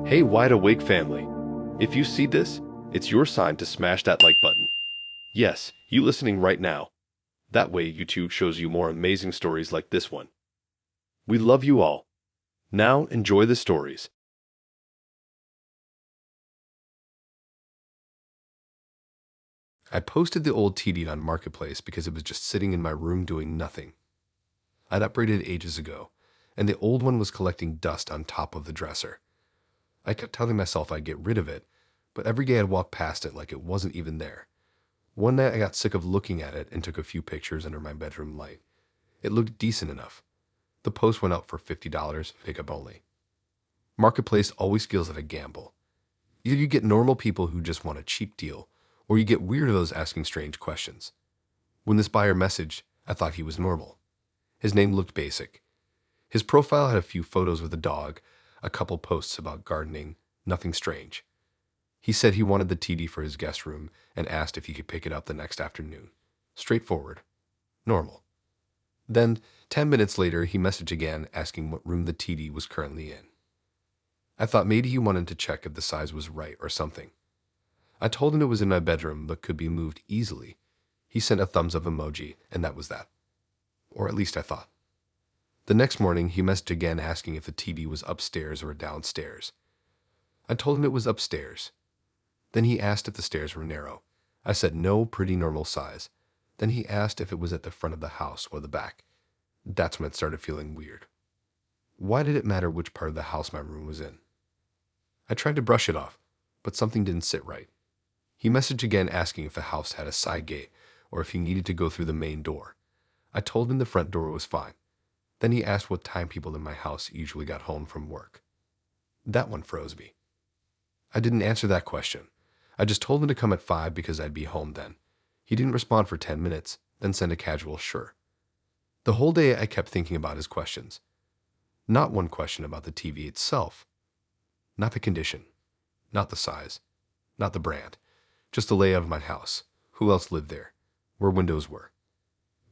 Hey, Wide Awake family. If you see this, it's your sign to smash that like button. Yes, you listening right now. That way YouTube shows you more amazing stories like this one. We love you all. Now enjoy the stories. I posted the old TD on Marketplace because it was just sitting in my room doing nothing. I'd upgraded ages ago, and the old one was collecting dust on top of the dresser. I kept telling myself I'd get rid of it, but every day I'd walk past it like it wasn't even there. One night I got sick of looking at it and took a few pictures under my bedroom light. It looked decent enough. The post went out for $50, pickup only. Marketplace always feels like a gamble. Either you get normal people who just want a cheap deal, or you get weirdos asking strange questions. When this buyer messaged, I thought he was normal. His name looked basic. His profile had a few photos with a dog, a couple posts about gardening, nothing strange. He said he wanted the TD for his guest room and asked if he could pick it up the next afternoon. Straightforward. Normal. Then, 10 minutes later, he messaged again asking what room the TD was currently in. I thought maybe he wanted to check if the size was right or something. I told him it was in my bedroom but could be moved easily. He sent a thumbs up emoji, and that was that. Or at least I thought. The next morning, he messaged again asking if the TD was upstairs or downstairs. I told him it was upstairs. Then he asked if the stairs were narrow. I said no, pretty normal size. Then he asked if it was at the front of the house or the back. That's when it started feeling weird. Why did it matter which part of the house my room was in? I tried to brush it off, but something didn't sit right. He messaged again asking if the house had a side gate or if he needed to go through the main door. I told him the front door was fine. Then he asked what time people in my house usually got home from work. That one froze me. I didn't answer that question. I just told him to come at 5 because I'd be home then. He didn't respond for 10 minutes, then sent a casual sure. The whole day I kept thinking about his questions. Not one question about the TV itself. Not the condition. Not the size. Not the brand. Just the layout of my house. Who else lived there? Where windows were.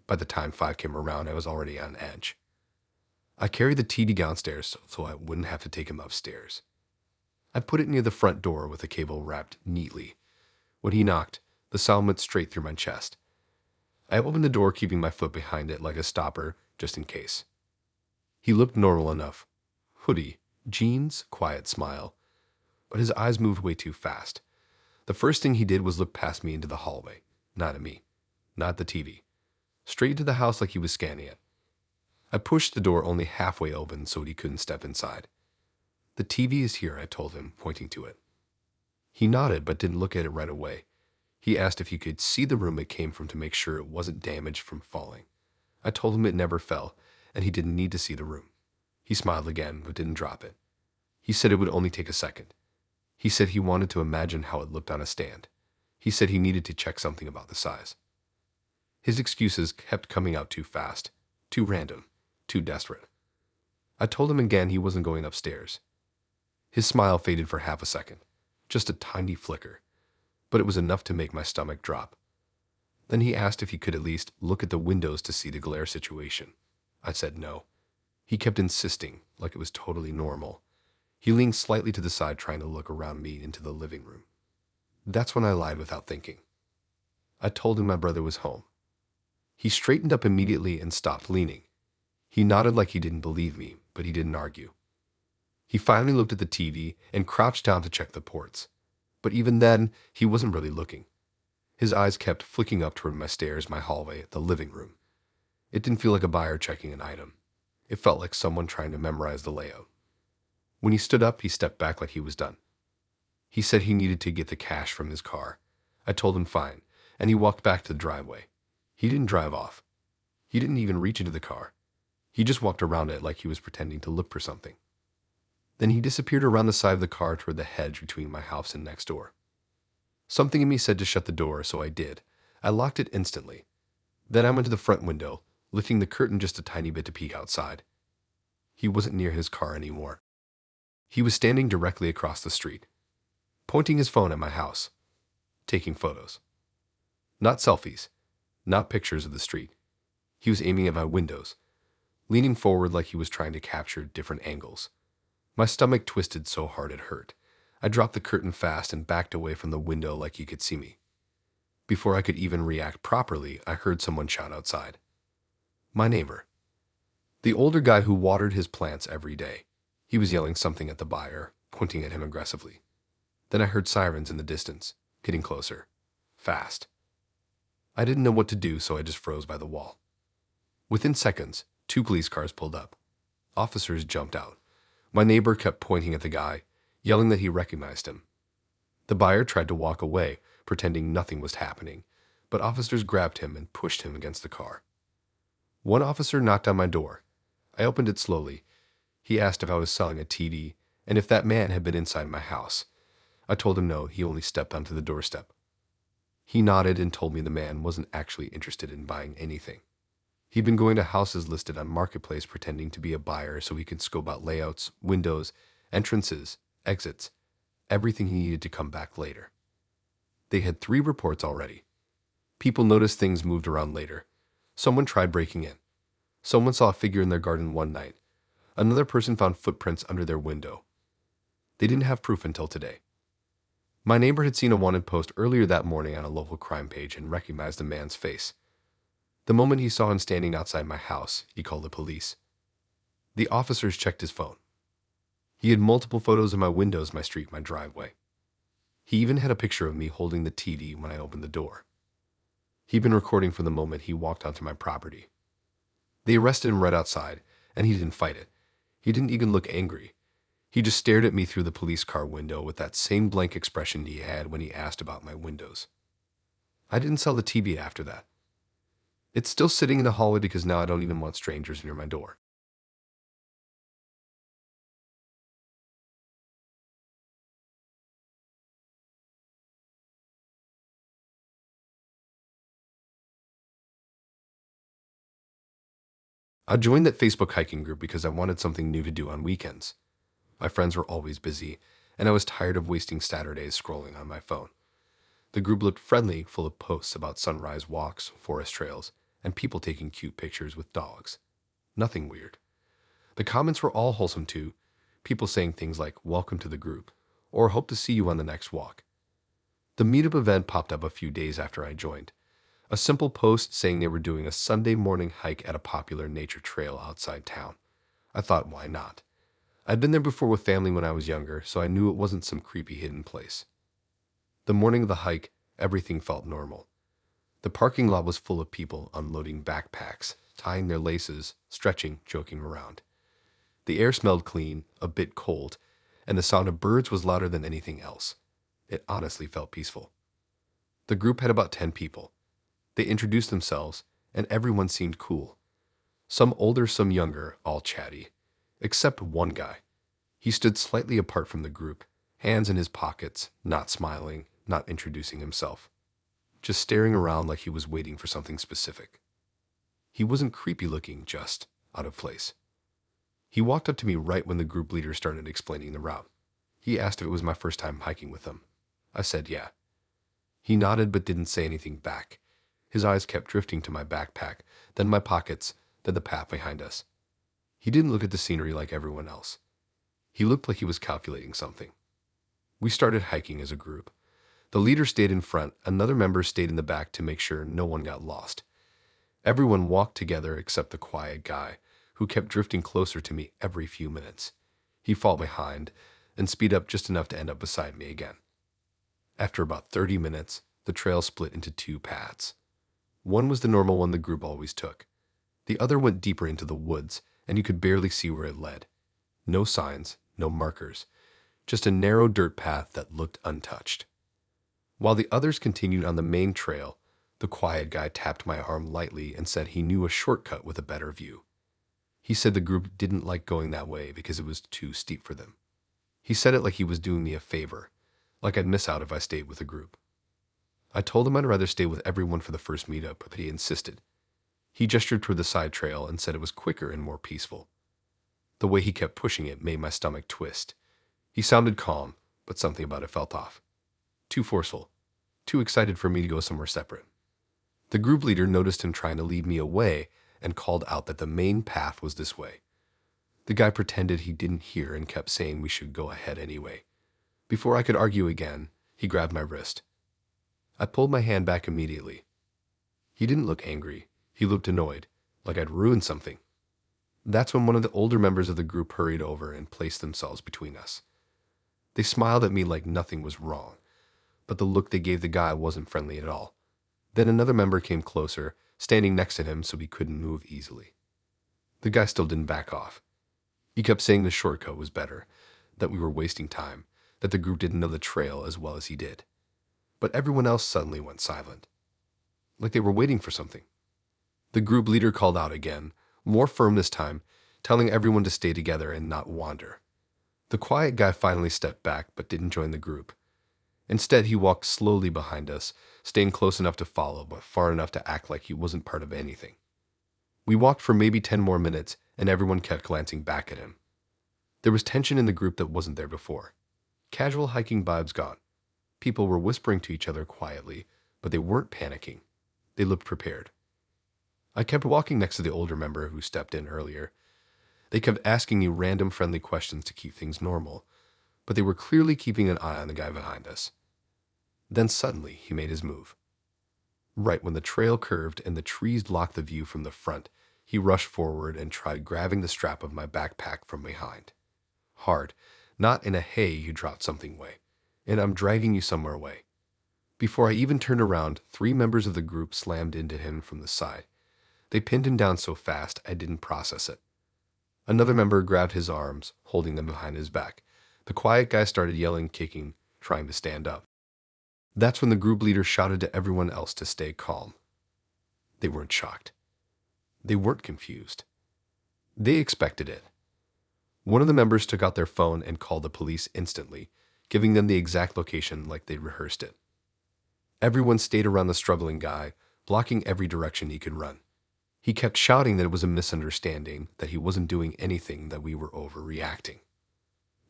By the time 5 came around, I was already on edge. I carried the TD downstairs so I wouldn't have to take him upstairs. I put it near the front door with the cable wrapped neatly. When he knocked, the sound went straight through my chest. I opened the door, keeping my foot behind it like a stopper, just in case. He looked normal enough. Hoodie, jeans, quiet smile. But his eyes moved way too fast. The first thing he did was look past me into the hallway. Not at me. Not at the TV. Straight into the house like he was scanning it. I pushed the door only halfway open so he couldn't step inside. The TV is here, I told him, pointing to it. He nodded but didn't look at it right away. He asked if he could see the room it came from to make sure it wasn't damaged from falling. I told him it never fell, and he didn't need to see the room. He smiled again but didn't drop it. He said it would only take a second. He said he wanted to imagine how it looked on a stand. He said he needed to check something about the size. His excuses kept coming out too fast, too random, too desperate. I told him again he wasn't going upstairs. His smile faded for half a second, just a tiny flicker, but it was enough to make my stomach drop. Then he asked if he could at least look at the windows to see the glare situation. I said no. He kept insisting, like it was totally normal. He leaned slightly to the side, trying to look around me into the living room. That's when I lied without thinking. I told him my brother was home. He straightened up immediately and stopped leaning. He nodded like he didn't believe me, but he didn't argue. He finally looked at the TV and crouched down to check the ports. But even then, he wasn't really looking. His eyes kept flicking up toward my stairs, my hallway, the living room. It didn't feel like a buyer checking an item. It felt like someone trying to memorize the layout. When he stood up, he stepped back like he was done. He said he needed to get the cash from his car. I told him fine, and he walked back to the driveway. He didn't drive off. He didn't even reach into the car. He just walked around it like he was pretending to look for something. Then he disappeared around the side of the car toward the hedge between my house and next door. Something in me said to shut the door, so I did. I locked it instantly. Then I went to the front window, lifting the curtain just a tiny bit to peek outside. He wasn't near his car anymore. He was standing directly across the street, pointing his phone at my house, taking photos. Not selfies, not pictures of the street. He was aiming at my windows, leaning forward like he was trying to capture different angles. My stomach twisted so hard it hurt. I dropped the curtain fast and backed away from the window like he could see me. Before I could even react properly, I heard someone shout outside. My neighbor. The older guy who watered his plants every day. He was yelling something at the buyer, pointing at him aggressively. Then I heard sirens in the distance, getting closer. Fast. I didn't know what to do, so I just froze by the wall. Within seconds, 2 police cars pulled up. Officers jumped out. My neighbor kept pointing at the guy, yelling that he recognized him. The buyer tried to walk away, pretending nothing was happening, but officers grabbed him and pushed him against the car. One officer knocked on my door. I opened it slowly. He asked if I was selling a TD and if that man had been inside my house. I told him no, he only stepped onto the doorstep. He nodded and told me the man wasn't actually interested in buying anything. He'd been going to houses listed on Marketplace pretending to be a buyer so he could scope out layouts, windows, entrances, exits, everything he needed to come back later. They had 3 reports already. People noticed things moved around later. Someone tried breaking in. Someone saw a figure in their garden one night. Another person found footprints under their window. They didn't have proof until today. My neighbor had seen a wanted post earlier that morning on a local crime page and recognized the man's face. The moment he saw him standing outside my house, he called the police. The officers checked his phone. He had multiple photos of my windows, my street, my driveway. He even had a picture of me holding the TD when I opened the door. He'd been recording from the moment he walked onto my property. They arrested him right outside, and he didn't fight it. He didn't even look angry. He just stared at me through the police car window with that same blank expression he had when he asked about my windows. I didn't sell the TB after that. It's still sitting in the hallway because now I don't even want strangers near my door. I joined that Facebook hiking group because I wanted something new to do on weekends. My friends were always busy, and I was tired of wasting Saturdays scrolling on my phone. The group looked friendly, full of posts about sunrise walks, forest trails, and people taking cute pictures with dogs. Nothing weird. The comments were all wholesome too, people saying things like, "Welcome to the group," or "Hope to see you on the next walk." The Meetup event popped up a few days after I joined. A simple post saying they were doing a Sunday morning hike at a popular nature trail outside town. I thought, why not? I'd been there before with family when I was younger, so I knew it wasn't some creepy hidden place. The morning of the hike, everything felt normal. The parking lot was full of people unloading backpacks, tying their laces, stretching, joking around. The air smelled clean, a bit cold, and the sound of birds was louder than anything else. It honestly felt peaceful. The group had about 10 people. They introduced themselves, and everyone seemed cool. Some older, some younger, all chatty. Except one guy. He stood slightly apart from the group, hands in his pockets, not smiling, not introducing himself. Just staring around like he was waiting for something specific. He wasn't creepy looking, just out of place. He walked up to me right when the group leader started explaining the route. He asked if it was my first time hiking with them. I said yeah. He nodded but didn't say anything back. His eyes kept drifting to my backpack, then my pockets, then the path behind us. He didn't look at the scenery like everyone else. He looked like he was calculating something. We started hiking as a group. The leader stayed in front, another member stayed in the back to make sure no one got lost. Everyone walked together except the quiet guy, who kept drifting closer to me every few minutes. He'd fall behind and speed up just enough to end up beside me again. After about 30 minutes, the trail split into 2 paths. One was the normal one the group always took. The other went deeper into the woods, and you could barely see where it led. No signs, no markers, just a narrow dirt path that looked untouched. While the others continued on the main trail, the quiet guy tapped my arm lightly and said he knew a shortcut with a better view. He said the group didn't like going that way because it was too steep for them. He said it like he was doing me a favor, like I'd miss out if I stayed with the group. I told him I'd rather stay with everyone for the first meetup, but he insisted. He gestured toward the side trail and said it was quicker and more peaceful. The way he kept pushing it made my stomach twist. He sounded calm, but something about it felt off. Too forceful. Too excited for me to go somewhere separate. The group leader noticed him trying to lead me away and called out that the main path was this way. The guy pretended he didn't hear and kept saying we should go ahead anyway. Before I could argue again, he grabbed my wrist. I pulled my hand back immediately. He didn't look angry. He looked annoyed, like I'd ruined something. That's when one of the older members of the group hurried over and placed themselves between us. They smiled at me like nothing was wrong, but the look they gave the guy wasn't friendly at all. Then another member came closer, standing next to him so he couldn't move easily. The guy still didn't back off. He kept saying the shortcut was better, that we were wasting time, that the group didn't know the trail as well as he did. But everyone else suddenly went silent, like they were waiting for something. The group leader called out again, more firm this time, telling everyone to stay together and not wander. The quiet guy finally stepped back but didn't join the group. Instead, he walked slowly behind us, staying close enough to follow but far enough to act like he wasn't part of anything. We walked for maybe 10 more minutes and everyone kept glancing back at him. There was tension in the group that wasn't there before. Casual hiking vibes gone. People were whispering to each other quietly, but they weren't panicking. They looked prepared. I kept walking next to the older member who stepped in earlier. They kept asking me random friendly questions to keep things normal, but they were clearly keeping an eye on the guy behind us. Then suddenly he made his move. Right when the trail curved and the trees blocked the view from the front, he rushed forward and tried grabbing the strap of my backpack from behind. Hard, not in a "hey, you dropped something" way, and "I'm dragging you somewhere" way. Before I even turned around, 3 members of the group slammed into him from the side. They pinned him down so fast I didn't process it. Another member grabbed his arms, holding them behind his back. The quiet guy started yelling, kicking, trying to stand up. That's when the group leader shouted to everyone else to stay calm. They weren't shocked. They weren't confused. They expected it. One of the members took out their phone and called the police instantly, giving them the exact location like they'd rehearsed it. Everyone stayed around the struggling guy, blocking every direction he could run. He kept shouting that it was a misunderstanding, that he wasn't doing anything, that we were overreacting.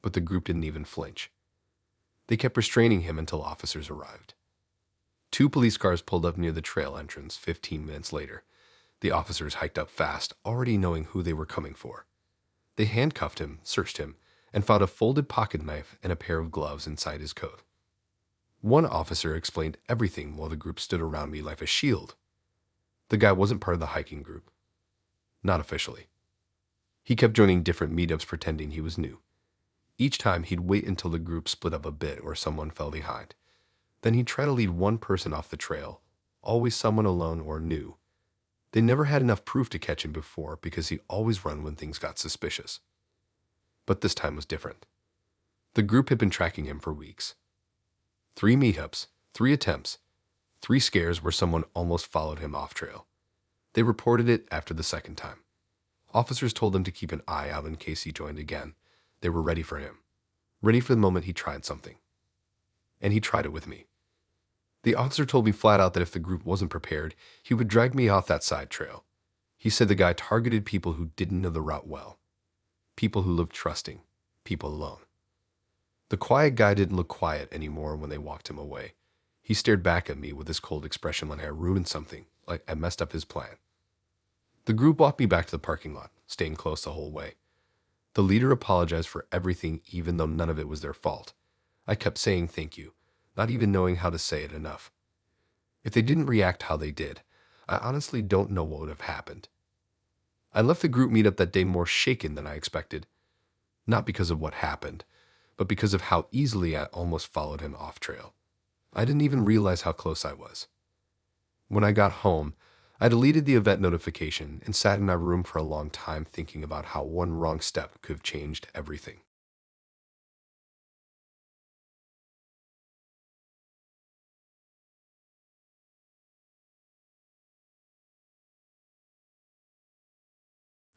But the group didn't even flinch. They kept restraining him until officers arrived. 2 police cars pulled up near the trail entrance 15 minutes later. The officers hiked up fast, already knowing who they were coming for. They handcuffed him, searched him, and found a folded pocket knife and a pair of gloves inside his coat. One officer explained everything while the group stood around me like a shield. The guy wasn't part of the hiking group. Not officially. He kept joining different meetups pretending he was new. Each time he'd wait until the group split up a bit or someone fell behind. Then he'd try to lead one person off the trail, always someone alone or new. They never had enough proof to catch him before because he always run when things got suspicious. But this time was different. The group had been tracking him for weeks. 3 meetups, 3 attempts, 3 scares where someone almost followed him off trail. They reported it after the second time. Officers told them to keep an eye out in case he joined again. They were ready for him. Ready for the moment he tried something. And he tried it with me. The officer told me flat out that if the group wasn't prepared, he would drag me off that side trail. He said the guy targeted people who didn't know the route well. People who looked trusting. People alone. The quiet guy didn't look quiet anymore when they walked him away. He stared back at me with this cold expression like I ruined something, like I messed up his plan. The group walked me back to the parking lot, staying close the whole way. The leader apologized for everything even though none of it was their fault. I kept saying thank you, not even knowing how to say it enough. If they didn't react how they did, I honestly don't know what would have happened. I left the group meetup that day more shaken than I expected. Not because of what happened, but because of how easily I almost followed him off trail. I didn't even realize how close I was. When I got home, I deleted the event notification and sat in my room for a long time thinking about how one wrong step could have changed everything.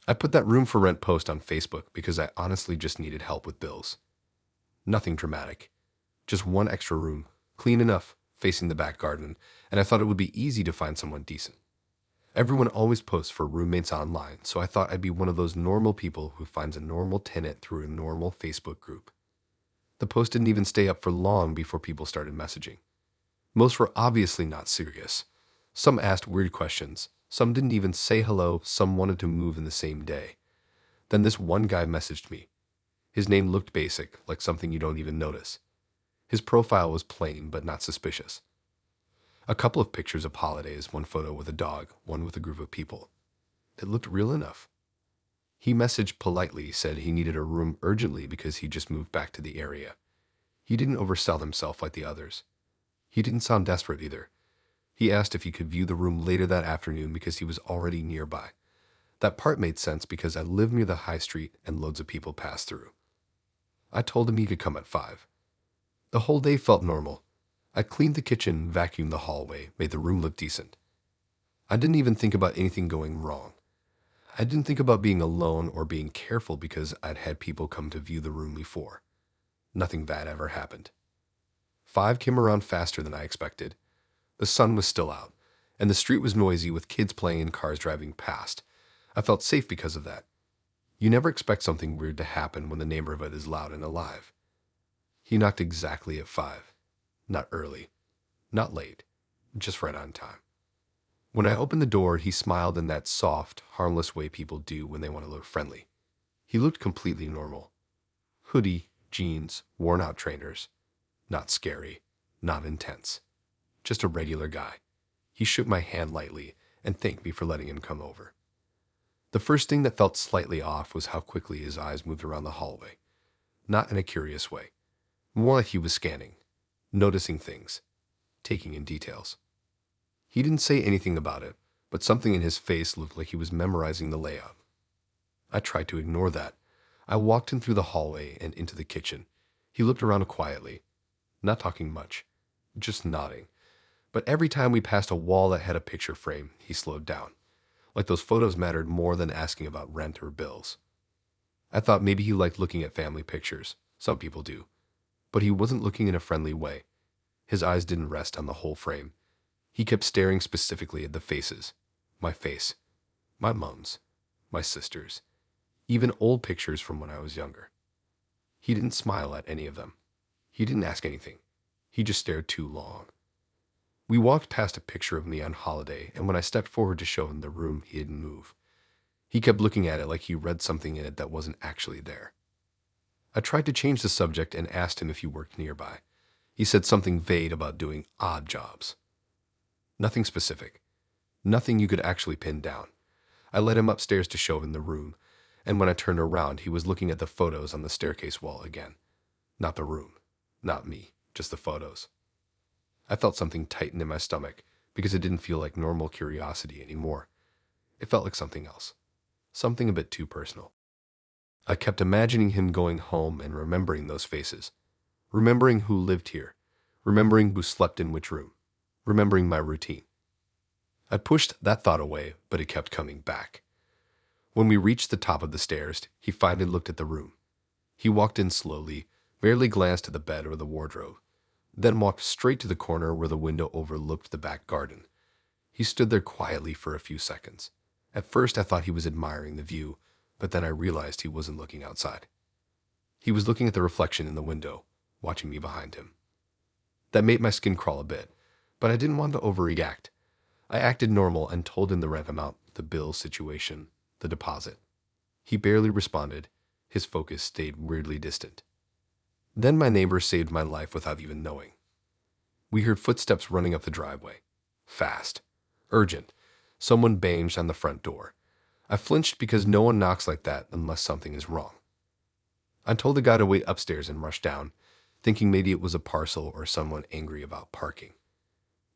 I put that room for rent post on Facebook because I honestly just needed help with bills. Nothing dramatic. Just one extra room, clean enough, facing the back garden, and I thought it would be easy to find someone decent. Everyone always posts for roommates online, so I thought I'd be one of those normal people who finds a normal tenant through a normal Facebook group. The post didn't even stay up for long before people started messaging. Most were obviously not serious. Some asked weird questions. Some didn't even say hello. Some wanted to move in the same day. Then this one guy messaged me. His name looked basic, like something you don't even notice. His profile was plain but not suspicious. A couple of pictures of holidays, one photo with a dog, one with a group of people. It looked real enough. He messaged politely, said he needed a room urgently because he just moved back to the area. He didn't oversell himself like the others. He didn't sound desperate either. He asked if he could view the room later that afternoon because he was already nearby. That part made sense because I live near the high street and loads of people pass through. I told him he could come at 5. The whole day felt normal. I cleaned the kitchen, vacuumed the hallway, made the room look decent. I didn't even think about anything going wrong. I didn't think about being alone or being careful because I'd had people come to view the room before. Nothing bad ever happened. 5 came around faster than I expected. The sun was still out, and the street was noisy with kids playing and cars driving past. I felt safe because of that. You never expect something weird to happen when the neighborhood is loud and alive. He knocked exactly at 5. Not early, not late, just right on time. When I opened the door, he smiled in that soft, harmless way people do when they want to look friendly. He looked completely normal. Hoodie, jeans, worn-out trainers. Not scary, not intense. Just a regular guy. He shook my hand lightly and thanked me for letting him come over. The first thing that felt slightly off was how quickly his eyes moved around the hallway. Not in a curious way. More like he was scanning, noticing things, taking in details. He didn't say anything about it, but something in his face looked like he was memorizing the layout. I tried to ignore that. I walked him through the hallway and into the kitchen. He looked around quietly, not talking much, just nodding. But every time we passed a wall that had a picture frame, he slowed down, like those photos mattered more than asking about rent or bills. I thought maybe he liked looking at family pictures. Some people do. But he wasn't looking in a friendly way. His eyes didn't rest on the whole frame. He kept staring specifically at the faces. My face, my mom's, my sister's, even old pictures from when I was younger. He didn't smile at any of them. He didn't ask anything. He just stared too long. We walked past a picture of me on holiday, and when I stepped forward to show him the room, he didn't move. He kept looking at it like he read something in it that wasn't actually there. I tried to change the subject and asked him if he worked nearby. He said something vague about doing odd jobs. Nothing specific. Nothing you could actually pin down. I led him upstairs to show him the room, and when I turned around, he was looking at the photos on the staircase wall again. Not the room, not me, just the photos. I felt something tighten in my stomach because it didn't feel like normal curiosity anymore. It felt like something else, something a bit too personal. I kept imagining him going home and remembering those faces, remembering who lived here, remembering who slept in which room, remembering my routine. I pushed that thought away, but it kept coming back. When we reached the top of the stairs, he finally looked at the room. He walked in slowly, barely glanced at the bed or the wardrobe, then walked straight to the corner where the window overlooked the back garden. He stood there quietly for a few seconds. At first I thought he was admiring the view, but then I realized he wasn't looking outside. He was looking at the reflection in the window, watching me behind him. That made my skin crawl a bit, but I didn't want to overreact. I acted normal and told him the rent amount, the bill situation, the deposit. He barely responded. His focus stayed weirdly distant. Then my neighbor saved my life without even knowing. We heard footsteps running up the driveway. Fast. Urgent. Someone banged on the front door. I flinched because no one knocks like that unless something is wrong. I told the guy to wait upstairs and rushed down, thinking maybe it was a parcel or someone angry about parking.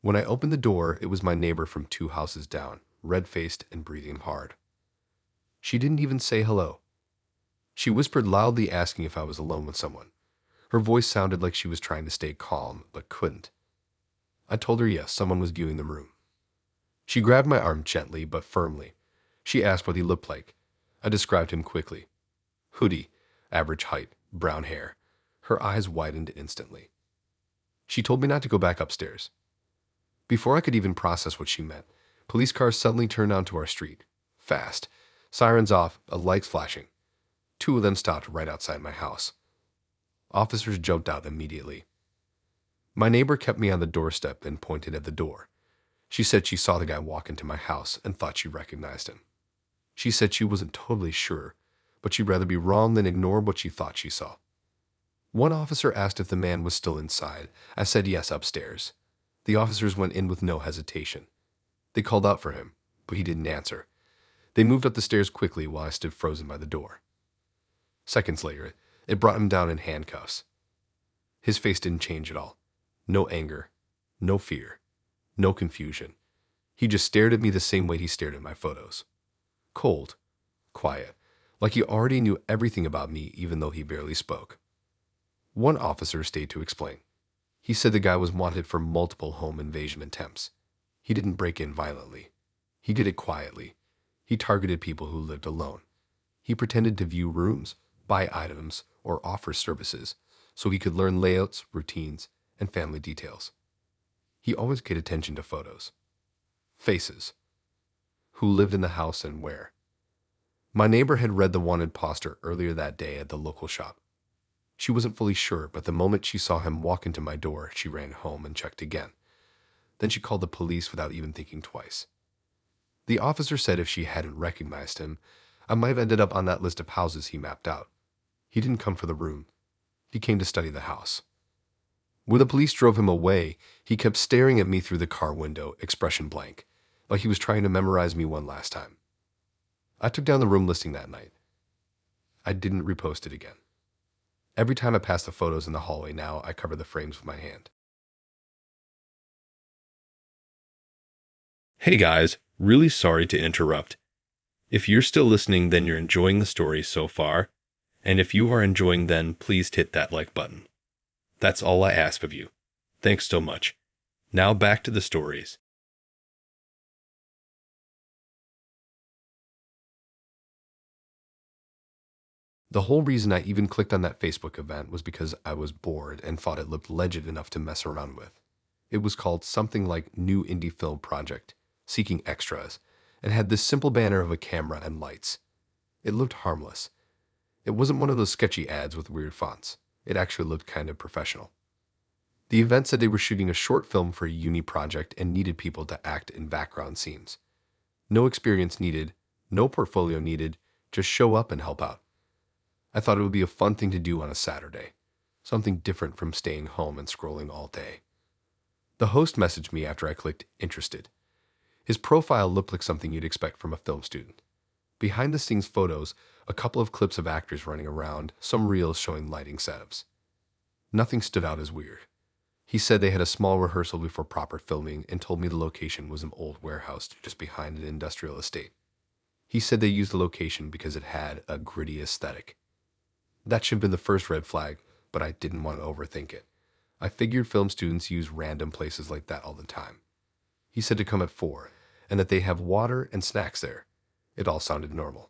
When I opened the door, it was my neighbor from 2 houses down, red-faced and breathing hard. She didn't even say hello. She whispered loudly, asking if I was alone with someone. Her voice sounded like she was trying to stay calm, but couldn't. I told her yes, someone was viewing the room. She grabbed my arm gently but firmly. She asked what he looked like. I described him quickly. Hoodie, average height, brown hair. Her eyes widened instantly. She told me not to go back upstairs. Before I could even process what she meant, police cars suddenly turned onto our street. Fast. Sirens off, lights flashing. 2 of them stopped right outside my house. Officers jumped out immediately. My neighbor kept me on the doorstep and pointed at the door. She said she saw the guy walk into my house and thought she recognized him. She said she wasn't totally sure, but she'd rather be wrong than ignore what she thought she saw. One officer asked if the man was still inside. I said yes, upstairs. The officers went in with no hesitation. They called out for him, but he didn't answer. They moved up the stairs quickly while I stood frozen by the door. Seconds later, it brought him down in handcuffs. His face didn't change at all. No anger, no fear, no confusion. He just stared at me the same way he stared at my photos. Cold, quiet, like he already knew everything about me even though he barely spoke. One officer stayed to explain. He said the guy was wanted for multiple home invasion attempts. He didn't break in violently. He did it quietly. He targeted people who lived alone. He pretended to view rooms, buy items, or offer services so he could learn layouts, routines, and family details. He always paid attention to photos. Faces. Who lived in the house and where. My neighbor had read the wanted poster earlier that day at the local shop. She wasn't fully sure, but the moment she saw him walk into my door, she ran home and checked again. Then she called the police without even thinking twice. The officer said if she hadn't recognized him, I might have ended up on that list of houses he mapped out. He didn't come for the room. He came to study the house. When the police drove him away, he kept staring at me through the car window, expression blank, like he was trying to memorize me one last time. I took down the room listing that night. I didn't repost it again. Every time I pass the photos in the hallway now, I cover the frames with my hand. Hey guys, really sorry to interrupt. If you're still listening, then you're enjoying the story so far. And if you are enjoying, then please hit that like button. That's all I ask of you. Thanks so much. Now back to the stories. The whole reason I even clicked on that Facebook event was because I was bored and thought it looked legit enough to mess around with. It was called something like New Indie Film Project, Seeking Extras, and had this simple banner of a camera and lights. It looked harmless. It wasn't one of those sketchy ads with weird fonts. It actually looked kind of professional. The event said they were shooting a short film for a uni project and needed people to act in background scenes. No experience needed, no portfolio needed, just show up and help out. I thought it would be a fun thing to do on a Saturday, something different from staying home and scrolling all day. The host messaged me after I clicked interested. His profile looked like something you'd expect from a film student. Behind the scenes photos, a couple of clips of actors running around, some reels showing lighting setups. Nothing stood out as weird. He said they had a small rehearsal before proper filming and told me the location was an old warehouse just behind an industrial estate. He said they used the location because it had a gritty aesthetic. That should have been the first red flag, but I didn't want to overthink it. I figured film students use random places like that all the time. He said to come at 4, and that they have water and snacks there. It all sounded normal.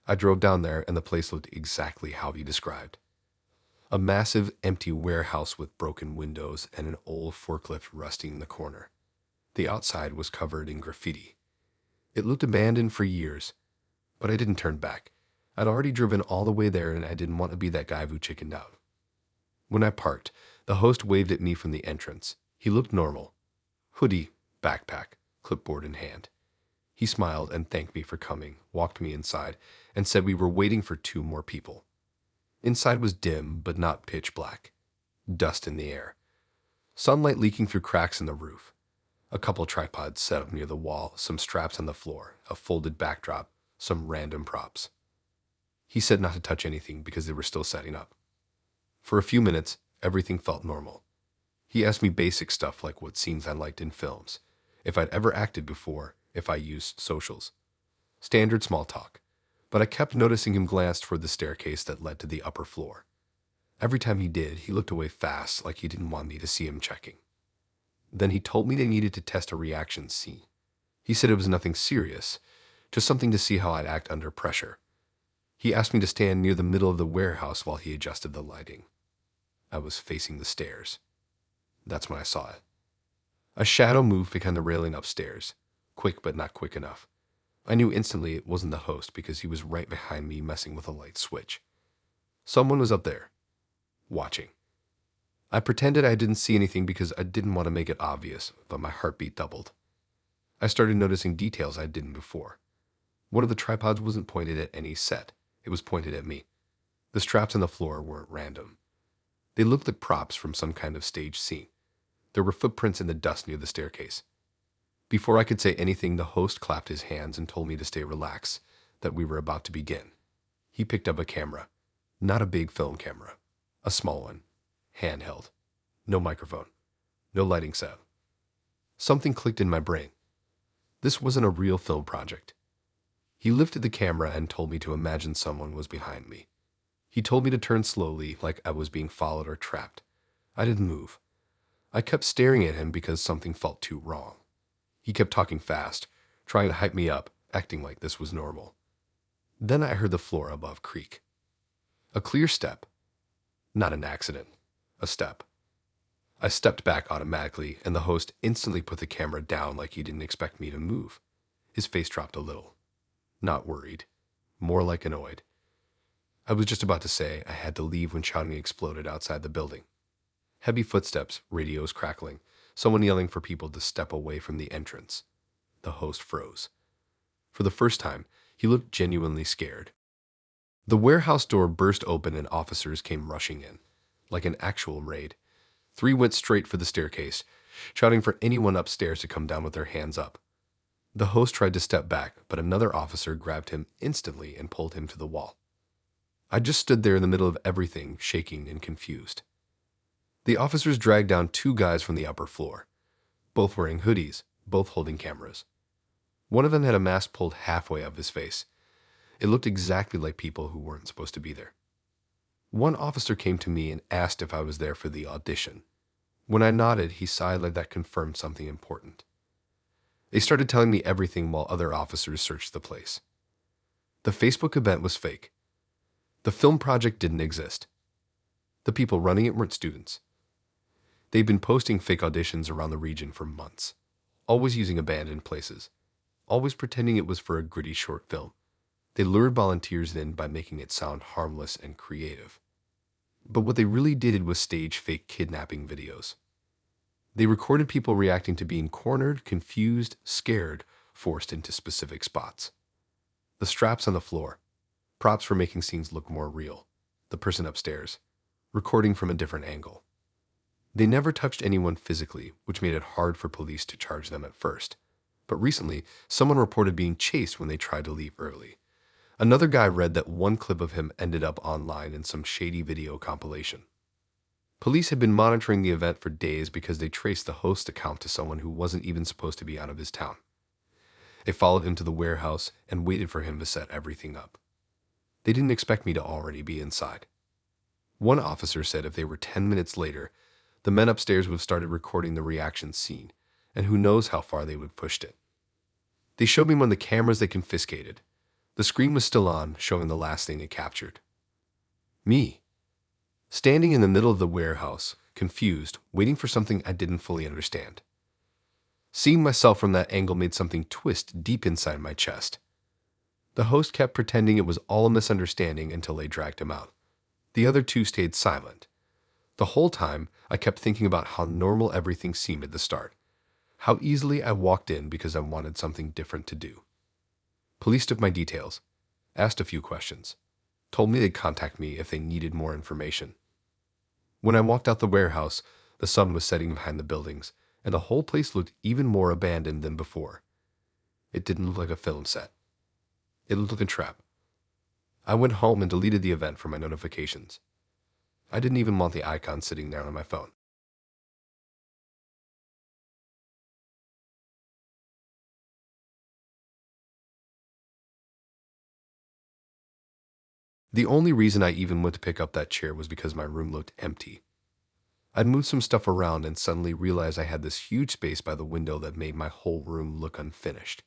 I drove down there, and the place looked exactly how he described. A massive, empty warehouse with broken windows and an old forklift rusting in the corner. The outside was covered in graffiti. It looked abandoned for years, but I didn't turn back. I'd already driven all the way there, and I didn't want to be that guy who chickened out. When I parked, the host waved at me from the entrance. He looked normal. Hoodie, backpack, clipboard in hand. He smiled and thanked me for coming, walked me inside, and said we were waiting for 2 more people. Inside was dim, but not pitch black. Dust in the air. Sunlight leaking through cracks in the roof. A couple tripods set up near the wall, some straps on the floor, a folded backdrop, some random props. He said not to touch anything because they were still setting up. For a few minutes, everything felt normal. He asked me basic stuff like what scenes I liked in films, if I'd ever acted before, if I used socials. Standard small talk, but I kept noticing him glance toward the staircase that led to the upper floor. Every time he did, he looked away fast like he didn't want me to see him checking. Then he told me they needed to test a reaction scene. He said it was nothing serious, just something to see how I'd act under pressure. He asked me to stand near the middle of the warehouse while he adjusted the lighting. I was facing the stairs. That's when I saw it. A shadow moved behind the railing upstairs, quick but not quick enough. I knew instantly it wasn't the host because he was right behind me messing with a light switch. Someone was up there, watching. I pretended I didn't see anything because I didn't want to make it obvious, but my heartbeat doubled. I started noticing details I didn't before. One of the tripods wasn't pointed at any set. It was pointed at me. The straps on the floor weren't random. They looked like props from some kind of stage scene. There were footprints in the dust near the staircase. Before I could say anything, the host clapped his hands and told me to stay relaxed, that we were about to begin. He picked up a camera. Not a big film camera. A small one. Handheld. No microphone. No lighting setup. Something clicked in my brain. This wasn't a real film project. He lifted the camera and told me to imagine someone was behind me. He told me to turn slowly, like I was being followed or trapped. I didn't move. I kept staring at him because something felt too wrong. He kept talking fast, trying to hype me up, acting like this was normal. Then I heard the floor above creak. A clear step. Not an accident. A step. I stepped back automatically, and the host instantly put the camera down like he didn't expect me to move. His face dropped a little. Not worried. More like annoyed. I was just about to say I had to leave when shouting exploded outside the building. Heavy footsteps, radios crackling, someone yelling for people to step away from the entrance. The host froze. For the first time, he looked genuinely scared. The warehouse door burst open and officers came rushing in. Like an actual raid. 3 went straight for the staircase, shouting for anyone upstairs to come down with their hands up. The host tried to step back, but another officer grabbed him instantly and pulled him to the wall. I just stood there in the middle of everything, shaking and confused. The officers dragged down 2 guys from the upper floor, both wearing hoodies, both holding cameras. One of them had a mask pulled halfway up his face. It looked exactly like people who weren't supposed to be there. One officer came to me and asked if I was there for the audition. When I nodded, he sighed like that confirmed something important. They started telling me everything while other officers searched the place. The Facebook event was fake. The film project didn't exist. The people running it weren't students. They'd been posting fake auditions around the region for months, always using abandoned places, always pretending it was for a gritty short film. They lured volunteers in by making it sound harmless and creative. But what they really did was stage fake kidnapping videos. They recorded people reacting to being cornered, confused, scared, forced into specific spots. The straps on the floor, props for making scenes look more real. The person upstairs, recording from a different angle. They never touched anyone physically, which made it hard for police to charge them at first. But recently, someone reported being chased when they tried to leave early. Another guy read that one clip of him ended up online in some shady video compilation. Police had been monitoring the event for days because they traced the host account to someone who wasn't even supposed to be out of his town. They followed him to the warehouse and waited for him to set everything up. They didn't expect me to already be inside. One officer said if they were 10 minutes later, the men upstairs would have started recording the reaction scene, and who knows how far they would have pushed it. They showed me one of the cameras they confiscated. The screen was still on, showing the last thing it captured. Me. Standing in the middle of the warehouse, confused, waiting for something I didn't fully understand. Seeing myself from that angle made something twist deep inside my chest. The host kept pretending it was all a misunderstanding until they dragged him out. The other 2 stayed silent. The whole time, I kept thinking about how normal everything seemed at the start. How easily I walked in because I wanted something different to do. Police took my details, asked a few questions, told me they'd contact me if they needed more information. When I walked out the warehouse, the sun was setting behind the buildings, and the whole place looked even more abandoned than before. It didn't look like a film set. It looked like a trap. I went home and deleted the event from my notifications. I didn't even want the icon sitting there on my phone. The only reason I even went to pick up that chair was because my room looked empty. I'd moved some stuff around and suddenly realized I had this huge space by the window that made my whole room look unfinished.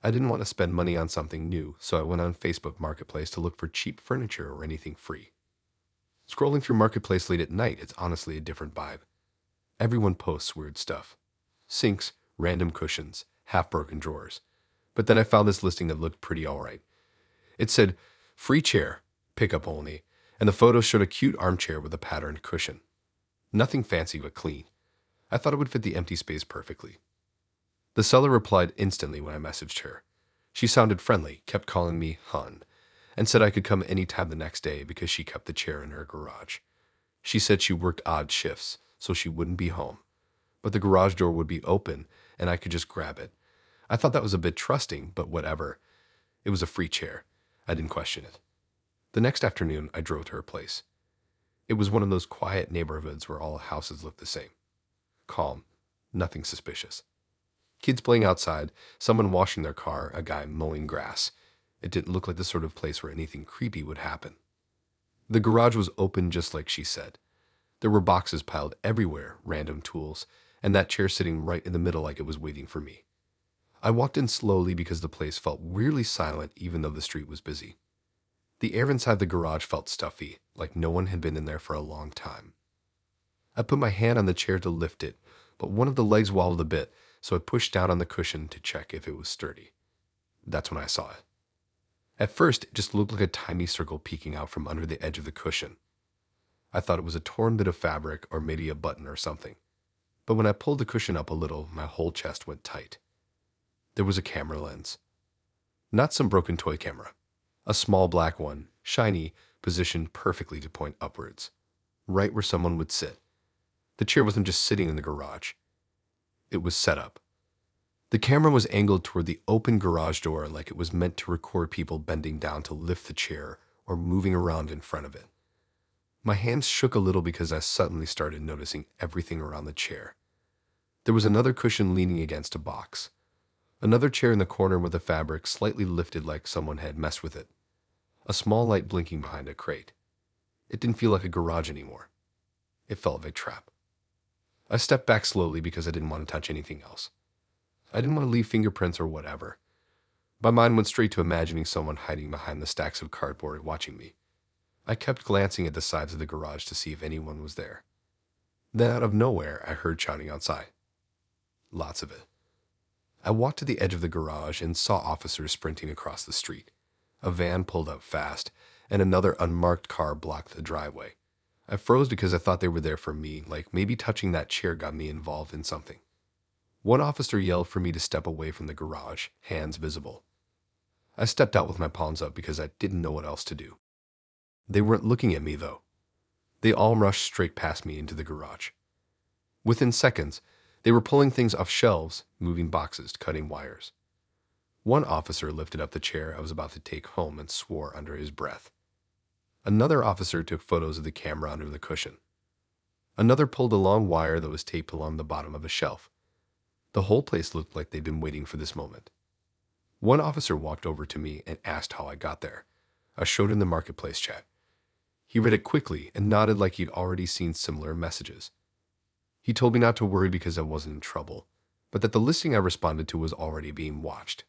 I didn't want to spend money on something new, so I went on Facebook Marketplace to look for cheap furniture or anything free. Scrolling through Marketplace late at night, it's honestly a different vibe. Everyone posts weird stuff. Sinks, random cushions, half-broken drawers. But then I found this listing that looked pretty alright. It said, free chair, pickup only, and the photo showed a cute armchair with a patterned cushion. Nothing fancy but clean. I thought it would fit the empty space perfectly. The seller replied instantly when I messaged her. She sounded friendly, kept calling me hun, and said I could come anytime the next day because she kept the chair in her garage. She said she worked odd shifts, so she wouldn't be home, but the garage door would be open and I could just grab it. I thought that was a bit trusting, but whatever. It was a free chair. I didn't question it. The next afternoon, I drove to her place. It was one of those quiet neighborhoods where all houses look the same. Calm, nothing suspicious. Kids playing outside, someone washing their car, a guy mowing grass. It didn't look like the sort of place where anything creepy would happen. The garage was open just like she said. There were boxes piled everywhere, random tools, and that chair sitting right in the middle like it was waiting for me. I walked in slowly because the place felt weirdly silent even though the street was busy. The air inside the garage felt stuffy, like no one had been in there for a long time. I put my hand on the chair to lift it, but one of the legs wobbled a bit, so I pushed down on the cushion to check if it was sturdy. That's when I saw it. At first, it just looked like a tiny circle peeking out from under the edge of the cushion. I thought it was a torn bit of fabric or maybe a button or something. But when I pulled the cushion up a little, my whole chest went tight. There was a camera lens. Not some broken toy camera. A small black one, shiny, positioned perfectly to point upwards, right where someone would sit. The chair wasn't just sitting in the garage. It was set up. The camera was angled toward the open garage door like it was meant to record people bending down to lift the chair or moving around in front of it. My hands shook a little because I suddenly started noticing everything around the chair. There was another cushion leaning against a box. Another chair in the corner with the fabric slightly lifted like someone had messed with it. A small light blinking behind a crate. It didn't feel like a garage anymore. It felt like a trap. I stepped back slowly because I didn't want to touch anything else. I didn't want to leave fingerprints or whatever. My mind went straight to imagining someone hiding behind the stacks of cardboard watching me. I kept glancing at the sides of the garage to see if anyone was there. Then out of nowhere, I heard shouting outside. Lots of it. I walked to the edge of the garage and saw officers sprinting across the street. A van pulled up fast, and another unmarked car blocked the driveway. I froze because I thought they were there for me, like maybe touching that chair got me involved in something. One officer yelled for me to step away from the garage, hands visible. I stepped out with my palms up because I didn't know what else to do. They weren't looking at me, though. They all rushed straight past me into the garage. Within seconds, they were pulling things off shelves, moving boxes, cutting wires. One officer lifted up the chair I was about to take home and swore under his breath. Another officer took photos of the camera under the cushion. Another pulled a long wire that was taped along the bottom of a shelf. The whole place looked like they'd been waiting for this moment. One officer walked over to me and asked how I got there. I showed him the marketplace chat. He read it quickly and nodded like he'd already seen similar messages. He told me not to worry because I wasn't in trouble, but that the listing I responded to was already being watched.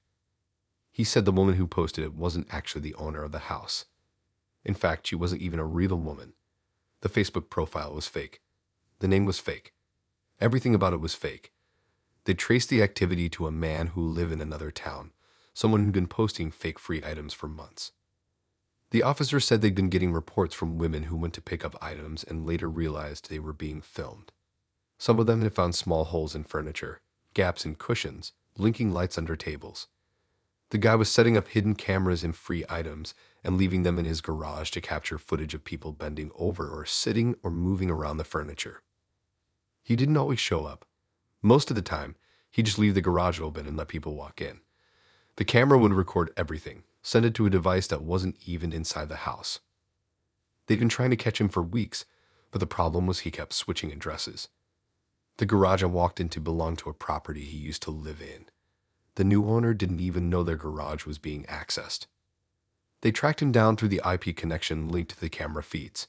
He said the woman who posted it wasn't actually the owner of the house. In fact, she wasn't even a real woman. The Facebook profile was fake. The name was fake. Everything about it was fake. They traced the activity to a man who lived in another town, someone who'd been posting fake free items for months. The officer said they'd been getting reports from women who went to pick up items and later realized they were being filmed. Some of them had found small holes in furniture, gaps in cushions, blinking lights under tables. The guy was setting up hidden cameras in free items and leaving them in his garage to capture footage of people bending over or sitting or moving around the furniture. He didn't always show up. Most of the time, he'd just leave the garage open and let people walk in. The camera would record everything, send it to a device that wasn't even inside the house. They'd been trying to catch him for weeks, but the problem was he kept switching addresses. The garage I walked into belonged to a property he used to live in. The new owner didn't even know their garage was being accessed. They tracked him down through the IP connection linked to the camera feeds.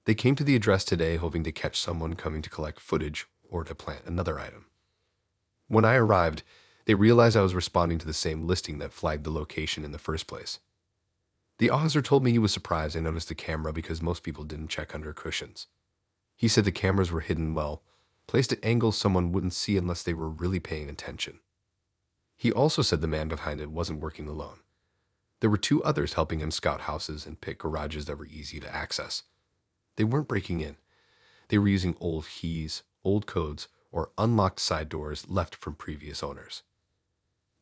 They came to the address today hoping to catch someone coming to collect footage or to plant another item. When I arrived, they realized I was responding to the same listing that flagged the location in the first place. The officer told me he was surprised I noticed the camera because most people didn't check under cushions. He said the cameras were hidden well, placed at angles someone wouldn't see unless they were really paying attention. He also said the man behind it wasn't working alone. There were two others helping him scout houses and pick garages that were easy to access. They weren't breaking in. They were using old keys, old codes, or unlocked side doors left from previous owners.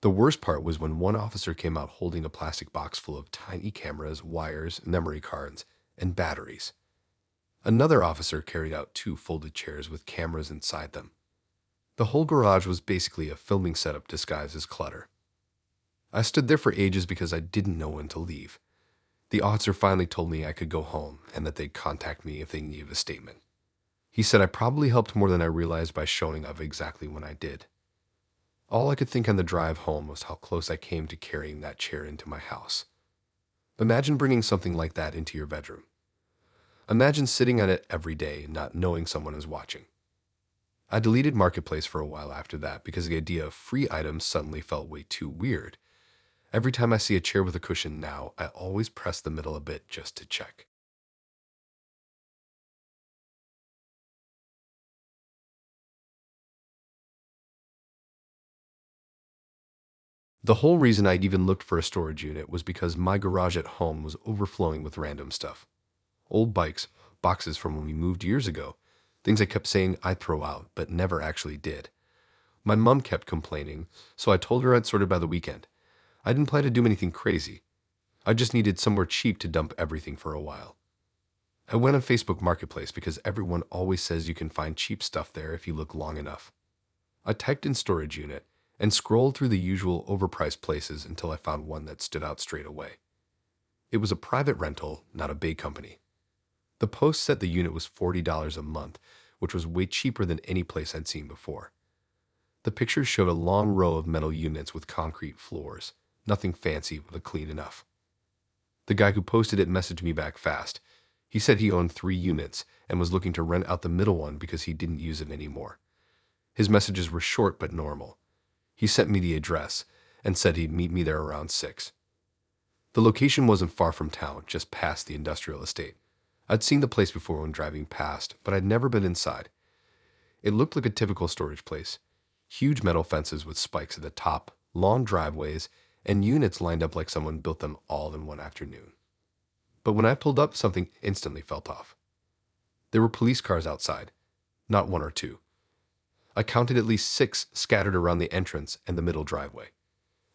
The worst part was when one officer came out holding a plastic box full of tiny cameras, wires, memory cards, and batteries. Another officer carried out 2 folded chairs with cameras inside them. The whole garage was basically a filming setup disguised as clutter. I stood there for ages because I didn't know when to leave. The officer finally told me I could go home and that they'd contact me if they needed a statement. He said I probably helped more than I realized by showing up exactly when I did. All I could think on the drive home was how close I came to carrying that chair into my house. Imagine bringing something like that into your bedroom. Imagine sitting on it every day and not knowing someone is watching. I deleted Marketplace for a while after that because the idea of free items suddenly felt way too weird. Every time I see a chair with a cushion now, I always press the middle a bit just to check. The whole reason I'd even looked for a storage unit was because my garage at home was overflowing with random stuff. Old bikes, boxes from when we moved years ago, things I kept saying I'd throw out, but never actually did. My mom kept complaining, so I told her I'd sort it by the weekend. I didn't plan to do anything crazy. I just needed somewhere cheap to dump everything for a while. I went on Facebook Marketplace because everyone always says you can find cheap stuff there if you look long enough. I typed in storage unit and scrolled through the usual overpriced places until I found one that stood out straight away. It was a private rental, not a big company. The post said the unit was $40 a month, which was way cheaper than any place I'd seen before. The pictures showed a long row of metal units with concrete floors, nothing fancy but clean enough. The guy who posted it messaged me back fast. He said he owned 3 units and was looking to rent out the middle one because he didn't use it anymore. His messages were short but normal. He sent me the address and said he'd meet me there around 6. The location wasn't far from town, just past the industrial estate. I'd seen the place before when driving past, but I'd never been inside. It looked like a typical storage place. Huge metal fences with spikes at the top, long driveways, and units lined up like someone built them all in one afternoon. But when I pulled up, something instantly felt off. There were police cars outside, not 1 or 2. I counted at least 6 scattered around the entrance and the middle driveway.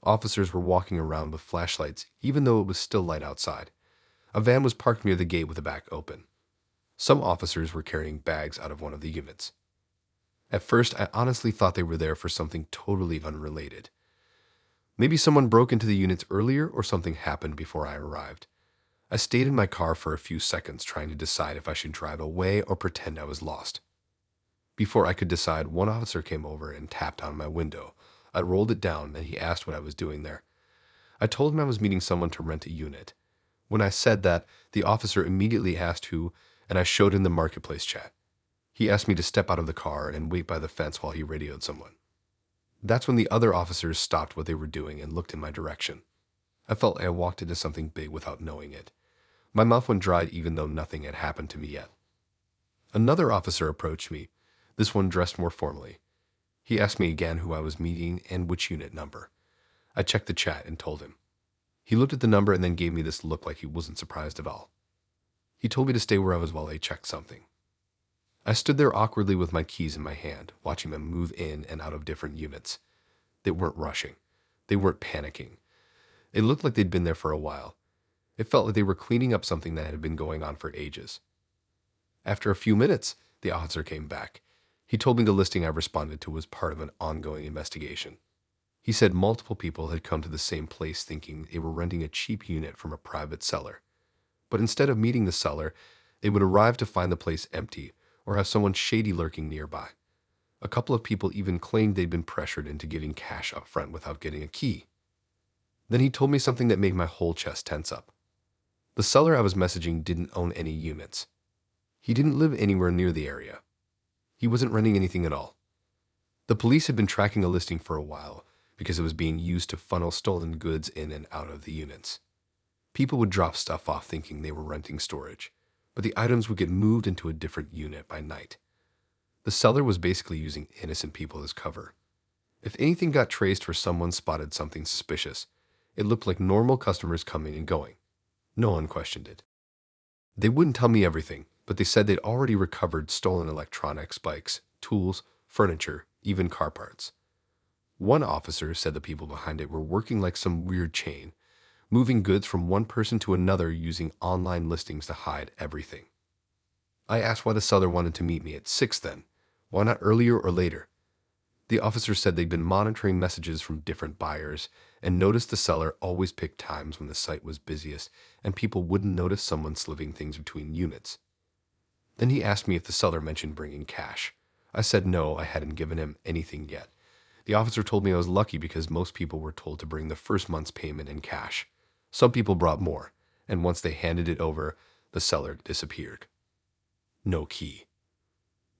Officers were walking around with flashlights, even though it was still light outside. A van was parked near the gate with the back open. Some officers were carrying bags out of one of the units. At first, I honestly thought they were there for something totally unrelated. Maybe someone broke into the units earlier or something happened before I arrived. I stayed in my car for a few seconds trying to decide if I should drive away or pretend I was lost. Before I could decide, one officer came over and tapped on my window. I rolled it down and he asked what I was doing there. I told him I was meeting someone to rent a unit. When I said that, the officer immediately asked who, and I showed him the Marketplace chat. He asked me to step out of the car and wait by the fence while he radioed someone. That's when the other officers stopped what they were doing and looked in my direction. I felt I walked into something big without knowing it. My mouth went dry even though nothing had happened to me yet. Another officer approached me, this one dressed more formally. He asked me again who I was meeting and which unit number. I checked the chat and told him. He looked at the number and then gave me this look like he wasn't surprised at all. He told me to stay where I was while they checked something. I stood there awkwardly with my keys in my hand, watching them move in and out of different units. They weren't rushing. They weren't panicking. It looked like they'd been there for a while. It felt like they were cleaning up something that had been going on for ages. After a few minutes, the officer came back. He told me the listing I responded to was part of an ongoing investigation. He said multiple people had come to the same place thinking they were renting a cheap unit from a private seller. But instead of meeting the seller, they would arrive to find the place empty or have someone shady lurking nearby. A couple of people even claimed they'd been pressured into giving cash up front without getting a key. Then he told me something that made my whole chest tense up. The seller I was messaging didn't own any units. He didn't live anywhere near the area. He wasn't renting anything at all. The police had been tracking a listing for a while because it was being used to funnel stolen goods in and out of the units. People would drop stuff off thinking they were renting storage, but the items would get moved into a different unit by night. The seller was basically using innocent people as cover. If anything got traced or someone spotted something suspicious, it looked like normal customers coming and going. No one questioned it. They wouldn't tell me everything, but they said they'd already recovered stolen electronics, bikes, tools, furniture, even car parts. One officer said the people behind it were working like some weird chain, moving goods from one person to another using online listings to hide everything. I asked why the seller wanted to meet me at 6 then. Why not earlier or later? The officer said they'd been monitoring messages from different buyers and noticed the seller always picked times when the site was busiest and people wouldn't notice someone slipping things between units. Then he asked me if the seller mentioned bringing cash. I said no, I hadn't given him anything yet. The officer told me I was lucky because most people were told to bring the first month's payment in cash. Some people brought more, and once they handed it over, the seller disappeared. No key.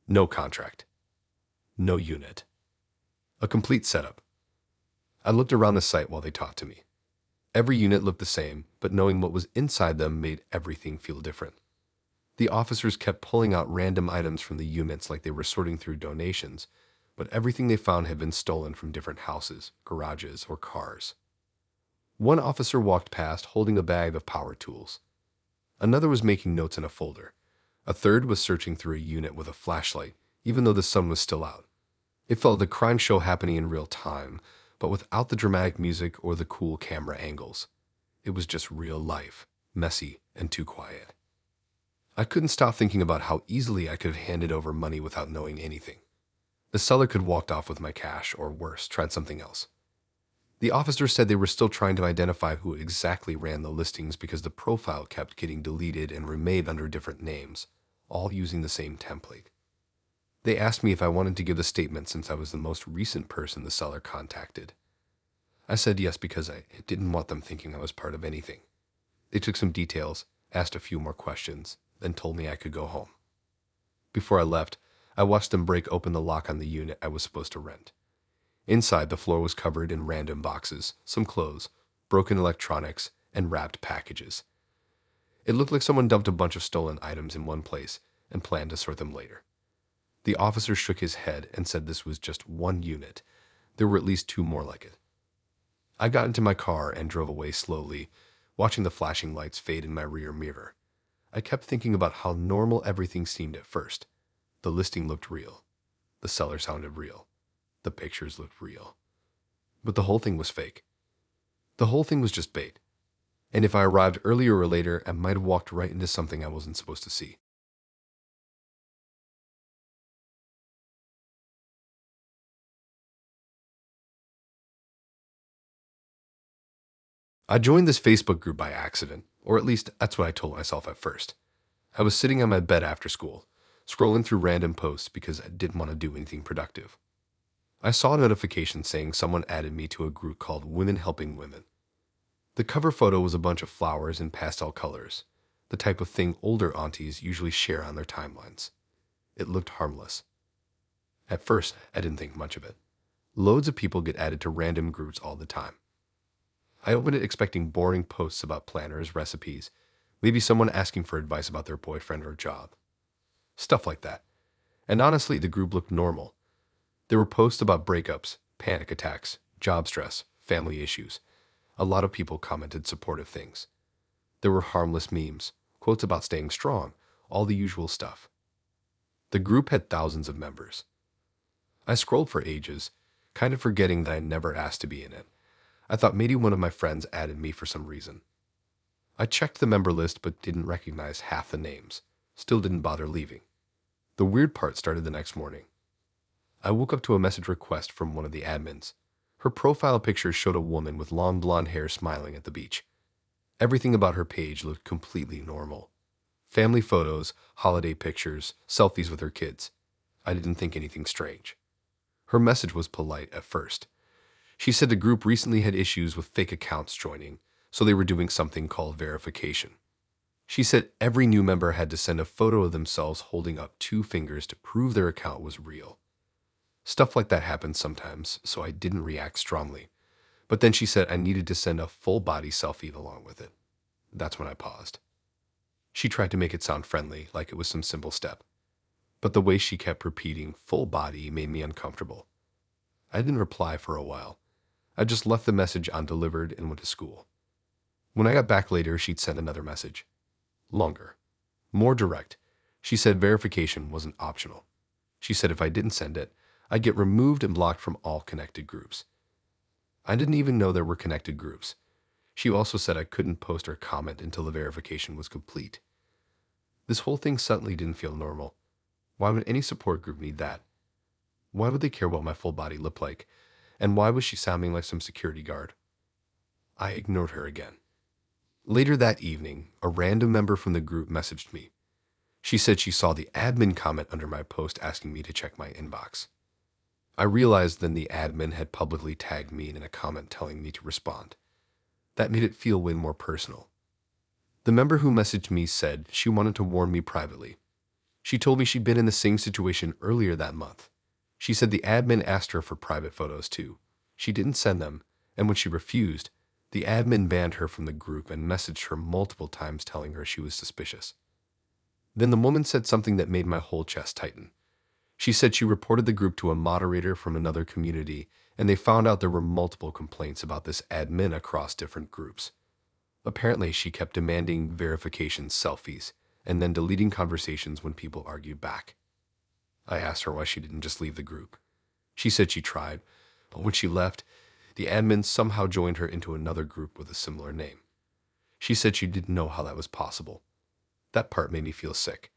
No contract. No unit. A complete setup. I looked around the site while they talked to me. Every unit looked the same, but knowing what was inside them made everything feel different. The officers kept pulling out random items from the units like they were sorting through donations, but everything they found had been stolen from different houses, garages, or cars. One officer walked past holding a bag of power tools. Another was making notes in a folder. A third was searching through a unit with a flashlight, even though the sun was still out. It felt like a crime show happening in real time, but without the dramatic music or the cool camera angles. It was just real life, messy and too quiet. I couldn't stop thinking about how easily I could have handed over money without knowing anything. The seller could have walked off with my cash, or worse, tried something else. The officer said they were still trying to identify who exactly ran the listings because the profile kept getting deleted and remade under different names, all using the same template. They asked me if I wanted to give the statement since I was the most recent person the seller contacted. I said yes because I didn't want them thinking I was part of anything. They took some details, asked a few more questions, then told me I could go home. Before I left, I watched them break open the lock on the unit I was supposed to rent. Inside, the floor was covered in random boxes, some clothes, broken electronics, and wrapped packages. It looked like someone dumped a bunch of stolen items in one place and planned to sort them later. The officer shook his head and said this was just one unit. There were at least 2 more like it. I got into my car and drove away slowly, watching the flashing lights fade in my rear mirror. I kept thinking about how normal everything seemed at first. The listing looked real. The seller sounded real. The pictures looked real. But the whole thing was fake. The whole thing was just bait. And if I arrived earlier or later, I might have walked right into something I wasn't supposed to see. I joined this Facebook group by accident, or at least that's what I told myself at first. I was sitting on my bed after school, scrolling through random posts because I didn't want to do anything productive. I saw a notification saying someone added me to a group called Women Helping Women. The cover photo was a bunch of flowers in pastel colors, the type of thing older aunties usually share on their timelines. It looked harmless. At first, I didn't think much of it. Loads of people get added to random groups all the time. I opened it expecting boring posts about planners, recipes, maybe someone asking for advice about their boyfriend or job. Stuff like that. And honestly, the group looked normal. There were posts about breakups, panic attacks, job stress, family issues. A lot of people commented supportive things. There were harmless memes, quotes about staying strong, all the usual stuff. The group had thousands of members. I scrolled for ages, kind of forgetting that I never asked to be in it. I thought maybe one of my friends added me for some reason. I checked the member list but didn't recognize half the names. Still didn't bother leaving. The weird part started the next morning. I woke up to a message request from one of the admins. Her profile picture showed a woman with long blonde hair smiling at the beach. Everything about her page looked completely normal. Family photos, holiday pictures, selfies with her kids. I didn't think anything strange. Her message was polite at first. She said the group recently had issues with fake accounts joining, so they were doing something called verification. She said every new member had to send a photo of themselves holding up 2 fingers to prove their account was real. Stuff like that happens sometimes, so I didn't react strongly. But then she said I needed to send a full-body selfie along with it. That's when I paused. She tried to make it sound friendly, like it was some simple step. But the way she kept repeating full body made me uncomfortable. I didn't reply for a while. I just left the message undelivered and went to school. When I got back later, she'd sent another message. Longer. More direct. She said verification wasn't optional. She said if I didn't send it, I'd get removed and blocked from all connected groups, I didn't even know there were connected groups. She also said I couldn't post or comment until the verification was complete. This whole thing suddenly didn't feel normal. Why would any support group need that? Why would they care what my full body looked like? And why was she sounding like some security guard? I ignored her again. Later that evening, a random member from the group messaged me. She said she saw the admin comment under my post asking me to check my inbox. I realized then the admin had publicly tagged me in a comment telling me to respond. That made it feel way more personal. The member who messaged me said she wanted to warn me privately. She told me she'd been in the same situation earlier that month. She said the admin asked her for private photos too. She didn't send them, and when she refused, the admin banned her from the group and messaged her multiple times telling her she was suspicious. Then the woman said something that made my whole chest tighten. She said she reported the group to a moderator from another community, and they found out there were multiple complaints about this admin across different groups. Apparently, she kept demanding verification selfies and then deleting conversations when people argued back. I asked her why she didn't just leave the group. She said she tried, but when she left, the admin somehow joined her into another group with a similar name. She said she didn't know how that was possible. That part made me feel sick.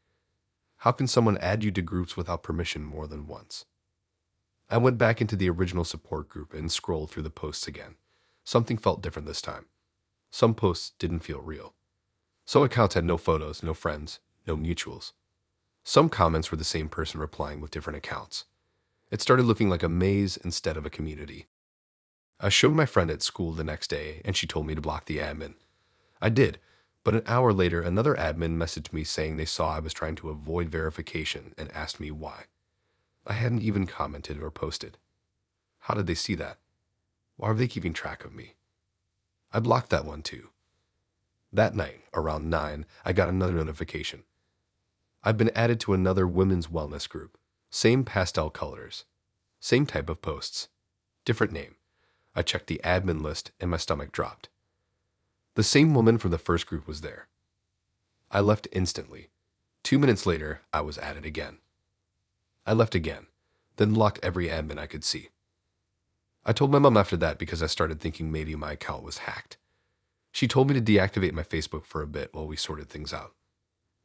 How can someone add you to groups without permission more than once? I went back into the original support group and scrolled through the posts again. Something felt different this time. Some posts didn't feel real. Some accounts had no photos, no friends, no mutuals. Some comments were the same person replying with different accounts. It started looking like a maze instead of a community. I showed my friend at school the next day, and she told me to block the admin. I did, but an hour later, another admin messaged me saying they saw I was trying to avoid verification and asked me why. I hadn't even commented or posted. How did they see that? Why are they keeping track of me? I blocked that one too. That night, around 9, I got another notification. I've been added to another women's wellness group. Same pastel colors. Same type of posts. Different name. I checked the admin list and my stomach dropped. The same woman from the first group was there. I left instantly. 2 minutes later, I was added again. I left again, then blocked every admin I could see. I told my mom after that because I started thinking maybe my account was hacked. She told me to deactivate my Facebook for a bit while we sorted things out.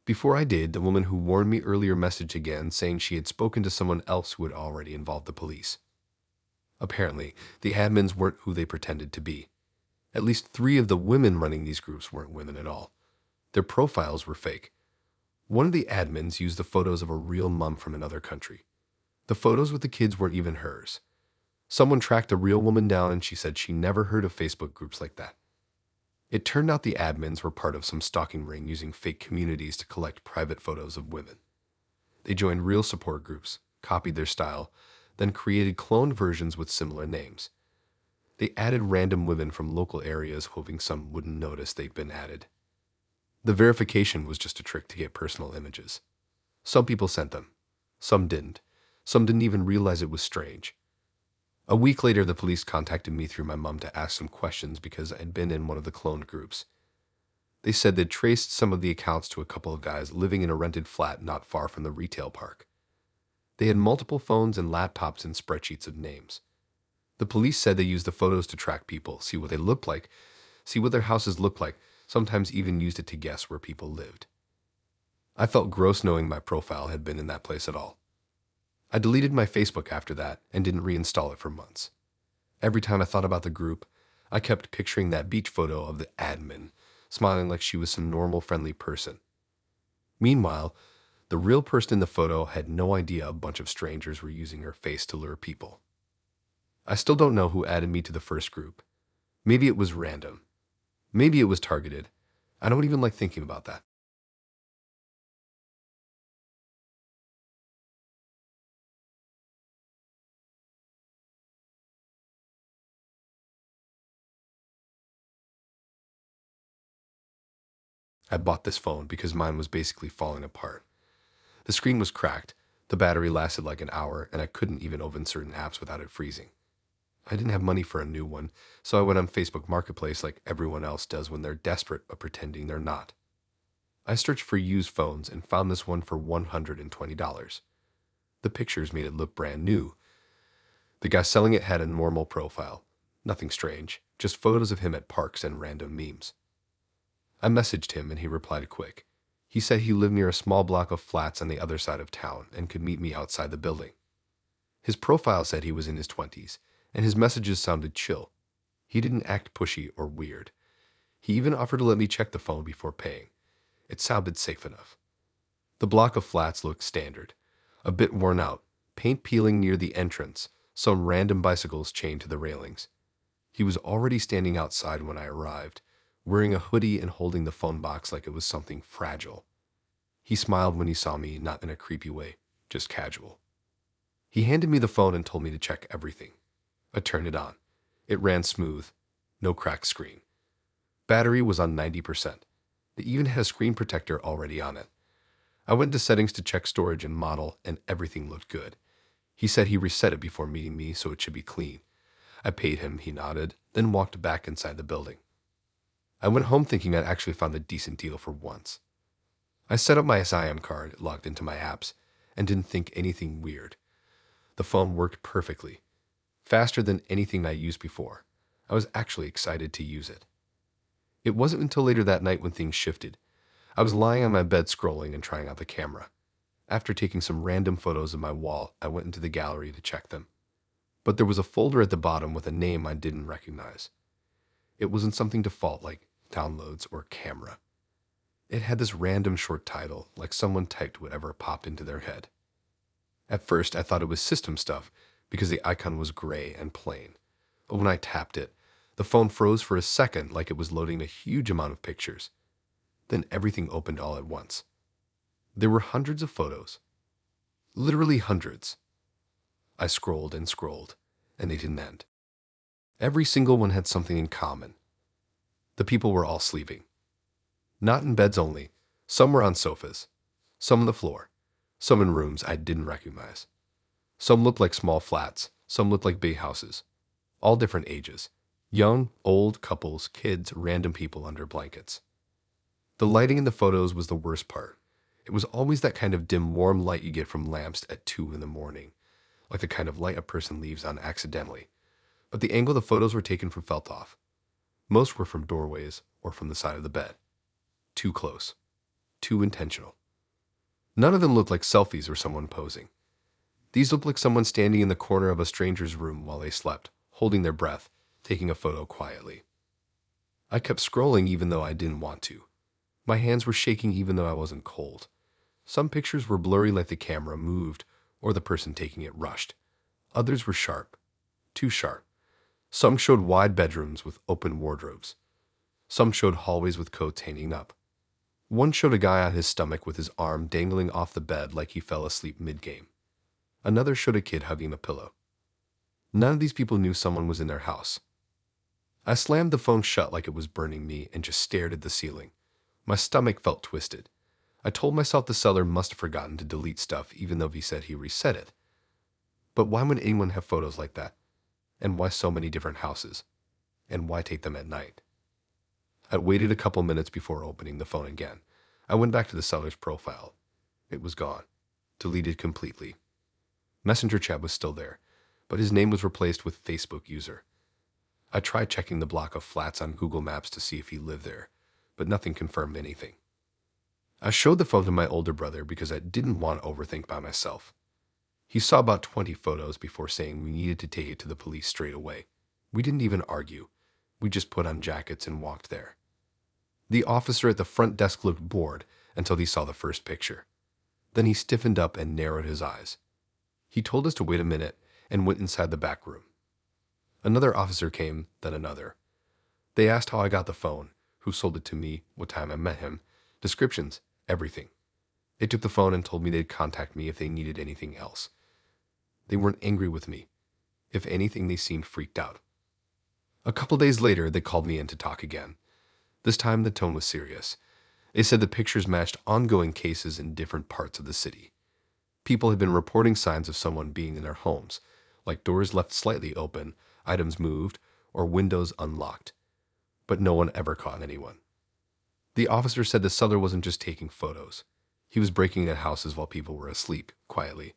Before I did, the woman who warned me earlier messaged again saying she had spoken to someone else who had already involved the police. Apparently, the admins weren't who they pretended to be. At least 3 of the women running these groups weren't women at all. Their profiles were fake. One of the admins used the photos of a real mom from another country. The photos with the kids weren't even hers. Someone tracked a real woman down and she said she never heard of Facebook groups like that. It turned out the admins were part of some stalking ring using fake communities to collect private photos of women. They joined real support groups, copied their style, then created cloned versions with similar names. They added random women from local areas hoping some wouldn't notice they'd been added. The verification was just a trick to get personal images. Some people sent them. Some didn't. Some didn't even realize it was strange. A week later, the police contacted me through my mom to ask some questions because I'd been in one of the cloned groups. They said they'd traced some of the accounts to a couple of guys living in a rented flat not far from the retail park. They had multiple phones and laptops and spreadsheets of names. The police said they used the photos to track people, see what they looked like, see what their houses looked like, sometimes even used it to guess where people lived. I felt gross knowing my profile had been in that place at all. I deleted my Facebook after that and didn't reinstall it for months. Every time I thought about the group, I kept picturing that beach photo of the admin, smiling like she was some normal, friendly person. Meanwhile, the real person in the photo had no idea a bunch of strangers were using her face to lure people. I still don't know who added me to the first group. Maybe it was random. Maybe it was targeted. I don't even like thinking about that. I bought this phone because mine was basically falling apart. The screen was cracked, the battery lasted like an hour, and I couldn't even open certain apps without it freezing. I didn't have money for a new one, so I went on Facebook Marketplace like everyone else does when they're desperate but pretending they're not. I searched for used phones and found this one for $120. The pictures made it look brand new. The guy selling it had a normal profile. Nothing strange, just photos of him at parks and random memes. I messaged him and he replied quick. He said he lived near a small block of flats on the other side of town and could meet me outside the building. His profile said he was in his 20s, and his messages sounded chill. He didn't act pushy or weird. He even offered to let me check the phone before paying. It sounded safe enough. The block of flats looked standard, a bit worn out, paint peeling near the entrance, some random bicycles chained to the railings. He was already standing outside when I arrived, wearing a hoodie and holding the phone box like it was something fragile. He smiled when he saw me, not in a creepy way, just casual. He handed me the phone and told me to check everything. I turned it on. It ran smooth, no cracked screen. Battery was on 90%. It even had a screen protector already on it. I went to settings to check storage and model, and everything looked good. He said he reset it before meeting me, so it should be clean. I paid him, he nodded, then walked back inside the building. I went home thinking I'd actually found a decent deal for once. I set up my SIM card, logged into my apps, and didn't think anything weird. The phone worked perfectly, faster than anything I used before. I was actually excited to use it. It wasn't until later that night when things shifted. I was lying on my bed scrolling and trying out the camera. After taking some random photos of my wall, I went into the gallery to check them. But there was a folder at the bottom with a name I didn't recognize. It wasn't something default like downloads or camera. It had this random short title, like someone typed whatever popped into their head. At first, I thought it was system stuff because the icon was gray and plain. But when I tapped it, the phone froze for a second like it was loading a huge amount of pictures. Then everything opened all at once. There were hundreds of photos. Literally hundreds. I scrolled, and they didn't end. Every single one had something in common. The people were all sleeping. Not in beds only. Some were on sofas. Some on the floor. Some in rooms I didn't recognize. Some looked like small flats. Some looked like big houses. All different ages. Young, old, couples, kids, random people under blankets. The lighting in the photos was the worst part. It was always that kind of dim, warm light you get from lamps at 2 in the morning, like the kind of light a person leaves on accidentally. But the angle the photos were taken from felt off. Most were from doorways or from the side of the bed. Too close. Too intentional. None of them looked like selfies or someone posing. These looked like someone standing in the corner of a stranger's room while they slept, holding their breath, taking a photo quietly. I kept scrolling even though I didn't want to. My hands were shaking even though I wasn't cold. Some pictures were blurry like the camera moved or the person taking it rushed. Others were sharp. Too sharp. Some showed wide bedrooms with open wardrobes. Some showed hallways with coats hanging up. One showed a guy on his stomach with his arm dangling off the bed like he fell asleep mid-game. Another showed a kid hugging a pillow. None of these people knew someone was in their house. I slammed the phone shut like it was burning me and just stared at the ceiling. My stomach felt twisted. I told myself the seller must have forgotten to delete stuff even though he said he reset it. But why would anyone have photos like that? And why so many different houses? And why take them at night? I waited a couple minutes before opening the phone again. I went back to the seller's profile. It was gone. Deleted completely. Messenger chat was still there, but his name was replaced with Facebook user. I tried checking the block of flats on Google Maps to see if he lived there, but nothing confirmed anything. I showed the phone to my older brother because I didn't want to overthink by myself. He saw about 20 photos before saying we needed to take it to the police straight away. We didn't even argue. We just put on jackets and walked there. The officer at the front desk looked bored until he saw the first picture. Then he stiffened up and narrowed his eyes. He told us to wait a minute and went inside the back room. Another officer came, then another. They asked how I got the phone, who sold it to me, what time I met him, descriptions, everything. They took the phone and told me they'd contact me if they needed anything else. They weren't angry with me. If anything, they seemed freaked out. A couple days later, they called me in to talk again. This time, the tone was serious. They said the pictures matched ongoing cases in different parts of the city. People had been reporting signs of someone being in their homes, like doors left slightly open, items moved, or windows unlocked. But no one ever caught anyone. The officer said the seller wasn't just taking photos. He was breaking into houses while people were asleep, quietly,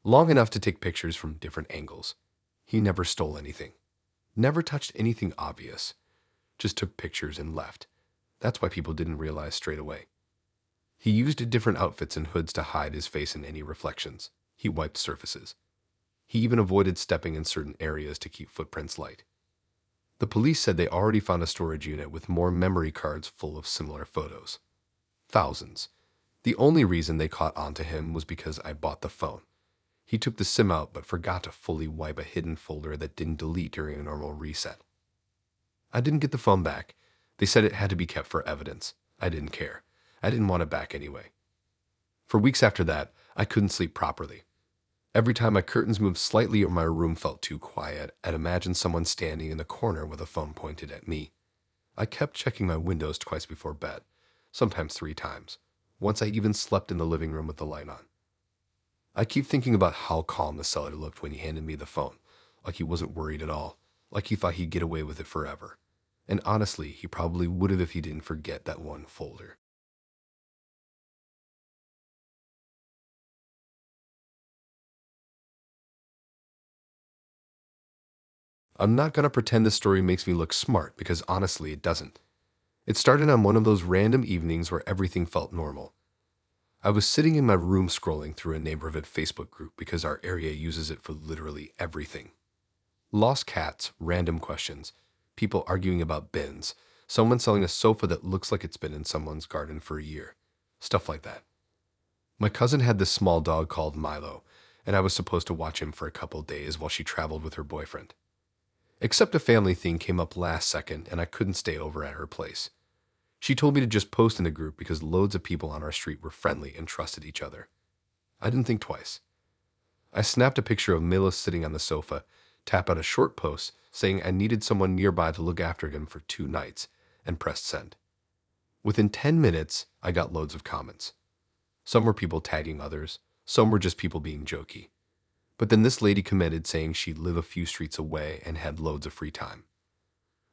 long enough to take pictures from different angles. He never stole anything. Never touched anything obvious. Just took pictures and left. That's why people didn't realize straight away. He used different outfits and hoods to hide his face in any reflections. He wiped surfaces. He even avoided stepping in certain areas to keep footprints light. The police said they already found a storage unit with more memory cards full of similar photos. Thousands. The only reason they caught on to him was because I bought the phone. He took the SIM out but forgot to fully wipe a hidden folder that didn't delete during a normal reset. I didn't get the phone back. They said it had to be kept for evidence. I didn't care. I didn't want it back anyway. For weeks after that, I couldn't sleep properly. Every time my curtains moved slightly or my room felt too quiet, I'd imagine someone standing in the corner with a phone pointed at me. I kept checking my windows twice before bed, sometimes 3 times. Once I even slept in the living room with the light on. I keep thinking about how calm the seller looked when he handed me the phone, like he wasn't worried at all, like he thought he'd get away with it forever. And honestly, he probably would have if he didn't forget that one folder. I'm not gonna pretend this story makes me look smart because honestly it doesn't. It started on one of those random evenings where everything felt normal. I was sitting in my room scrolling through a neighborhood Facebook group because our area uses it for literally everything. Lost cats, random questions, people arguing about bins, someone selling a sofa that looks like it's been in someone's garden for a year, stuff like that. My cousin had this small dog called Milo, and I was supposed to watch him for a couple days while she traveled with her boyfriend. Except a family thing came up last second and I couldn't stay over at her place. She told me to just post in the group because loads of people on our street were friendly and trusted each other. I didn't think twice. I snapped a picture of Milo sitting on the sofa, tapped out a short post saying I needed someone nearby to look after him for 2 nights, and pressed send. Within 10 minutes, I got loads of comments. Some were people tagging others, some were just people being jokey. But then this lady commented saying she'd live a few streets away and had loads of free time.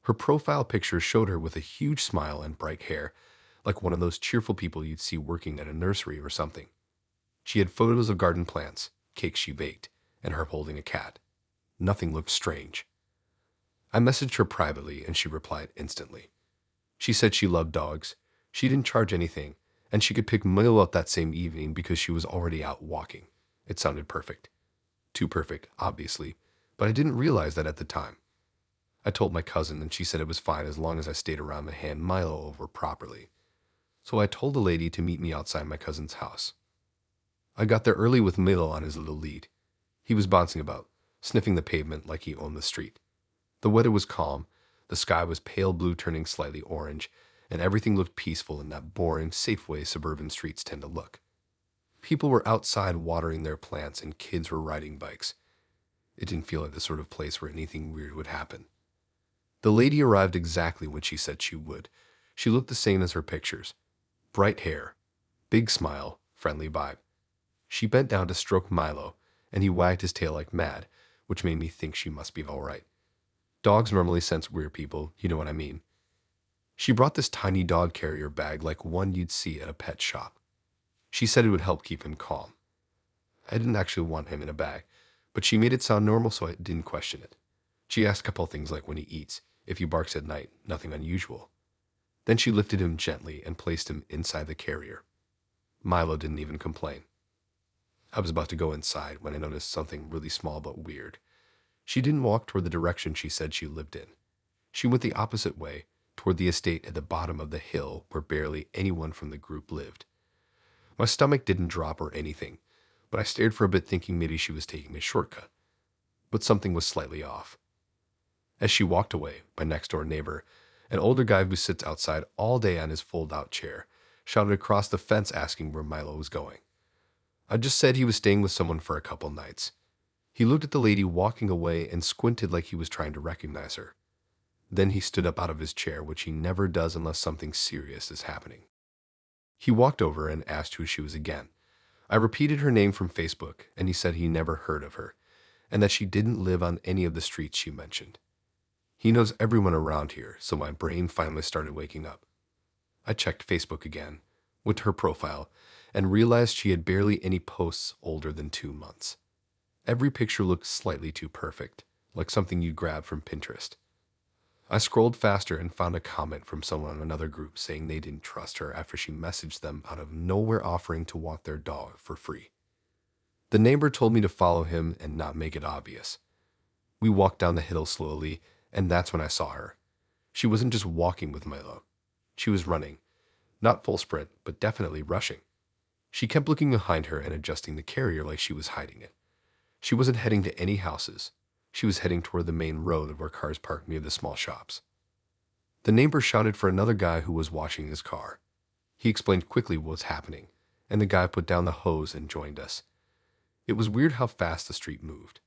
Her profile picture showed her with a huge smile and bright hair, like one of those cheerful people you'd see working at a nursery or something. She had photos of garden plants, cakes she baked, and her holding a cat. Nothing looked strange. I messaged her privately and she replied instantly. She said she loved dogs, she didn't charge anything, and she could pick Milo up that same evening because she was already out walking. It sounded perfect. Too perfect, obviously, but I didn't realize that at the time. I told my cousin and she said it was fine as long as I stayed around to hand Milo over properly. So I told the lady to meet me outside my cousin's house. I got there early with Milo on his little lead. He was bouncing about, sniffing the pavement like he owned the street. The weather was calm, the sky was pale blue turning slightly orange, and everything looked peaceful in that boring, safe way suburban streets tend to look. People were outside watering their plants and kids were riding bikes. It didn't feel like the sort of place where anything weird would happen. The lady arrived exactly when she said she would. She looked the same as her pictures. Bright hair, big smile, friendly vibe. She bent down to stroke Milo, and he wagged his tail like mad, which made me think she must be all right. Dogs normally sense weird people, you know what I mean. She brought this tiny dog carrier bag like one you'd see at a pet shop. She said it would help keep him calm. I didn't actually want him in a bag, but she made it sound normal so I didn't question it. She asked a couple things like when he eats, if he barks at night, nothing unusual. Then she lifted him gently and placed him inside the carrier. Milo didn't even complain. I was about to go inside when I noticed something really small but weird. She didn't walk toward the direction she said she lived in. She went the opposite way, toward the estate at the bottom of the hill where barely anyone from the group lived. My stomach didn't drop or anything, but I stared for a bit thinking maybe she was taking a shortcut. But something was slightly off. As she walked away, my next-door neighbor, an older guy who sits outside all day on his fold-out chair, shouted across the fence asking where Milo was going. I just said he was staying with someone for a couple nights. He looked at the lady walking away and squinted like he was trying to recognize her. Then he stood up out of his chair, which he never does unless something serious is happening. He walked over and asked who she was again. I repeated her name from Facebook, and he said he never heard of her, and that she didn't live on any of the streets she mentioned. He knows everyone around here, so my brain finally started waking up. I checked Facebook again, went to her profile, and realized she had barely any posts older than 2 months. Every picture looked slightly too perfect, like something you grab from Pinterest. I scrolled faster and found a comment from someone in another group saying they didn't trust her after she messaged them out of nowhere offering to walk their dog for free. The neighbor told me to follow him and not make it obvious. We walked down the hill slowly, and that's when I saw her. She wasn't just walking with Milo. She was running. Not full sprint, but definitely rushing. She kept looking behind her and adjusting the carrier like she was hiding it. She wasn't heading to any houses. She was heading toward the main road where cars parked near the small shops. The neighbor shouted for another guy who was washing his car. He explained quickly what was happening, and the guy put down the hose and joined us. It was weird how fast the street moved.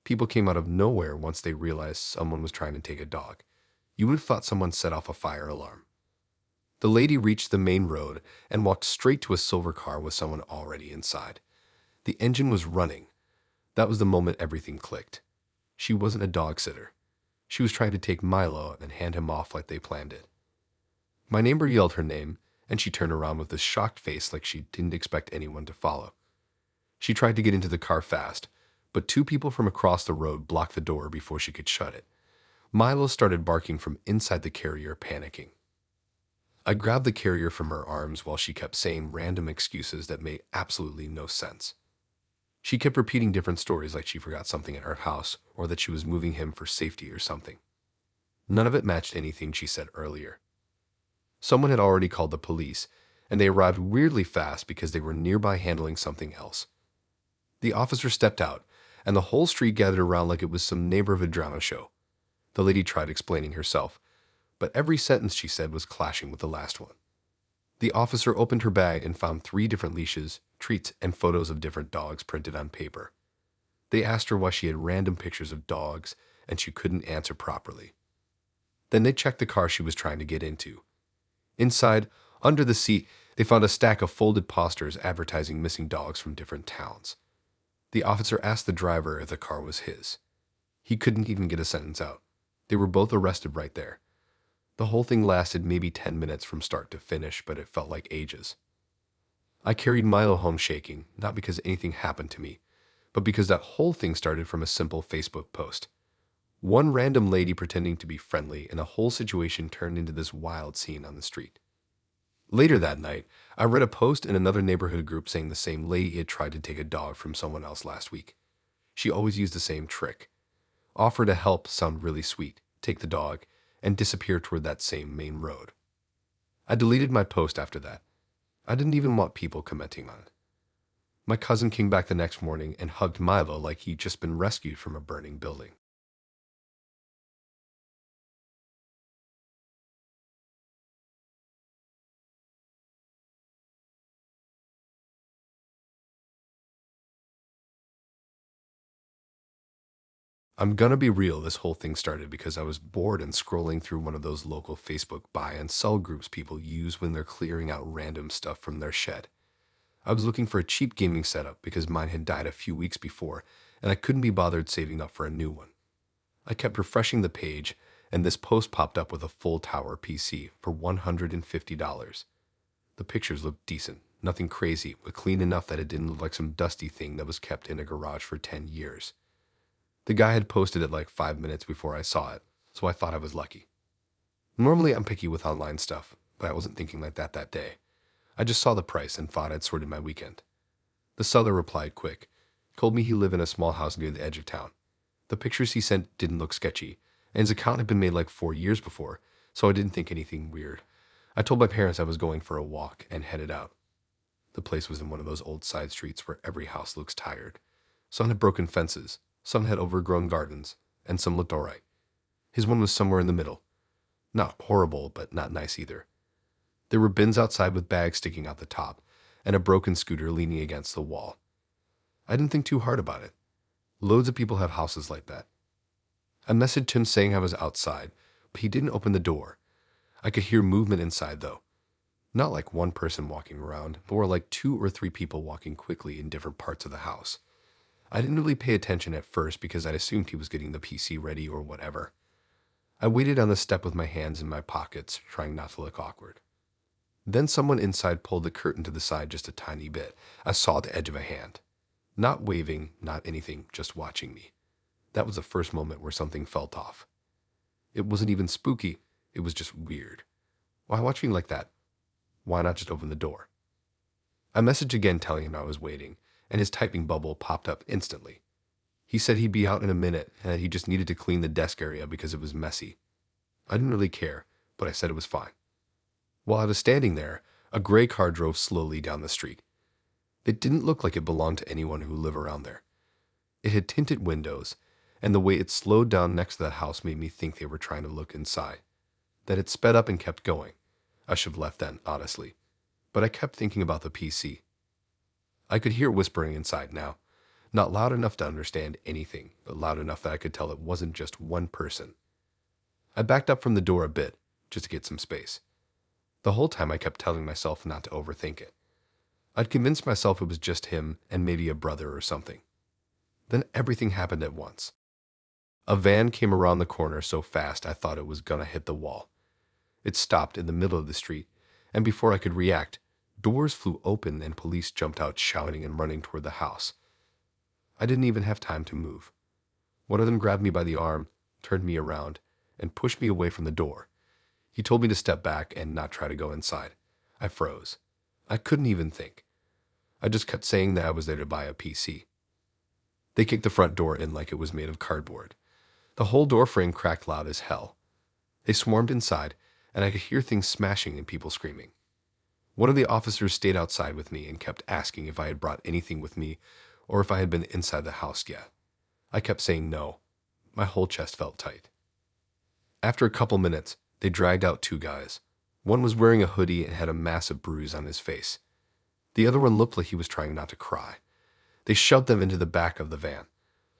People came out of nowhere once they realized someone was trying to take a dog. You would have thought someone set off a fire alarm. The lady reached the main road and walked straight to a silver car with someone already inside. The engine was running. That was the moment everything clicked. She wasn't a dog sitter. She was trying to take Milo and hand him off like they planned it. My neighbor yelled her name, and she turned around with a shocked face like she didn't expect anyone to follow. She tried to get into the car fast, but two people from across the road blocked the door before she could shut it. Milo started barking from inside the carrier, panicking. I grabbed the carrier from her arms while she kept saying random excuses that made absolutely no sense. She kept repeating different stories like she forgot something at her house or that she was moving him for safety or something. None of it matched anything she said earlier. Someone had already called the police, and they arrived weirdly fast because they were nearby handling something else. The officer stepped out, and the whole street gathered around like it was some neighborhood drama show. The lady tried explaining herself, but every sentence she said was clashing with the last one. The officer opened her bag and found 3 different leashes, treats, and photos of different dogs printed on paper. They asked her why she had random pictures of dogs, and she couldn't answer properly. Then they checked the car she was trying to get into. Inside, under the seat, they found a stack of folded posters advertising missing dogs from different towns. The officer asked the driver if the car was his. He couldn't even get a sentence out. They were both arrested right there. The whole thing lasted maybe 10 minutes from start to finish, but it felt like ages. I carried Milo home shaking, not because anything happened to me, but because that whole thing started from a simple Facebook post. One random lady pretending to be friendly, and the whole situation turned into this wild scene on the street. Later that night, I read a post in another neighborhood group saying the same lady had tried to take a dog from someone else last week. She always used the same trick. Offer to help sound really sweet, take the dog, and disappear toward that same main road. I deleted my post after that. I didn't even want people commenting on it. My cousin came back the next morning and hugged Milo like he'd just been rescued from a burning building. I'm gonna be real, this whole thing started because I was bored and scrolling through one of those local Facebook buy and sell groups people use when they're clearing out random stuff from their shed. I was looking for a cheap gaming setup because mine had died a few weeks before, and I couldn't be bothered saving up for a new one. I kept refreshing the page, and this post popped up with a full tower PC for $150. The pictures looked decent, nothing crazy, but clean enough that it didn't look like some dusty thing that was kept in a garage for 10 years. The guy had posted it like 5 minutes before I saw it, so I thought I was lucky. Normally I'm picky with online stuff, but I wasn't thinking like that day. I just saw the price and thought I'd sorted my weekend. The seller replied quick, told me he lived in a small house near the edge of town. The pictures he sent didn't look sketchy, and his account had been made like 4 years before, so I didn't think anything weird. I told my parents I was going for a walk and headed out. The place was in one of those old side streets where every house looks tired. Some had broken fences, some had overgrown gardens, and some looked alright. His one was somewhere in the middle. Not horrible, but not nice either. There were bins outside with bags sticking out the top, and a broken scooter leaning against the wall. I didn't think too hard about it. Loads of people have houses like that. I messaged him saying I was outside, but he didn't open the door. I could hear movement inside, though. Not like one person walking around, but more like 2 or 3 people walking quickly in different parts of the house. I didn't really pay attention at first because I'd assumed he was getting the PC ready or whatever. I waited on the step with my hands in my pockets, trying not to look awkward. Then someone inside pulled the curtain to the side just a tiny bit. I saw the edge of a hand. Not waving, not anything, just watching me. That was the first moment where something felt off. It wasn't even spooky, it was just weird. Why watch me like that? Why not just open the door? I messaged again telling him I was waiting, and his typing bubble popped up instantly. He said he'd be out in a minute and that he just needed to clean the desk area because it was messy. I didn't really care, but I said it was fine. While I was standing there, a gray car drove slowly down the street. It didn't look like it belonged to anyone who lived around there. It had tinted windows, and the way it slowed down next to that house made me think they were trying to look inside. That it sped up and kept going. I should have left then, honestly. But I kept thinking about the PC. I could hear whispering inside now. Not loud enough to understand anything, but loud enough that I could tell it wasn't just one person. I backed up from the door a bit, just to get some space. The whole time I kept telling myself not to overthink it. I'd convinced myself it was just him and maybe a brother or something. Then everything happened at once. A van came around the corner so fast I thought it was gonna hit the wall. It stopped in the middle of the street, and before I could react, doors flew open and police jumped out shouting and running toward the house. I didn't even have time to move. One of them grabbed me by the arm, turned me around, and pushed me away from the door. He told me to step back and not try to go inside. I froze. I couldn't even think. I just kept saying that I was there to buy a PC. They kicked the front door in like it was made of cardboard. The whole door frame cracked loud as hell. They swarmed inside, and I could hear things smashing and people screaming. One of the officers stayed outside with me and kept asking if I had brought anything with me or if I had been inside the house yet. I kept saying no. My whole chest felt tight. After a couple minutes, they dragged out two guys. One was wearing a hoodie and had a massive bruise on his face. The other one looked like he was trying not to cry. They shoved them into the back of the van.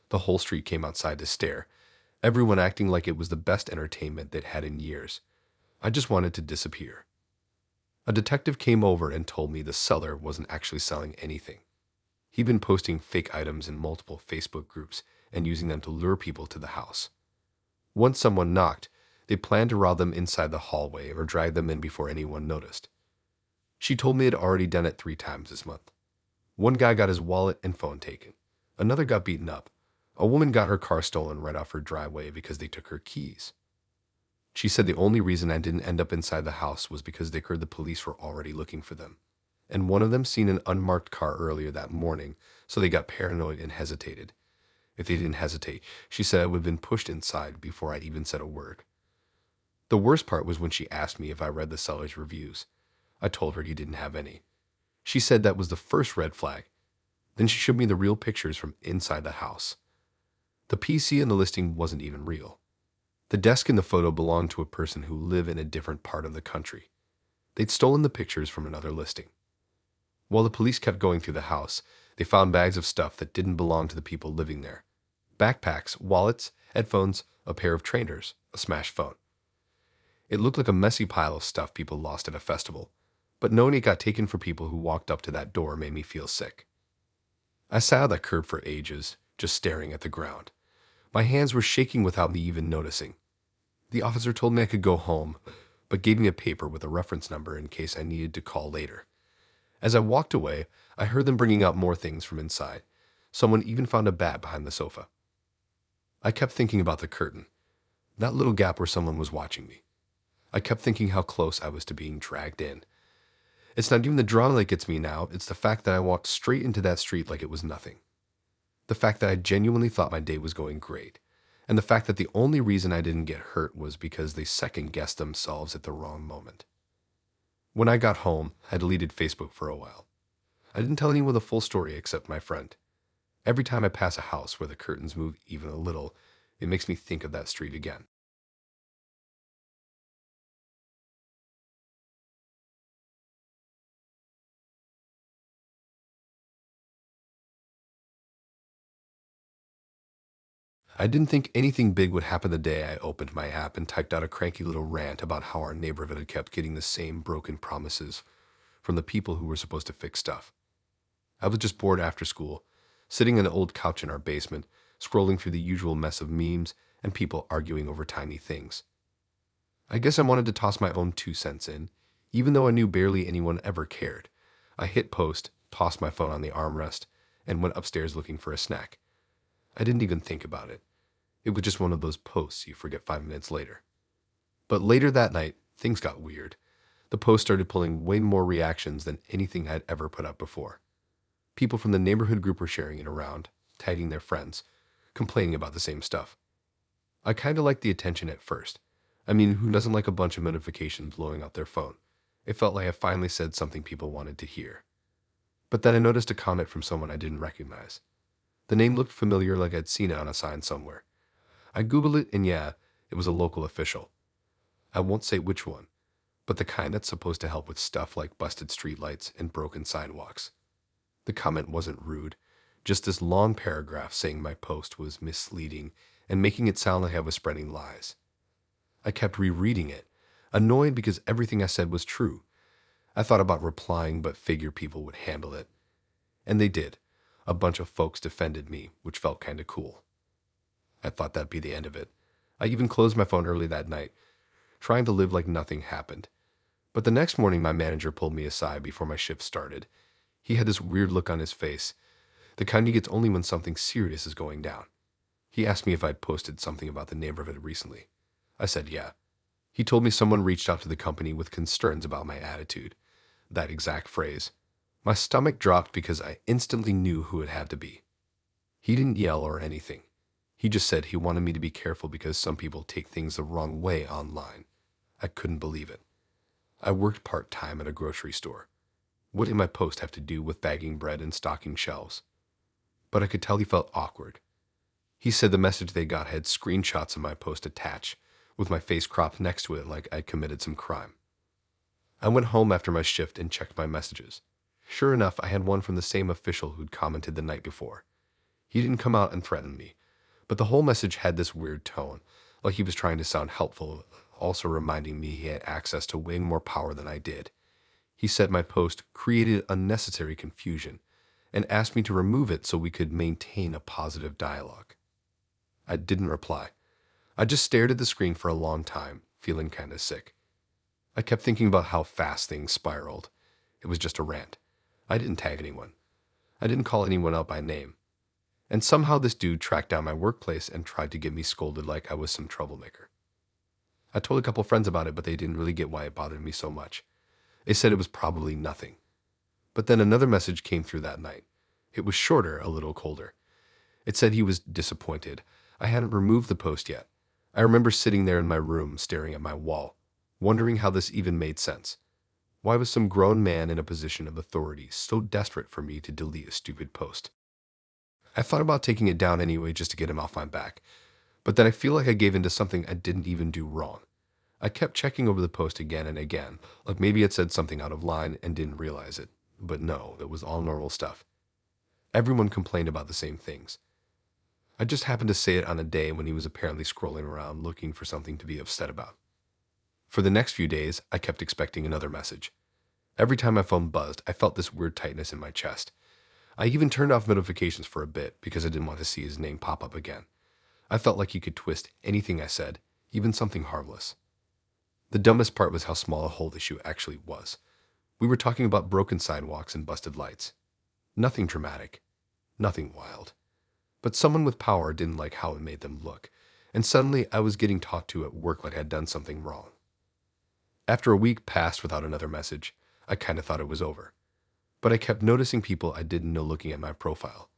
The whole street came outside to stare, everyone acting like it was the best entertainment they'd had in years. I just wanted to disappear. A detective came over and told me the seller wasn't actually selling anything. He'd been posting fake items in multiple Facebook groups and using them to lure people to the house. Once someone knocked, they planned to rob them inside the hallway or drag them in before anyone noticed. She told me it had already done it 3 times this month. One guy got his wallet and phone taken. Another got beaten up. A woman got her car stolen right off her driveway because they took her keys. She said the only reason I didn't end up inside the house was because they heard the police were already looking for them. And one of them seen an unmarked car earlier that morning, so they got paranoid and hesitated. If they didn't hesitate, she said I would have been pushed inside before I'd even said a word. The worst part was when she asked me if I read the seller's reviews. I told her he didn't have any. She said that was the first red flag. Then she showed me the real pictures from inside the house. The PC in the listing wasn't even real. The desk in the photo belonged to a person who lived in a different part of the country. They'd stolen the pictures from another listing. While the police kept going through the house, they found bags of stuff that didn't belong to the people living there. Backpacks, wallets, headphones, a pair of trainers, a smashed phone. It looked like a messy pile of stuff people lost at a festival, but knowing it got taken for people who walked up to that door made me feel sick. I sat on that curb for ages, just staring at the ground. My hands were shaking without me even noticing. The officer told me I could go home, but gave me a paper with a reference number in case I needed to call later. As I walked away, I heard them bringing out more things from inside. Someone even found a bat behind the sofa. I kept thinking about the curtain, that little gap where someone was watching me. I kept thinking how close I was to being dragged in. It's not even the drama that gets me now, it's the fact that I walked straight into that street like it was nothing. The fact that I genuinely thought my day was going great, and the fact that the only reason I didn't get hurt was because they second-guessed themselves at the wrong moment. When I got home, I deleted Facebook for a while. I didn't tell anyone the full story except my friend. Every time I pass a house where the curtains move even a little, it makes me think of that street again. I didn't think anything big would happen the day I opened my app and typed out a cranky little rant about how our neighborhood had kept getting the same broken promises from the people who were supposed to fix stuff. I was just bored after school, sitting on an old couch in our basement, scrolling through the usual mess of memes and people arguing over tiny things. I guess I wanted to toss my own 2 cents in, even though I knew barely anyone ever cared. I hit post, tossed my phone on the armrest, and went upstairs looking for a snack. I didn't even think about it. It was just one of those posts you forget 5 minutes later. But later that night, things got weird. The post started pulling way more reactions than anything I'd ever put up before. People from the neighborhood group were sharing it around, tagging their friends, complaining about the same stuff. I kind of liked the attention at first. I mean, who doesn't like a bunch of notifications blowing up their phone? It felt like I finally said something people wanted to hear. But then I noticed a comment from someone I didn't recognize. The name looked familiar, like I'd seen it on a sign somewhere. I Googled it, and yeah, it was a local official. I won't say which one, but the kind that's supposed to help with stuff like busted streetlights and broken sidewalks. The comment wasn't rude, just this long paragraph saying my post was misleading and making it sound like I was spreading lies. I kept rereading it, annoyed because everything I said was true. I thought about replying, but figured people would handle it. And they did. A bunch of folks defended me, which felt kinda cool. I thought that'd be the end of it. I even closed my phone early that night, trying to live like nothing happened. But the next morning, my manager pulled me aside before my shift started. He had this weird look on his face, the kind he gets only when something serious is going down. He asked me if I'd posted something about the neighborhood recently. I said yeah. He told me someone reached out to the company with concerns about my attitude. That exact phrase. My stomach dropped because I instantly knew who it had to be. He didn't yell or anything. He just said he wanted me to be careful because some people take things the wrong way online. I couldn't believe it. I worked part-time at a grocery store. What did my post have to do with bagging bread and stocking shelves? But I could tell he felt awkward. He said the message they got had screenshots of my post attached, with my face cropped next to it like I'd committed some crime. I went home after my shift and checked my messages. Sure enough, I had one from the same official who'd commented the night before. He didn't come out and threaten me, but the whole message had this weird tone, like he was trying to sound helpful, also reminding me he had access to way more power than I did. He said my post created unnecessary confusion and asked me to remove it so we could maintain a positive dialogue. I didn't reply. I just stared at the screen for a long time, feeling kind of sick. I kept thinking about how fast things spiraled. It was just a rant. I didn't tag anyone. I didn't call anyone out by name. And somehow this dude tracked down my workplace and tried to get me scolded like I was some troublemaker. I told a couple friends about it, but they didn't really get why it bothered me so much. They said it was probably nothing. But then another message came through that night. It was shorter, a little colder. It said he was disappointed. I hadn't removed the post yet. I remember sitting there in my room staring at my wall, wondering how this even made sense. Why was some grown man in a position of authority so desperate for me to delete a stupid post? I thought about taking it down anyway just to get him off my back, but then I feel like I gave in to something I didn't even do wrong. I kept checking over the post again and again, like maybe it said something out of line and didn't realize it. But no, it was all normal stuff. Everyone complained about the same things. I just happened to say it on a day when he was apparently scrolling around looking for something to be upset about. For the next few days, I kept expecting another message. Every time my phone buzzed, I felt this weird tightness in my chest. I even turned off notifications for a bit because I didn't want to see his name pop up again. I felt like he could twist anything I said, even something harmless. The dumbest part was how small a whole issue actually was. We were talking about broken sidewalks and busted lights. Nothing dramatic. Nothing wild. But someone with power didn't like how it made them look, and suddenly I was getting talked to at work like I'd done something wrong. After a week passed without another message, I kind of thought it was over. But I kept noticing people I didn't know looking at my profile.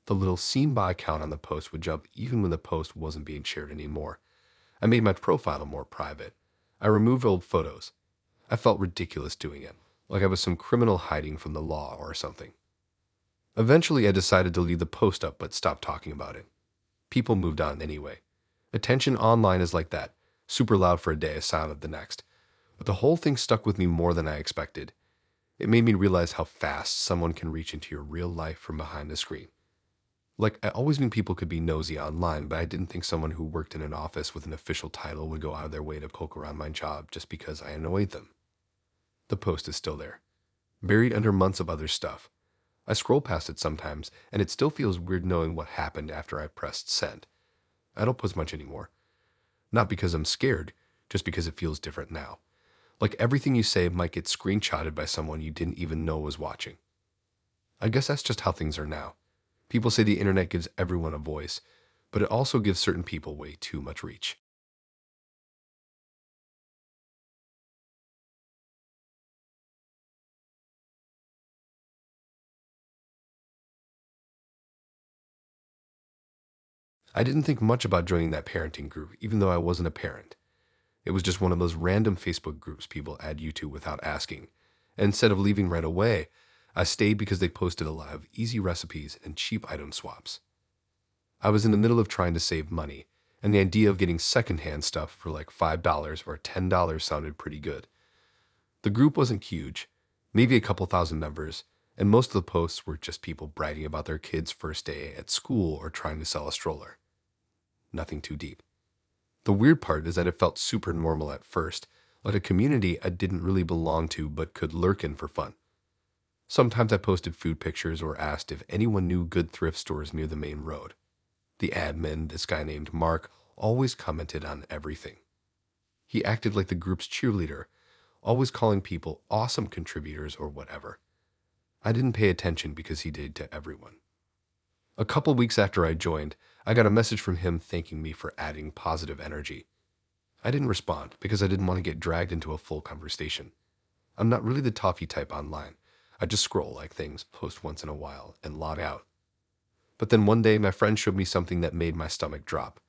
The little seen by count on the post would jump even when the post wasn't being shared anymore. I made my profile more private. I removed old photos. I felt ridiculous doing it, like I was some criminal hiding from the law or something. Eventually, I decided to leave the post up but stopped talking about it. People moved on anyway. Attention online is like that, super loud for a day, silent the next. But the whole thing stuck with me more than I expected. It made me realize how fast someone can reach into your real life from behind the screen. Like, I always knew people could be nosy online, but I didn't think someone who worked in an office with an official title would go out of their way to poke around my job just because I annoyed them. The post is still there, buried under months of other stuff. I scroll past it sometimes, and it still feels weird knowing what happened after I pressed send. I don't post much anymore. Not because I'm scared, just because it feels different now. Like everything you say might get screenshotted by someone you didn't even know was watching. I guess that's just how things are now. People say the internet gives everyone a voice, but it also gives certain people way too much reach. I didn't think much about joining that parenting group, even though I wasn't a parent. It was just one of those random Facebook groups people add you to without asking. And instead of leaving right away, I stayed because they posted a lot of easy recipes and cheap item swaps. I was in the middle of trying to save money, and the idea of getting secondhand stuff for like $5 or $10 sounded pretty good. The group wasn't huge, maybe a couple thousand members, and most of the posts were just people bragging about their kid's first day at school or trying to sell a stroller. Nothing too deep. The weird part is that it felt super normal at first, like a community I didn't really belong to but could lurk in for fun. Sometimes I posted food pictures or asked if anyone knew good thrift stores near the main road. The admin, this guy named Mark, always commented on everything. He acted like the group's cheerleader, always calling people awesome contributors or whatever. I didn't pay attention because he did to everyone. A couple weeks after I joined, I got a message from him thanking me for adding positive energy. I didn't respond because I didn't want to get dragged into a full conversation. I'm not really the toffee type online. I just scroll like things, post once in a while, and log out. But then one day, my friend showed me something that made my stomach drop.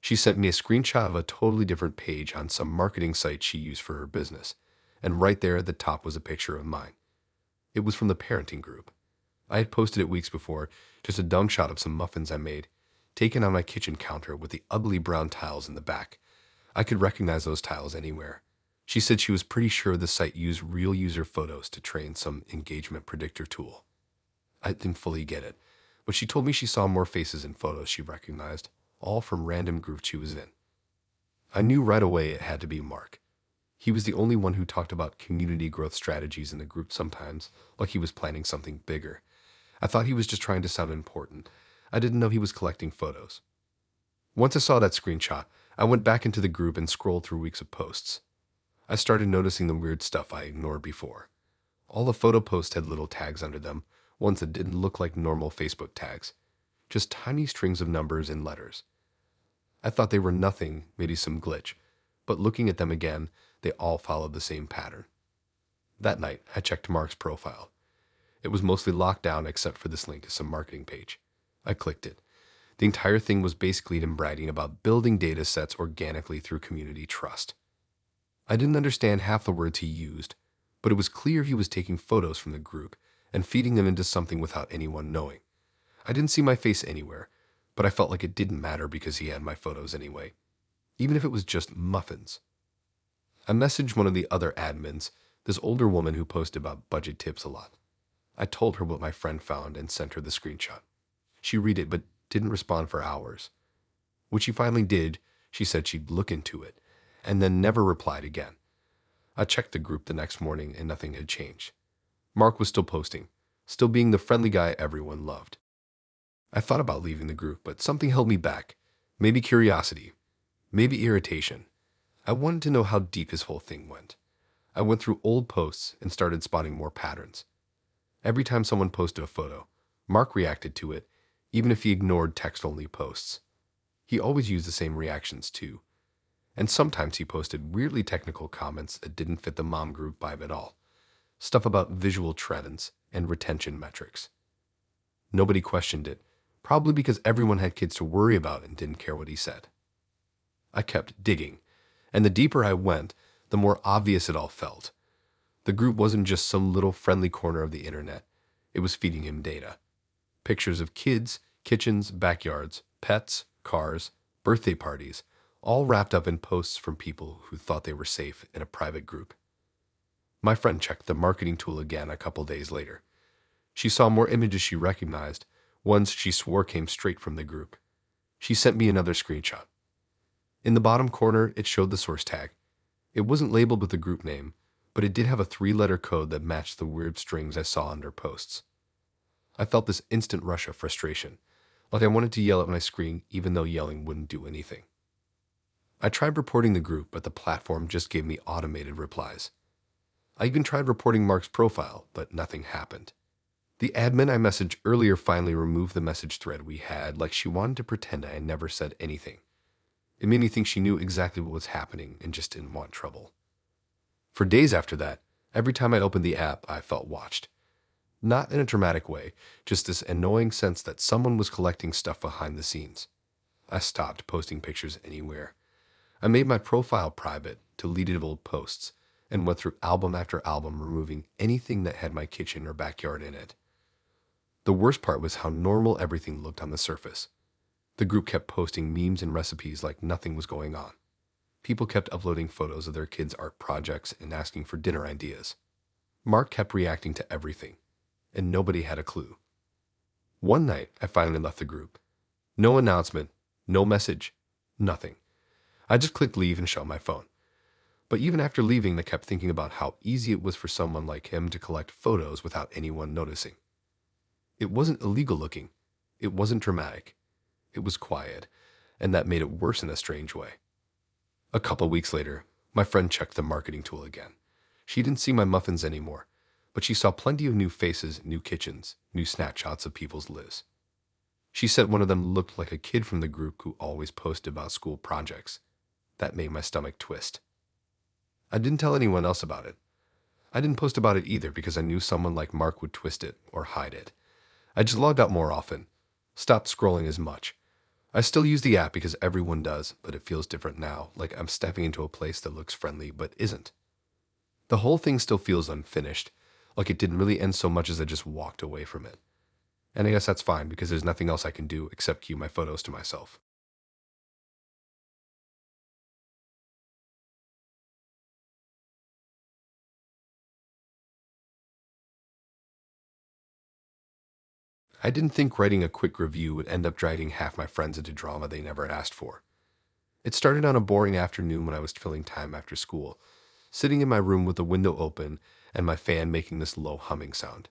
She sent me a screenshot of a totally different page on some marketing site she used for her business, and right there at the top was a picture of mine. It was from the parenting group. I had posted it weeks before, just a dumb shot of some muffins I made, taken on my kitchen counter with the ugly brown tiles in the back. I could recognize those tiles anywhere. She said she was pretty sure the site used real user photos to train some engagement predictor tool. I didn't fully get it, but she told me she saw more faces in photos she recognized, all from random groups she was in. I knew right away it had to be Mark. He was the only one who talked about community growth strategies in the group sometimes, like he was planning something bigger. I thought he was just trying to sound important. I didn't know he was collecting photos. Once I saw that screenshot, I went back into the group and scrolled through weeks of posts. I started noticing the weird stuff I ignored before. All the photo posts had little tags under them, ones that didn't look like normal Facebook tags. Just tiny strings of numbers and letters. I thought they were nothing, maybe some glitch, but looking at them again, they all followed the same pattern. That night, I checked Mark's profile. It was mostly locked down except for this link to some marketing page. I clicked it. The entire thing was basically him bragging about building data sets organically through community trust. I didn't understand half the words he used, but it was clear he was taking photos from the group and feeding them into something without anyone knowing. I didn't see my face anywhere, but I felt like it didn't matter because he had my photos anyway, even if it was just muffins. I messaged one of the other admins, this older woman who posted about budget tips a lot. I told her what my friend found and sent her the screenshot. She read it but didn't respond for hours. When she finally did, she said she'd look into it, and then never replied again. I checked the group the next morning and nothing had changed. Mark was still posting, still being the friendly guy everyone loved. I thought about leaving the group, but something held me back. Maybe curiosity, maybe irritation. I wanted to know how deep his whole thing went. I went through old posts and started spotting more patterns. Every time someone posted a photo, Mark reacted to it, even if he ignored text-only posts. He always used the same reactions too. And sometimes he posted weirdly technical comments that didn't fit the mom group vibe at all. Stuff about visual trends and retention metrics. Nobody questioned it, probably because everyone had kids to worry about and didn't care what he said. I kept digging, and the deeper I went, the more obvious it all felt. The group wasn't just some little friendly corner of the internet. It was feeding him data. Pictures of kids, kitchens, backyards, pets, cars, birthday parties, all wrapped up in posts from people who thought they were safe in a private group. My friend checked the marketing tool again a couple days later. She saw more images she recognized, ones she swore came straight from the group. She sent me another screenshot. In the bottom corner, it showed the source tag. It wasn't labeled with the group name, but it did have a 3-letter code that matched the weird strings I saw under posts. I felt this instant rush of frustration, like I wanted to yell at my screen even though yelling wouldn't do anything. I tried reporting the group, but the platform just gave me automated replies. I even tried reporting Mark's profile, but nothing happened. The admin I messaged earlier finally removed the message thread we had, like she wanted to pretend I had never said anything. It made me think she knew exactly what was happening and just didn't want trouble. For days after that, every time I opened the app, I felt watched. Not in a dramatic way, just this annoying sense that someone was collecting stuff behind the scenes. I stopped posting pictures anywhere. I made my profile private, deleted old posts, and went through album after album removing anything that had my kitchen or backyard in it. The worst part was how normal everything looked on the surface. The group kept posting memes and recipes like nothing was going on. People kept uploading photos of their kids' art projects and asking for dinner ideas. Mark kept reacting to everything, and nobody had a clue. One night, I finally left the group. No announcement, no message, nothing. I just clicked leave and shut my phone. But even after leaving, I kept thinking about how easy it was for someone like him to collect photos without anyone noticing. It wasn't illegal looking. It wasn't dramatic. It was quiet, and that made it worse in a strange way. A couple weeks later, my friend checked the marketing tool again. She didn't see my muffins anymore, but she saw plenty of new faces, new kitchens, new snapshots of people's lives. She said one of them looked like a kid from the group who always posted about school projects. That made my stomach twist. I didn't tell anyone else about it. I didn't post about it either because I knew someone like Mark would twist it or hide it. I just logged out more often, stopped scrolling as much. I still use the app because everyone does, but it feels different now, like I'm stepping into a place that looks friendly but isn't. The whole thing still feels unfinished, like it didn't really end so much as I just walked away from it. And I guess that's fine because there's nothing else I can do except keep my photos to myself. I didn't think writing a quick review would end up dragging half my friends into drama they never asked for. It started on a boring afternoon when I was filling time after school, sitting in my room with the window open and my fan making this low humming sound.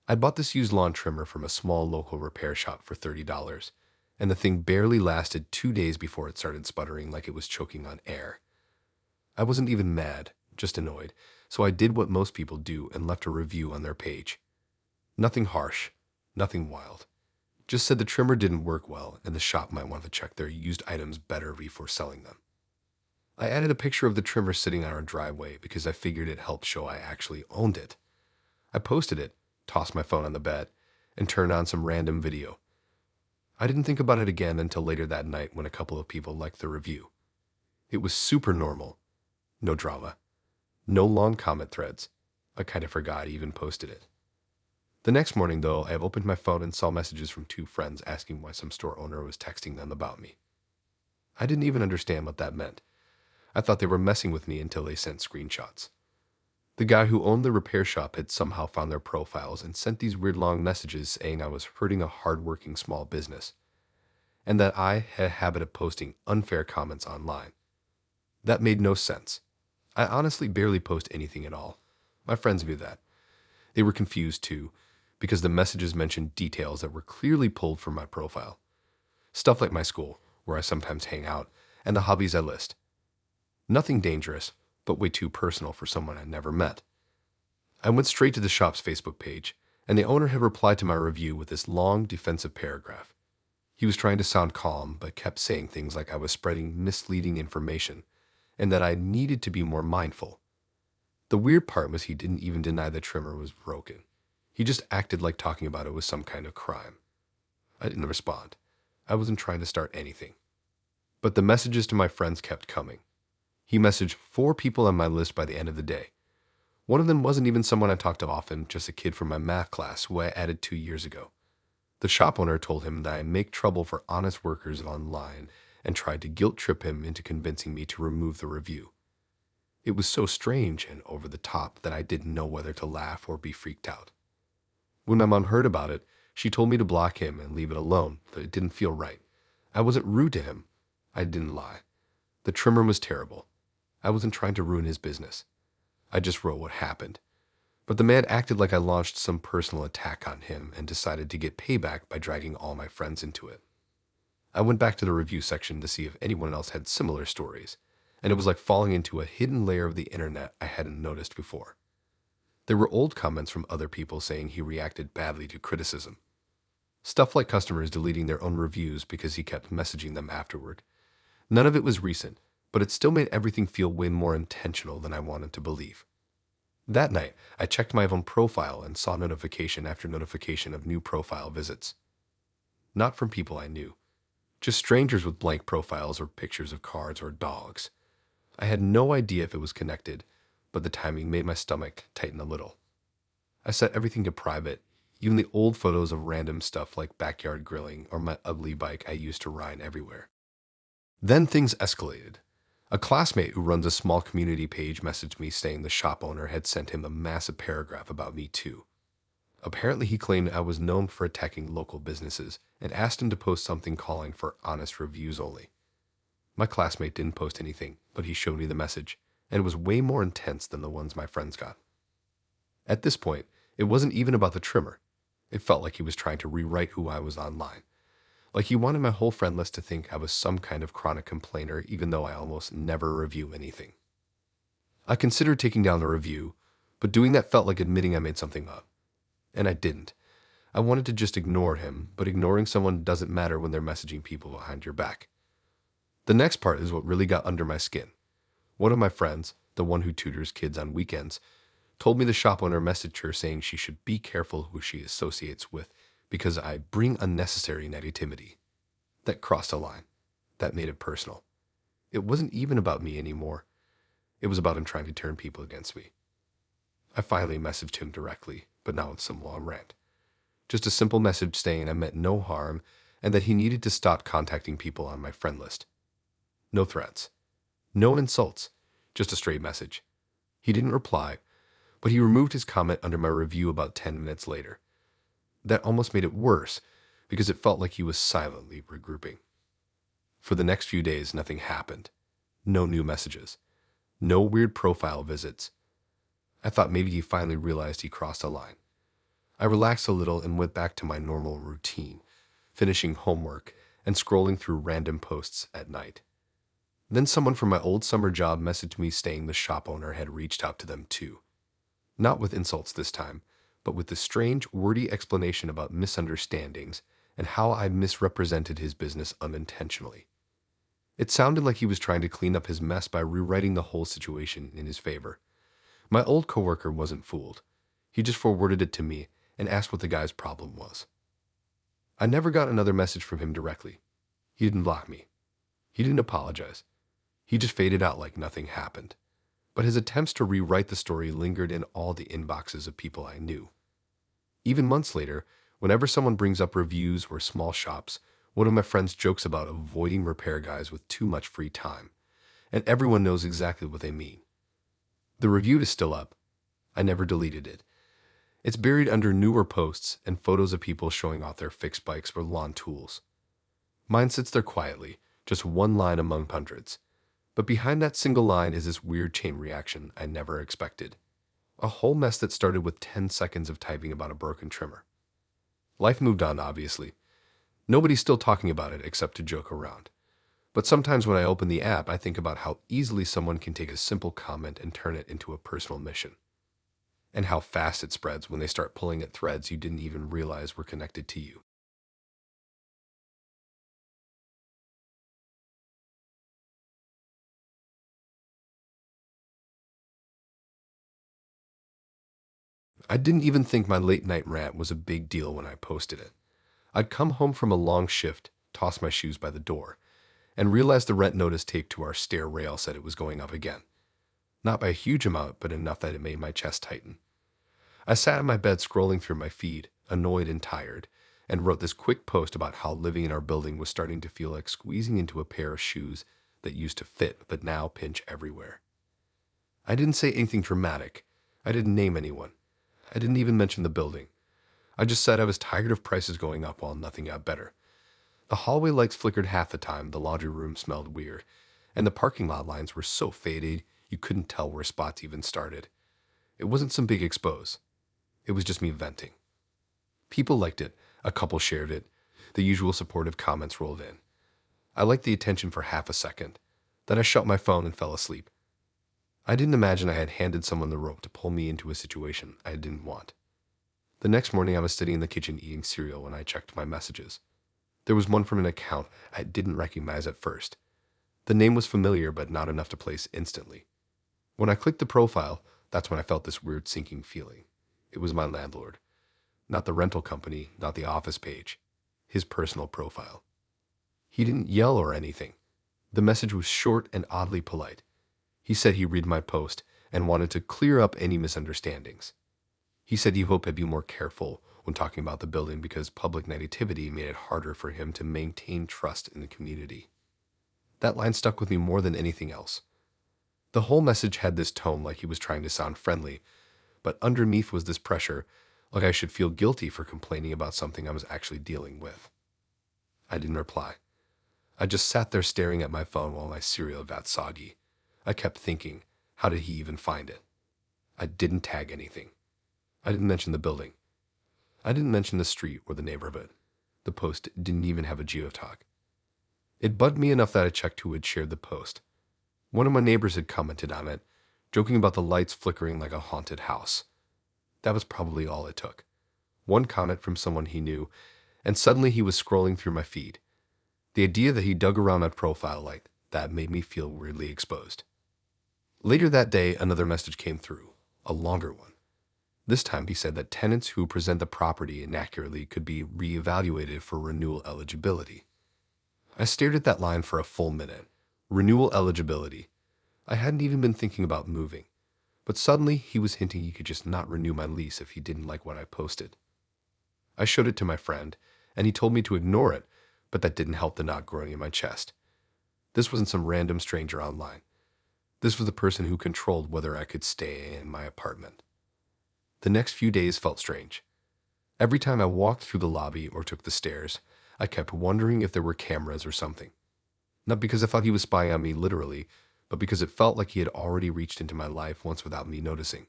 I bought this used lawn trimmer from a small local repair shop for $30, and the thing barely lasted 2 days before it started sputtering like it was choking on air. I wasn't even mad, just annoyed, so I did what most people do and left a review on their page. Nothing harsh, nothing wild. Just said the trimmer didn't work well and the shop might want to check their used items better before selling them. I added a picture of the trimmer sitting on our driveway because I figured it helped show I actually owned it. I posted it, tossed my phone on the bed, and turned on some random video. I didn't think about it again until later that night when a couple of people liked the review. It was super normal. No drama. No long comment threads. I kind of forgot I even posted it. The next morning, though, I opened my phone and saw messages from 2 friends asking why some store owner was texting them about me. I didn't even understand what that meant. I thought they were messing with me until they sent screenshots. The guy who owned the repair shop had somehow found their profiles and sent these weird long messages saying I was hurting a hardworking small business, and that I had a habit of posting unfair comments online. That made no sense. I honestly barely post anything at all. My friends knew that. They were confused too, because the messages mentioned details that were clearly pulled from my profile. Stuff like my school, where I sometimes hang out, and the hobbies I list. Nothing dangerous, but way too personal for someone I never met. I went straight to the shop's Facebook page, and the owner had replied to my review with this long, defensive paragraph. He was trying to sound calm, but kept saying things like I was spreading misleading information, and that I needed to be more mindful. The weird part was he didn't even deny the trimmer was broken. He just acted like talking about it was some kind of crime. I didn't respond. I wasn't trying to start anything. But the messages to my friends kept coming. He messaged 4 people on my list by the end of the day. One of them wasn't even someone I talked to often, just a kid from my math class who I added 2 years ago. The shop owner told him that I make trouble for honest workers online and tried to guilt trip him into convincing me to remove the review. It was so strange and over the top that I didn't know whether to laugh or be freaked out. When my mom heard about it, she told me to block him and leave it alone, but it didn't feel right. I wasn't rude to him. I didn't lie. The trimmer was terrible. I wasn't trying to ruin his business. I just wrote what happened. But the man acted like I launched some personal attack on him and decided to get payback by dragging all my friends into it. I went back to the review section to see if anyone else had similar stories, and it was like falling into a hidden layer of the internet I hadn't noticed before. There were old comments from other people saying he reacted badly to criticism. Stuff like customers deleting their own reviews because he kept messaging them afterward. None of it was recent, but it still made everything feel way more intentional than I wanted to believe. That night, I checked my own profile and saw notification after notification of new profile visits. Not from people I knew, just strangers with blank profiles or pictures of cards or dogs. I had no idea if it was connected, but the timing made my stomach tighten a little. I set everything to private, even the old photos of random stuff like backyard grilling or my ugly bike I used to ride everywhere. Then things escalated. A classmate who runs a small community page messaged me saying the shop owner had sent him a massive paragraph about me too. Apparently he claimed I was known for attacking local businesses and asked him to post something calling for honest reviews only. My classmate didn't post anything, but he showed me the message, and it was way more intense than the ones my friends got. At this point, it wasn't even about the trimmer. It felt like he was trying to rewrite who I was online. Like he wanted my whole friend list to think I was some kind of chronic complainer, even though I almost never review anything. I considered taking down the review, but doing that felt like admitting I made something up. And I didn't. I wanted to just ignore him, but ignoring someone doesn't matter when they're messaging people behind your back. The next part is what really got under my skin. One of my friends, the one who tutors kids on weekends, told me the shop owner messaged her saying she should be careful who she associates with because I bring unnecessary negativity. That crossed a line. That made it personal. It wasn't even about me anymore. It was about him trying to turn people against me. I finally messaged him directly, but not with some long rant. Just a simple message saying I meant no harm and that he needed to stop contacting people on my friend list. No threats. No insults. Just a straight message. He didn't reply, but he removed his comment under my review about 10 minutes later. That almost made it worse because it felt like he was silently regrouping. For the next few days, nothing happened. No new messages. No weird profile visits. I thought maybe he finally realized he crossed a line. I relaxed a little and went back to my normal routine, finishing homework and scrolling through random posts at night. Then someone from my old summer job messaged me saying the shop owner had reached out to them too. Not with insults this time, but with the strange, wordy explanation about misunderstandings and how I misrepresented his business unintentionally. It sounded like he was trying to clean up his mess by rewriting the whole situation in his favor. My old coworker wasn't fooled. He just forwarded it to me and asked what the guy's problem was. I never got another message from him directly. He didn't block me. He didn't apologize. He just faded out like nothing happened. But his attempts to rewrite the story lingered in all the inboxes of people I knew. Even months later, whenever someone brings up reviews or small shops, one of my friends jokes about avoiding repair guys with too much free time, and everyone knows exactly what they mean. The review is still up. I never deleted it. It's buried under newer posts and photos of people showing off their fixed bikes or lawn tools. Mine sits there quietly, just one line among hundreds. But behind that single line is this weird chain reaction I never expected. A whole mess that started with 10 seconds of typing about a broken trimmer. Life moved on, obviously. Nobody's still talking about it except to joke around. But sometimes when I open the app, I think about how easily someone can take a simple comment and turn it into a personal mission. And how fast it spreads when they start pulling at threads you didn't even realize were connected to you. I didn't even think my late night rant was a big deal when I posted it. I'd come home from a long shift, toss my shoes by the door, and realized the rent notice taped to our stair rail said it was going up again. Not by a huge amount, but enough that it made my chest tighten. I sat in my bed scrolling through my feed, annoyed and tired, and wrote this quick post about how living in our building was starting to feel like squeezing into a pair of shoes that used to fit but now pinch everywhere. I didn't say anything dramatic. I didn't name anyone. I didn't even mention the building. I just said I was tired of prices going up while nothing got better. The hallway lights flickered half the time, the laundry room smelled weird, and the parking lot lines were so faded you couldn't tell where spots even started. It wasn't some big expose. It was just me venting. People liked it. A couple shared it. The usual supportive comments rolled in. I liked the attention for half a second. Then I shut my phone and fell asleep. I didn't imagine I had handed someone the rope to pull me into a situation I didn't want. The next morning, I was sitting in the kitchen eating cereal when I checked my messages. There was one from an account I didn't recognize at first. The name was familiar, but not enough to place instantly. When I clicked the profile, that's when I felt this weird sinking feeling. It was my landlord. Not the rental company, not the office page. His personal profile. He didn't yell or anything. The message was short and oddly polite. He said he'd read my post and wanted to clear up any misunderstandings. He said he hoped I'd be more careful when talking about the building because public negativity made it harder for him to maintain trust in the community. That line stuck with me more than anything else. The whole message had this tone like he was trying to sound friendly, but underneath was this pressure, like I should feel guilty for complaining about something I was actually dealing with. I didn't reply. I just sat there staring at my phone while my cereal got soggy. I kept thinking, how did he even find it? I didn't tag anything. I didn't mention the building. I didn't mention the street or the neighborhood. The post didn't even have a geotag. It bugged me enough that I checked who had shared the post. One of my neighbors had commented on it, joking about the lights flickering like a haunted house. That was probably all it took. One comment from someone he knew, and suddenly he was scrolling through my feed. The idea that he dug around my profile like that made me feel weirdly exposed. Later that day, another message came through, a longer one. This time he said that tenants who present the property inaccurately could be reevaluated for renewal eligibility. I stared at that line for a full minute. Renewal eligibility. I hadn't even been thinking about moving, but suddenly he was hinting he could just not renew my lease if he didn't like what I posted. I showed it to my friend, and he told me to ignore it, but that didn't help the knot growing in my chest. This wasn't some random stranger online. This was the person who controlled whether I could stay in my apartment. The next few days felt strange. Every time I walked through the lobby or took the stairs, I kept wondering if there were cameras or something. Not because I thought he was spying on me literally, but because it felt like he had already reached into my life once without me noticing.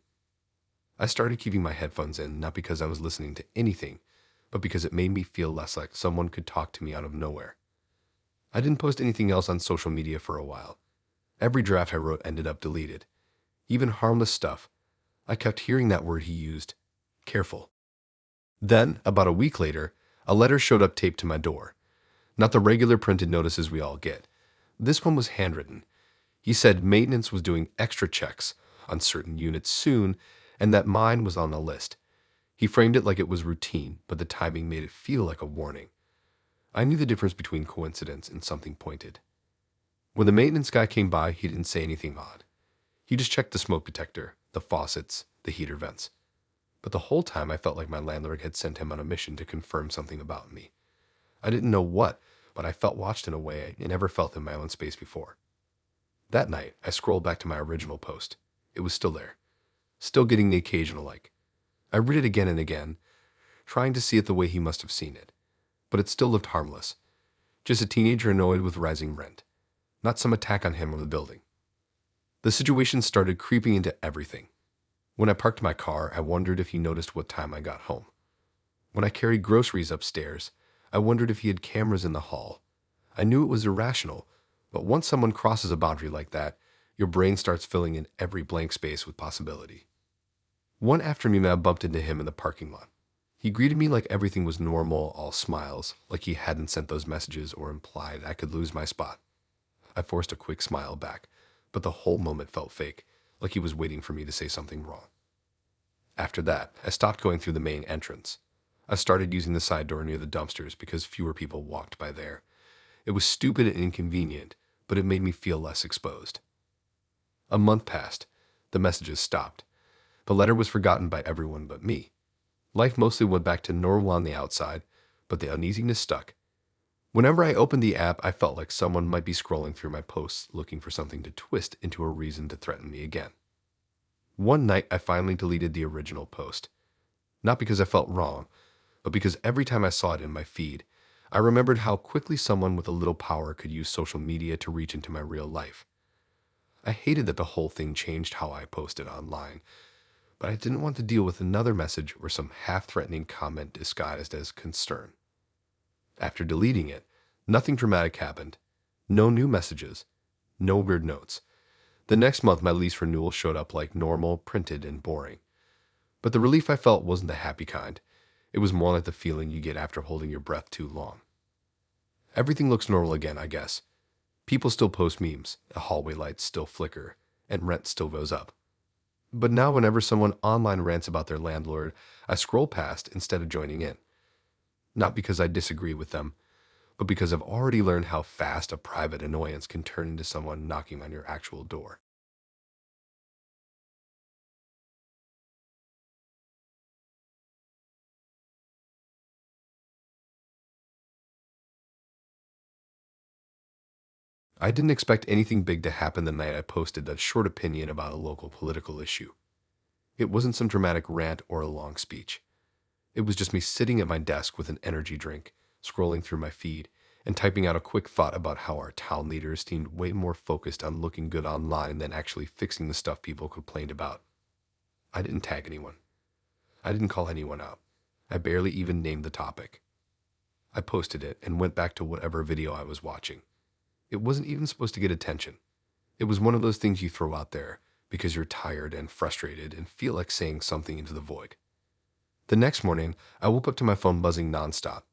I started keeping my headphones in, not because I was listening to anything, but because it made me feel less like someone could talk to me out of nowhere. I didn't post anything else on social media for a while. Every draft I wrote ended up deleted. Even harmless stuff. I kept hearing that word he used, careful. Then, about a week later, a letter showed up taped to my door. Not the regular printed notices we all get. This one was handwritten. He said maintenance was doing extra checks on certain units soon, and that mine was on the list. He framed it like it was routine, but the timing made it feel like a warning. I knew the difference between coincidence and something pointed. When the maintenance guy came by, he didn't say anything odd. He just checked the smoke detector, the faucets, the heater vents. But the whole time I felt like my landlord had sent him on a mission to confirm something about me. I didn't know what, but I felt watched in a way I never felt in my own space before. That night, I scrolled back to my original post. It was still there. Still getting the occasional like. I read it again and again, trying to see it the way he must have seen it. But it still looked harmless. Just a teenager annoyed with rising rent. Not some attack on him or the building. The situation started creeping into everything. When I parked my car, I wondered if he noticed what time I got home. When I carried groceries upstairs, I wondered if he had cameras in the hall. I knew it was irrational, but once someone crosses a boundary like that, your brain starts filling in every blank space with possibility. One afternoon, I bumped into him in the parking lot. He greeted me like everything was normal, all smiles, like he hadn't sent those messages or implied I could lose my spot. I forced a quick smile back, but the whole moment felt fake, like he was waiting for me to say something wrong. After that, I stopped going through the main entrance. I started using the side door near the dumpsters because fewer people walked by there. It was stupid and inconvenient, but it made me feel less exposed. A month passed. The messages stopped. The letter was forgotten by everyone but me. Life mostly went back to normal on the outside, but the uneasiness stuck. Whenever I opened the app, I felt like someone might be scrolling through my posts looking for something to twist into a reason to threaten me again. One night, I finally deleted the original post. Not because I felt wrong, but because every time I saw it in my feed, I remembered how quickly someone with a little power could use social media to reach into my real life. I hated that the whole thing changed how I posted online, but I didn't want to deal with another message or some half-threatening comment disguised as concern. After deleting it, nothing dramatic happened. No new messages. No weird notes. The next month, my lease renewal showed up like normal, printed, and boring. But the relief I felt wasn't the happy kind. It was more like the feeling you get after holding your breath too long. Everything looks normal again, I guess. People still post memes, the hallway lights still flicker, and rent still goes up. But now whenever someone online rants about their landlord, I scroll past instead of joining in. Not because I disagree with them, but because I've already learned how fast a private annoyance can turn into someone knocking on your actual door. I didn't expect anything big to happen the night I posted that short opinion about a local political issue. It wasn't some dramatic rant or a long speech. It was just me sitting at my desk with an energy drink, scrolling through my feed, and typing out a quick thought about how our town leaders seemed way more focused on looking good online than actually fixing the stuff people complained about. I didn't tag anyone. I didn't call anyone out. I barely even named the topic. I posted it and went back to whatever video I was watching. It wasn't even supposed to get attention. It was one of those things you throw out there because you're tired and frustrated and feel like saying something into the void. The next morning, I woke up to my phone buzzing nonstop.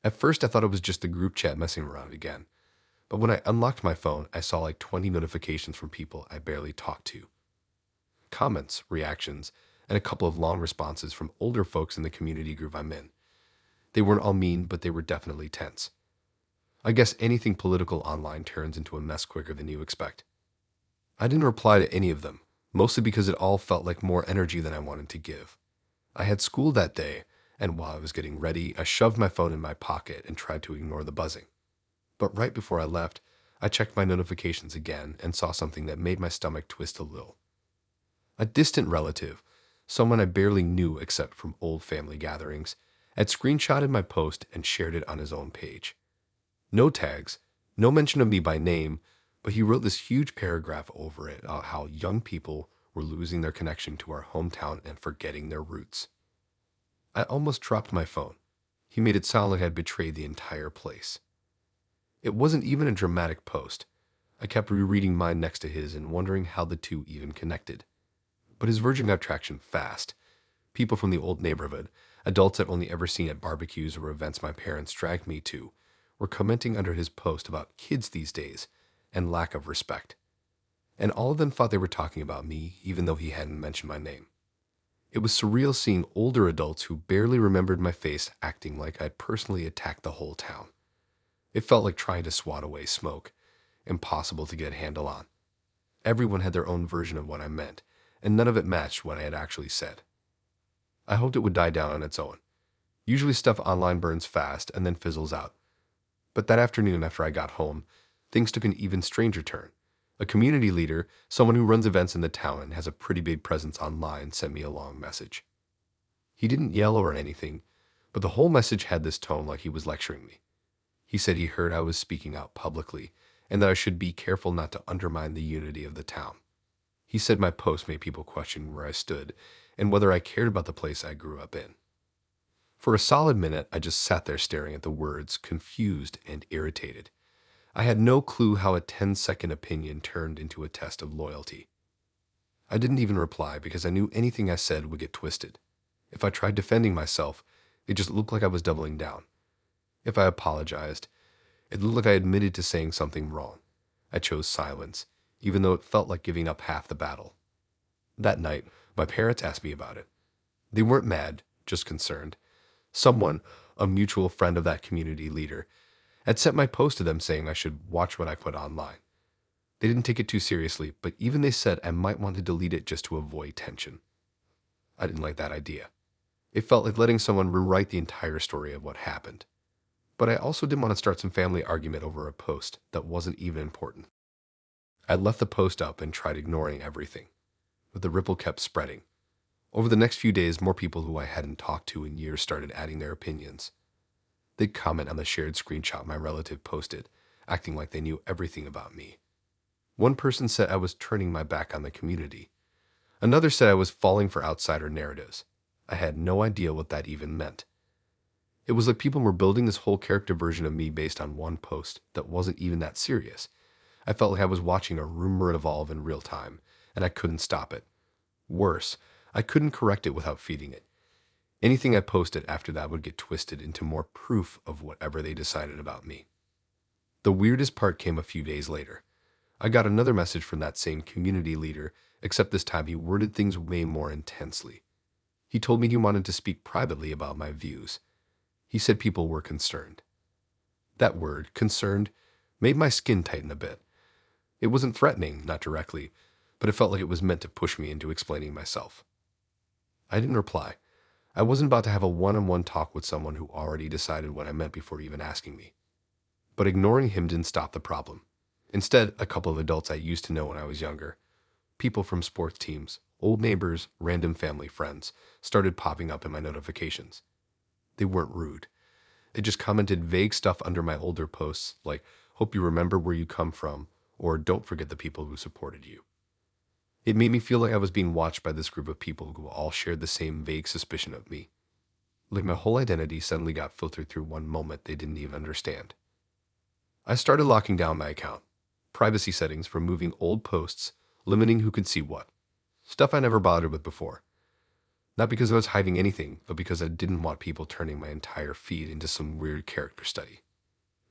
At first, I thought it was just the group chat messing around again. But when I unlocked my phone, I saw like 20 notifications from people I barely talked to. Comments, reactions, and a couple of long responses from older folks in the community group I'm in. They weren't all mean, but they were definitely tense. I guess anything political online turns into a mess quicker than you expect. I didn't reply to any of them, mostly because it all felt like more energy than I wanted to give. I had school that day, and while I was getting ready, I shoved my phone in my pocket and tried to ignore the buzzing. But right before I left, I checked my notifications again and saw something that made my stomach twist a little. A distant relative, someone I barely knew except from old family gatherings, had screenshotted my post and shared it on his own page. No tags, no mention of me by name, but he wrote this huge paragraph over it about how young people were losing their connection to our hometown and forgetting their roots. I almost dropped my phone. He made it sound like I'd betrayed the entire place. It wasn't even a dramatic post. I kept rereading mine next to his and wondering how the two even connected. But his version got traction fast. People from the old neighborhood, adults I've only ever seen at barbecues or events my parents dragged me to, were commenting under his post about kids these days and lack of respect. And all of them thought they were talking about me, even though he hadn't mentioned my name. It was surreal seeing older adults who barely remembered my face acting like I'd personally attacked the whole town. It felt like trying to swat away smoke, impossible to get a handle on. Everyone had their own version of what I meant, and none of it matched what I had actually said. I hoped it would die down on its own. Usually stuff online burns fast and then fizzles out. But that afternoon after I got home, things took an even stranger turn. A community leader, someone who runs events in the town and has a pretty big presence online, sent me a long message. He didn't yell or anything, but the whole message had this tone like he was lecturing me. He said he heard I was speaking out publicly and that I should be careful not to undermine the unity of the town. He said my post made people question where I stood and whether I cared about the place I grew up in. For a solid minute, I just sat there staring at the words, confused and irritated. I had no clue how a 10-second opinion turned into a test of loyalty. I didn't even reply because I knew anything I said would get twisted. If I tried defending myself, it just looked like I was doubling down. If I apologized, it looked like I admitted to saying something wrong. I chose silence, even though it felt like giving up half the battle. That night, my parents asked me about it. They weren't mad, just concerned. Someone, a mutual friend of that community leader, had sent my post to them saying I should watch what I put online. They didn't take it too seriously, but even they said I might want to delete it just to avoid tension. I didn't like that idea. It felt like letting someone rewrite the entire story of what happened. But I also didn't want to start some family argument over a post that wasn't even important. I left the post up and tried ignoring everything, but the ripple kept spreading. Over the next few days, more people who I hadn't talked to in years started adding their opinions. They'd comment on the shared screenshot my relative posted, acting like they knew everything about me. One person said I was turning my back on the community. Another said I was falling for outsider narratives. I had no idea what that even meant. It was like people were building this whole character version of me based on one post that wasn't even that serious. I felt like I was watching a rumor evolve in real time, and I couldn't stop it. Worse, I couldn't correct it without feeding it. Anything I posted after that would get twisted into more proof of whatever they decided about me. The weirdest part came a few days later. I got another message from that same community leader, except this time he worded things way more intensely. He told me he wanted to speak privately about my views. He said people were concerned. That word, concerned, made my skin tighten a bit. It wasn't threatening, not directly, but it felt like it was meant to push me into explaining myself. I didn't reply. I wasn't about to have a one-on-one talk with someone who already decided what I meant before even asking me. But ignoring him didn't stop the problem. Instead, a couple of adults I used to know when I was younger, people from sports teams, old neighbors, random family friends, started popping up in my notifications. They weren't rude. They just commented vague stuff under my older posts, like, "Hope you remember where you come from," or "Don't forget the people who supported you." It made me feel like I was being watched by this group of people who all shared the same vague suspicion of me. Like my whole identity suddenly got filtered through one moment they didn't even understand. I started locking down my account. Privacy settings, removing old posts, limiting who could see what. Stuff I never bothered with before. Not because I was hiding anything, but because I didn't want people turning my entire feed into some weird character study.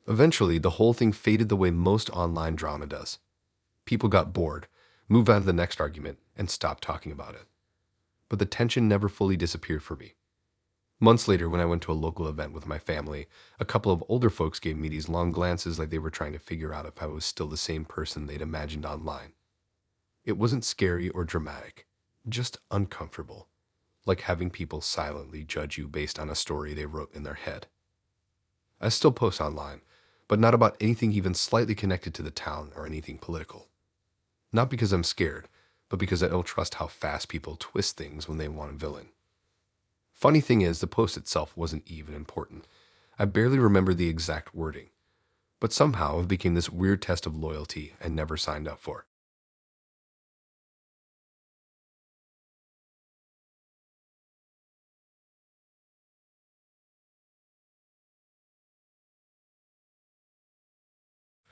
Eventually, the whole thing faded the way most online drama does. People got bored, moved on to the next argument, and stopped talking about it. But the tension never fully disappeared for me. Months later, when I went to a local event with my family, a couple of older folks gave me these long glances like they were trying to figure out if I was still the same person they'd imagined online. It wasn't scary or dramatic, just uncomfortable, like having people silently judge you based on a story they wrote in their head. I still post online, but not about anything even slightly connected to the town or anything political. Not because I'm scared, but because I don't trust how fast people twist things when they want a villain. Funny thing is, the post itself wasn't even important. I barely remember the exact wording, but somehow it became this weird test of loyalty I never signed up for.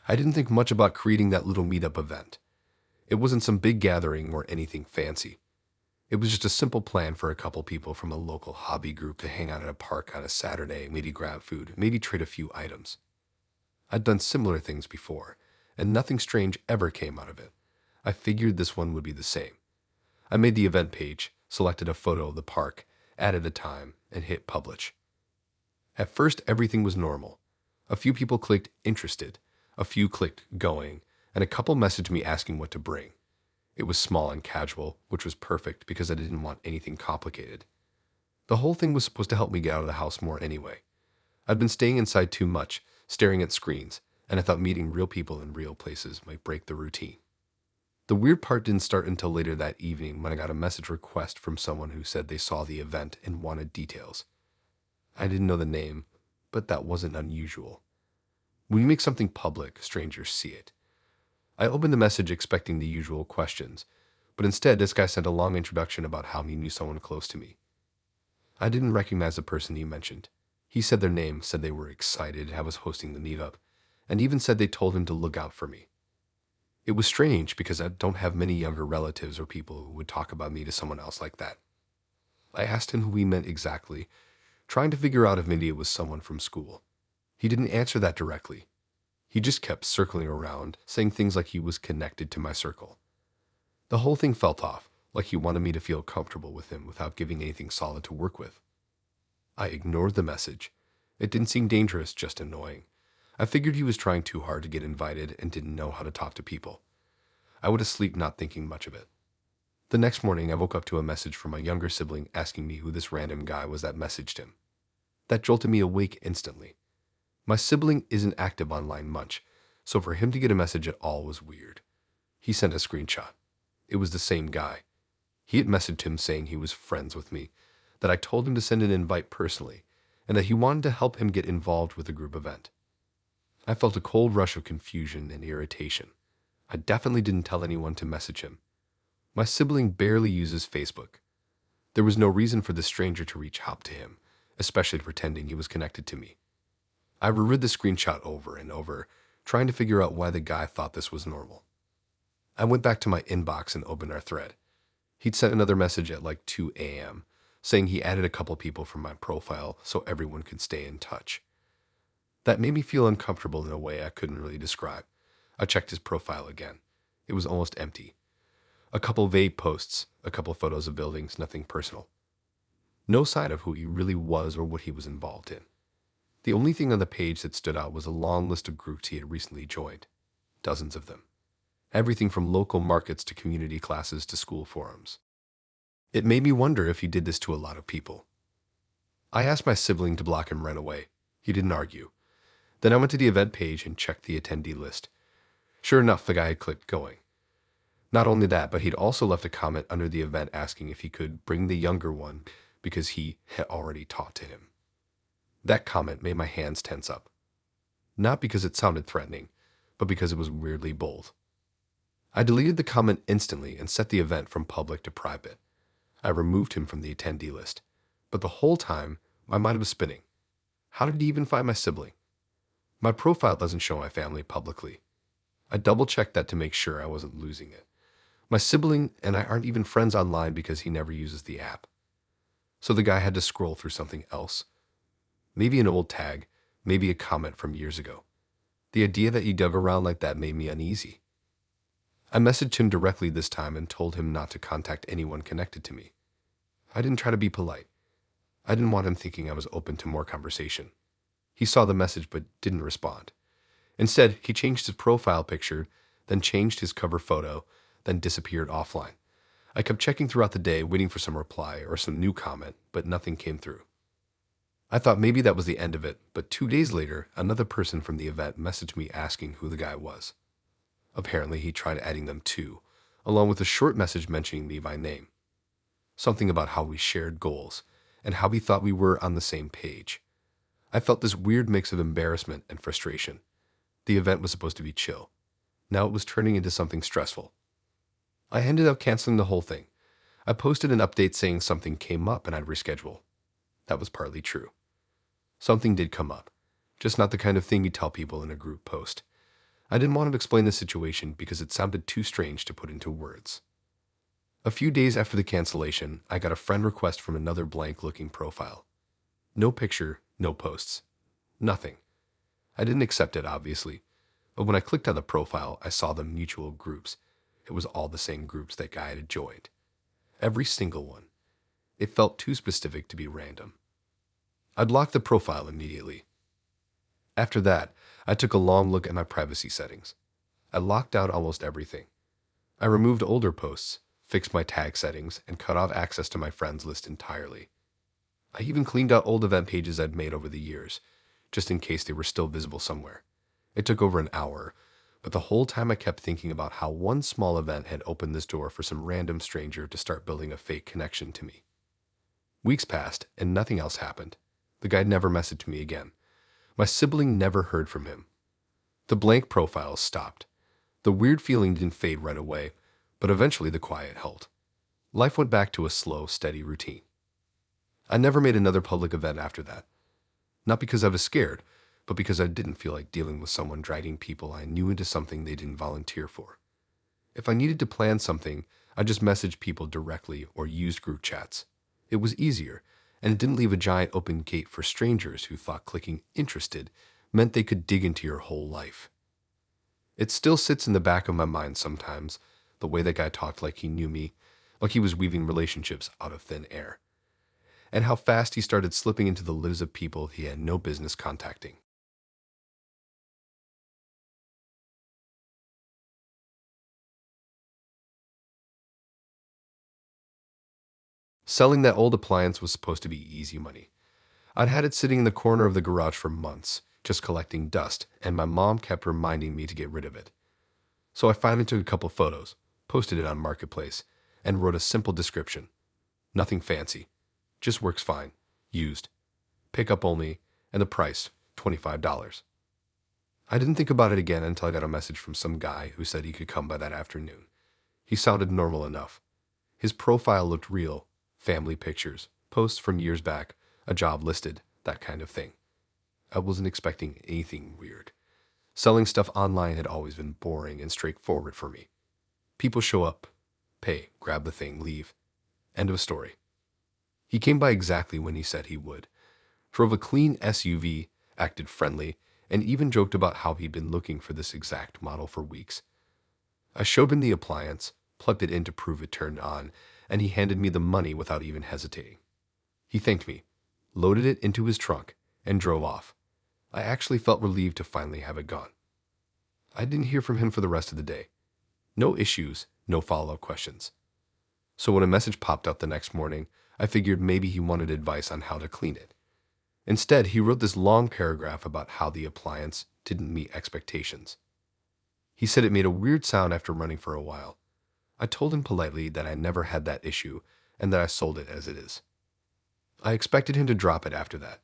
I didn't think much about creating that little meetup event. It wasn't some big gathering or anything fancy. It was just a simple plan for a couple people from a local hobby group to hang out at a park on a Saturday, maybe grab food, maybe trade a few items. I'd done similar things before, and nothing strange ever came out of it. I figured this one would be the same. I made the event page, selected a photo of the park, added a time, and hit publish. At first, everything was normal. A few people clicked interested, a few clicked going, and a couple messaged me asking what to bring. It was small and casual, which was perfect because I didn't want anything complicated. The whole thing was supposed to help me get out of the house more anyway. I'd been staying inside too much, staring at screens, and I thought meeting real people in real places might break the routine. The weird part didn't start until later that evening when I got a message request from someone who said they saw the event and wanted details. I didn't know the name, but that wasn't unusual. When you make something public, strangers see it. I opened the message expecting the usual questions, but instead this guy sent a long introduction about how he knew someone close to me. I didn't recognize the person he mentioned. He said their name, said they were excited I was hosting the meetup, and even said they told him to look out for me. It was strange because I don't have many younger relatives or people who would talk about me to someone else like that. I asked him who he meant exactly, trying to figure out if maybe it was someone from school. He didn't answer that directly. He just kept circling around, saying things like he was connected to my circle. The whole thing felt off, like he wanted me to feel comfortable with him without giving anything solid to work with. I ignored the message. It didn't seem dangerous, just annoying. I figured he was trying too hard to get invited and didn't know how to talk to people. I went to sleep not thinking much of it. The next morning, I woke up to a message from my younger sibling asking me who this random guy was that messaged him. That jolted me awake instantly. My sibling isn't active online much, so for him to get a message at all was weird. He sent a screenshot. It was the same guy. He had messaged him saying he was friends with me, that I told him to send an invite personally, and that he wanted to help him get involved with the group event. I felt a cold rush of confusion and irritation. I definitely didn't tell anyone to message him. My sibling barely uses Facebook. There was no reason for the stranger to reach out to him, especially pretending he was connected to me. I reread the screenshot over and over, trying to figure out why the guy thought this was normal. I went back to my inbox and opened our thread. He'd sent another message at like 2 a.m., saying he added a couple people from my profile so everyone could stay in touch. That made me feel uncomfortable in a way I couldn't really describe. I checked his profile again. It was almost empty. A couple vague posts, a couple photos of buildings, nothing personal. No sign of who he really was or what he was involved in. The only thing on the page that stood out was a long list of groups he had recently joined. Dozens of them. Everything from local markets to community classes to school forums. It made me wonder if he did this to a lot of people. I asked my sibling to block him right away. He didn't argue. Then I went to the event page and checked the attendee list. Sure enough, the guy had clicked going. Not only that, but he'd also left a comment under the event asking if he could bring the younger one because he had already taught to him. That comment made my hands tense up. Not because it sounded threatening, but because it was weirdly bold. I deleted the comment instantly and set the event from public to private. I removed him from the attendee list, but the whole time my mind was spinning. How did he even find my sibling? My profile doesn't show my family publicly. I double-checked that to make sure I wasn't losing it. My sibling and I aren't even friends online because he never uses the app. So the guy had to scroll through something else. Maybe an old tag, maybe a comment from years ago. The idea that he dug around like that made me uneasy. I messaged him directly this time and told him not to contact anyone connected to me. I didn't try to be polite. I didn't want him thinking I was open to more conversation. He saw the message but didn't respond. Instead, he changed his profile picture, then changed his cover photo, then disappeared offline. I kept checking throughout the day, waiting for some reply or some new comment, but nothing came through. I thought maybe that was the end of it, but 2 days later, another person from the event messaged me asking who the guy was. Apparently, he tried adding them too, along with a short message mentioning me by name. Something about how we shared goals, and how he thought we were on the same page. I felt this weird mix of embarrassment and frustration. The event was supposed to be chill. Now it was turning into something stressful. I ended up canceling the whole thing. I posted an update saying something came up and I'd reschedule. That was partly true. Something did come up, just not the kind of thing you tell people in a group post. I didn't want to explain the situation because it sounded too strange to put into words. A few days after the cancellation, I got a friend request from another blank-looking profile. No picture, no posts. Nothing. I didn't accept it, obviously, but when I clicked on the profile, I saw the mutual groups. It was all the same groups that guy had joined. Every single one. It felt too specific to be random. I blocked the profile immediately. After that, I took a long look at my privacy settings. I locked out almost everything. I removed older posts, fixed my tag settings, and cut off access to my friends list entirely. I even cleaned out old event pages I'd made over the years, just in case they were still visible somewhere. It took over an hour, but the whole time I kept thinking about how one small event had opened this door for some random stranger to start building a fake connection to me. Weeks passed, and nothing else happened. The guy never messaged me again. My sibling never heard from him. The blank profiles stopped. The weird feeling didn't fade right away, but eventually the quiet held. Life went back to a slow, steady routine. I never made another public event after that. Not because I was scared, but because I didn't feel like dealing with someone dragging people I knew into something they didn't volunteer for. If I needed to plan something, I just messaged people directly or used group chats. It was easier, and it didn't leave a giant open gate for strangers who thought clicking interested meant they could dig into your whole life. It still sits in the back of my mind sometimes, the way that guy talked like he knew me, like he was weaving relationships out of thin air, and how fast he started slipping into the lives of people he had no business contacting. Selling that old appliance was supposed to be easy money. I'd had it sitting in the corner of the garage for months, just collecting dust, and my mom kept reminding me to get rid of it. So I finally took a couple photos, posted it on Marketplace, and wrote a simple description. Nothing fancy. Just works fine. Used. Pick up only, and the price, $25. I didn't think about it again until I got a message from some guy who said he could come by that afternoon. He sounded normal enough. His profile looked real. Family pictures, posts from years back, a job listed, that kind of thing. I wasn't expecting anything weird. Selling stuff online had always been boring and straightforward for me. People show up, pay, grab the thing, leave. End of story. He came by exactly when he said he would. Drove a clean SUV, acted friendly, and even joked about how he'd been looking for this exact model for weeks. I showed him the appliance, plugged it in to prove it turned on, and he handed me the money without even hesitating. He thanked me, loaded it into his trunk, and drove off. I actually felt relieved to finally have it gone. I didn't hear from him for the rest of the day. No issues, no follow-up questions. So when a message popped up the next morning, I figured maybe he wanted advice on how to clean it. Instead, he wrote this long paragraph about how the appliance didn't meet expectations. He said it made a weird sound after running for a while. I told him politely that I never had that issue and that I sold it as it is. I expected him to drop it after that.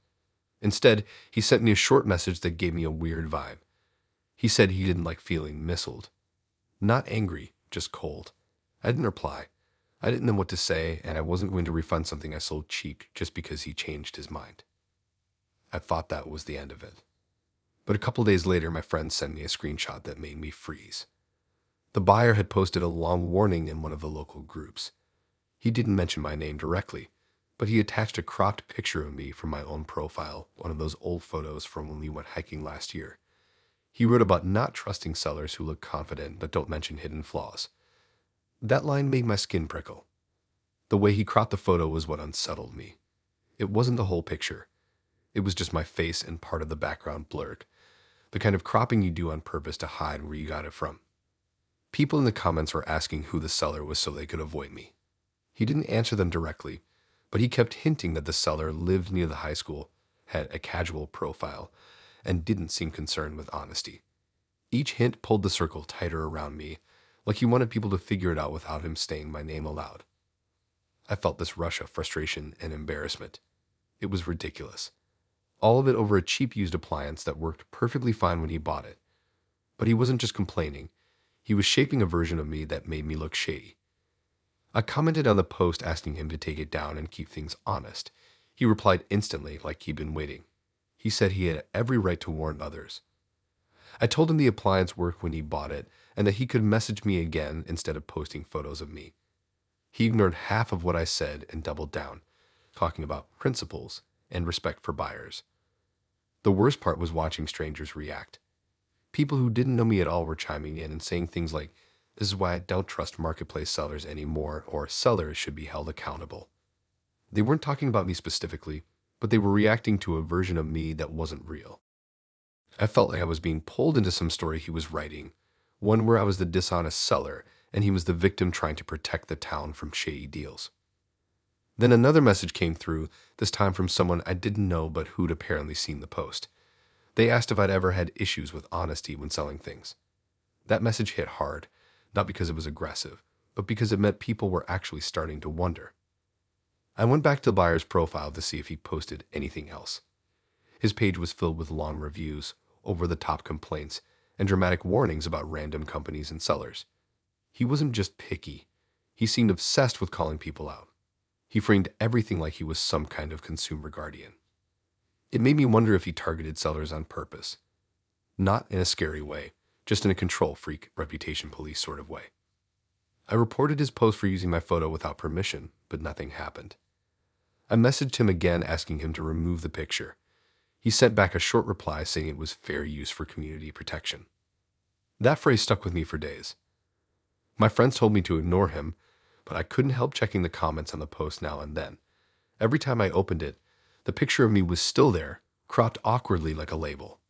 Instead, he sent me a short message that gave me a weird vibe. He said he didn't like feeling missiled. Not angry, just cold. I didn't reply. I didn't know what to say, and I wasn't going to refund something I sold cheap just because he changed his mind. I thought that was the end of it. But a couple days later, my friend sent me a screenshot that made me freeze. The buyer had posted a long warning in one of the local groups. He didn't mention my name directly, but he attached a cropped picture of me from my own profile, one of those old photos from when we went hiking last year. He wrote about not trusting sellers who look confident but don't mention hidden flaws. That line made my skin prickle. The way he cropped the photo was what unsettled me. It wasn't the whole picture. It was just my face and part of the background blurred. The kind of cropping you do on purpose to hide where you got it from. People in the comments were asking who the seller was so they could avoid me. He didn't answer them directly, but he kept hinting that the seller lived near the high school, had a casual profile, and didn't seem concerned with honesty. Each hint pulled the circle tighter around me, like he wanted people to figure it out without him saying my name aloud. I felt this rush of frustration and embarrassment. It was ridiculous. All of it over a cheap used appliance that worked perfectly fine when he bought it. But he wasn't just complaining. He was shaping a version of me that made me look shady. I commented on the post asking him to take it down and keep things honest. He replied instantly, like he'd been waiting. He said he had every right to warn others. I told him the appliance worked when he bought it and that he could message me again instead of posting photos of me. He ignored half of what I said and doubled down, talking about principles and respect for buyers. The worst part was watching strangers react. People who didn't know me at all were chiming in and saying things like, "This is why I don't trust marketplace sellers anymore," or "sellers should be held accountable." They weren't talking about me specifically, but they were reacting to a version of me that wasn't real. I felt like I was being pulled into some story he was writing, one where I was the dishonest seller and he was the victim trying to protect the town from shady deals. Then another message came through, this time from someone I didn't know but who'd apparently seen the post. They asked if I'd ever had issues with honesty when selling things. That message hit hard, not because it was aggressive, but because it meant people were actually starting to wonder. I went back to the buyer's profile to see if he posted anything else. His page was filled with long reviews, over-the-top complaints, and dramatic warnings about random companies and sellers. He wasn't just picky. He seemed obsessed with calling people out. He framed everything like he was some kind of consumer guardian. It made me wonder if he targeted sellers on purpose. Not in a scary way, just in a control freak, reputation police sort of way. I reported his post for using my photo without permission, but nothing happened. I messaged him again asking him to remove the picture. He sent back a short reply saying it was fair use for community protection. That phrase stuck with me for days. My friends told me to ignore him, but I couldn't help checking the comments on the post now and then. Every time I opened it, the picture of me was still there, cropped awkwardly like a label.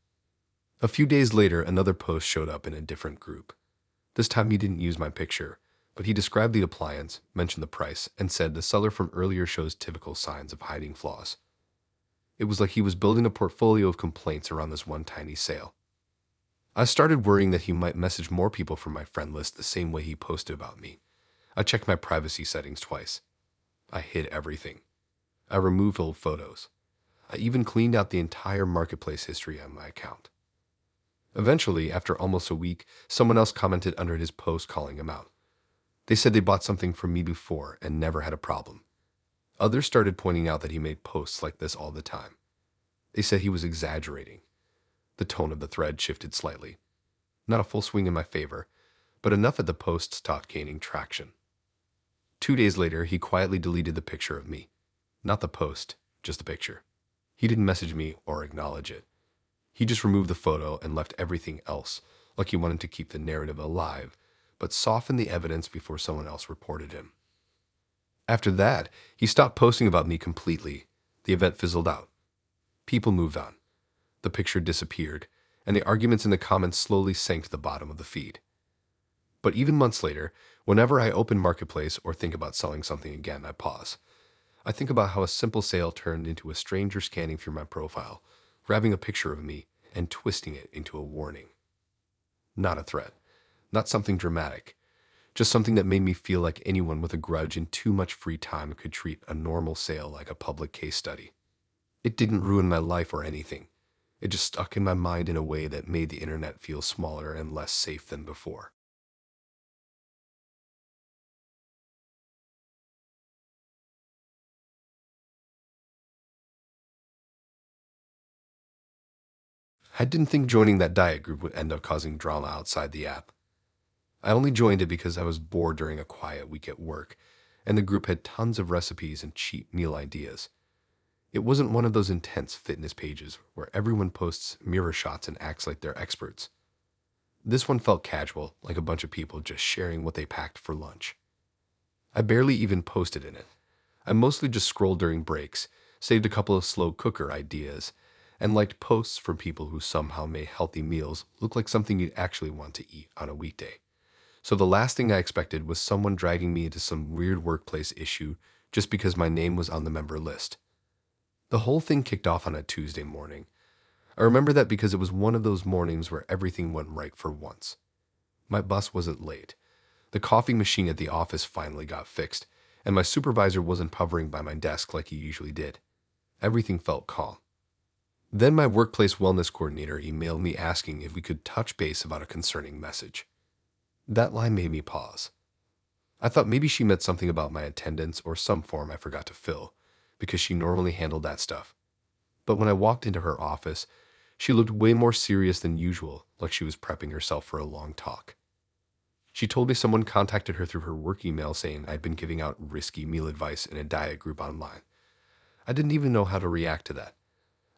A few days later, another post showed up in a different group. This time he didn't use my picture, but he described the appliance, mentioned the price, and said the seller from earlier shows typical signs of hiding flaws. It was like he was building a portfolio of complaints around this one tiny sale. I started worrying that he might message more people from my friend list the same way he posted about me. I checked my privacy settings twice. I hid everything. I removed old photos. I even cleaned out the entire marketplace history on my account. Eventually, after almost a week, someone else commented under his post calling him out. They said they bought something from me before and never had a problem. Others started pointing out that he made posts like this all the time. They said he was exaggerating. The tone of the thread shifted slightly. Not a full swing in my favor, but enough that the post stopped gaining traction. 2 days later, he quietly deleted the picture of me. Not the post, just the picture. He didn't message me or acknowledge it. He just removed the photo and left everything else, like he wanted to keep the narrative alive, but soften the evidence before someone else reported him. After that, he stopped posting about me completely. The event fizzled out. People moved on. The picture disappeared, and the arguments in the comments slowly sank to the bottom of the feed. But even months later, whenever I open Marketplace or think about selling something again, I pause. I think about how a simple sale turned into a stranger scanning through my profile, grabbing a picture of me, and twisting it into a warning. Not a threat. Not something dramatic. Just something that made me feel like anyone with a grudge and too much free time could treat a normal sale like a public case study. It didn't ruin my life or anything. It just stuck in my mind in a way that made the internet feel smaller and less safe than before. I didn't think joining that diet group would end up causing drama outside the app. I only joined it because I was bored during a quiet week at work, and the group had tons of recipes and cheap meal ideas. It wasn't one of those intense fitness pages where everyone posts mirror shots and acts like they're experts. This one felt casual, like a bunch of people just sharing what they packed for lunch. I barely even posted in it. I mostly just scrolled during breaks, saved a couple of slow cooker ideas, and liked posts from people who somehow made healthy meals look like something you'd actually want to eat on a weekday. So the last thing I expected was someone dragging me into some weird workplace issue just because my name was on the member list. The whole thing kicked off on a Tuesday morning. I remember that because it was one of those mornings where everything went right for once. My bus wasn't late. The coffee machine at the office finally got fixed, and my supervisor wasn't hovering by my desk like he usually did. Everything felt calm. Then my workplace wellness coordinator emailed me asking if we could touch base about a concerning message. That line made me pause. I thought maybe she meant something about my attendance or some form I forgot to fill, because she normally handled that stuff. But when I walked into her office, she looked way more serious than usual, like she was prepping herself for a long talk. She told me someone contacted her through her work email saying I'd been giving out risky meal advice in a diet group online. I didn't even know how to react to that.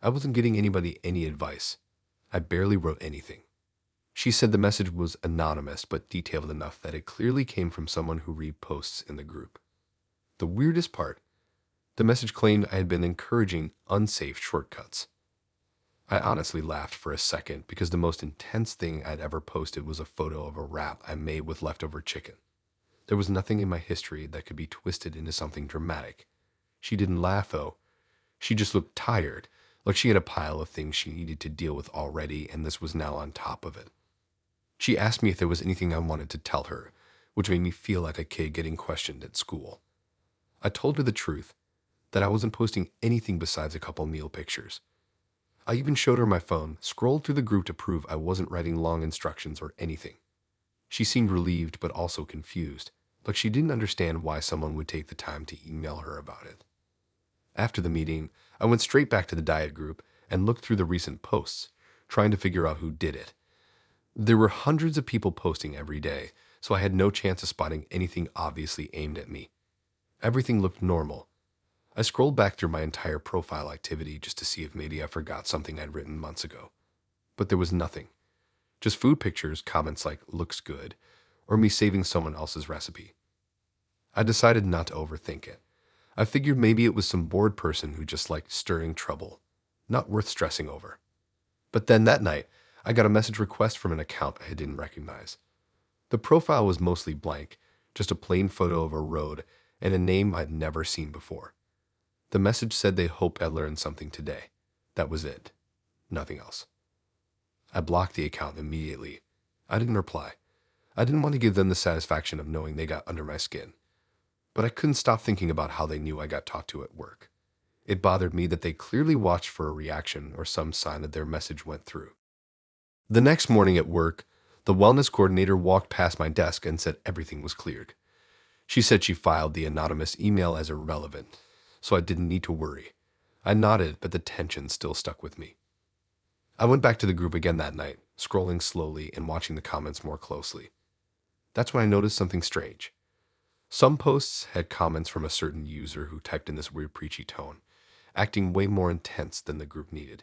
I wasn't getting anybody any advice. I barely wrote anything. She said the message was anonymous but detailed enough that it clearly came from someone who reposts in the group. The weirdest part, the message claimed I had been encouraging unsafe shortcuts. I honestly laughed for a second because the most intense thing I'd ever posted was a photo of a wrap I made with leftover chicken. There was nothing in my history that could be twisted into something dramatic. She didn't laugh though. She just looked tired, like she had a pile of things she needed to deal with already and this was now on top of it. She asked me if there was anything I wanted to tell her, which made me feel like a kid getting questioned at school. I told her the truth, that I wasn't posting anything besides a couple meal pictures. I even showed her my phone, scrolled through the group to prove I wasn't writing long instructions or anything. She seemed relieved but also confused, like she didn't understand why someone would take the time to email her about it. After the meeting, I went straight back to the diet group and looked through the recent posts, trying to figure out who did it. There were hundreds of people posting every day, so I had no chance of spotting anything obviously aimed at me. Everything looked normal. I scrolled back through my entire profile activity just to see if maybe I forgot something I'd written months ago. But there was nothing. Just food pictures, comments like "looks good," or me saving someone else's recipe. I decided not to overthink it. I figured maybe it was some bored person who just liked stirring trouble. Not worth stressing over. But then that night, I got a message request from an account I didn't recognize. The profile was mostly blank, just a plain photo of a road and a name I'd never seen before. The message said they hoped I learned something today. That was it. Nothing else. I blocked the account immediately. I didn't reply. I didn't want to give them the satisfaction of knowing they got under my skin. But I couldn't stop thinking about how they knew I got talked to at work. It bothered me that they clearly watched for a reaction or some sign that their message went through. The next morning at work, the wellness coordinator walked past my desk and said everything was cleared. She said she filed the anonymous email as irrelevant, so I didn't need to worry. I nodded, but the tension still stuck with me. I went back to the group again that night, scrolling slowly and watching the comments more closely. That's when I noticed something strange. Some posts had comments from a certain user who typed in this weird preachy tone, acting way more intense than the group needed.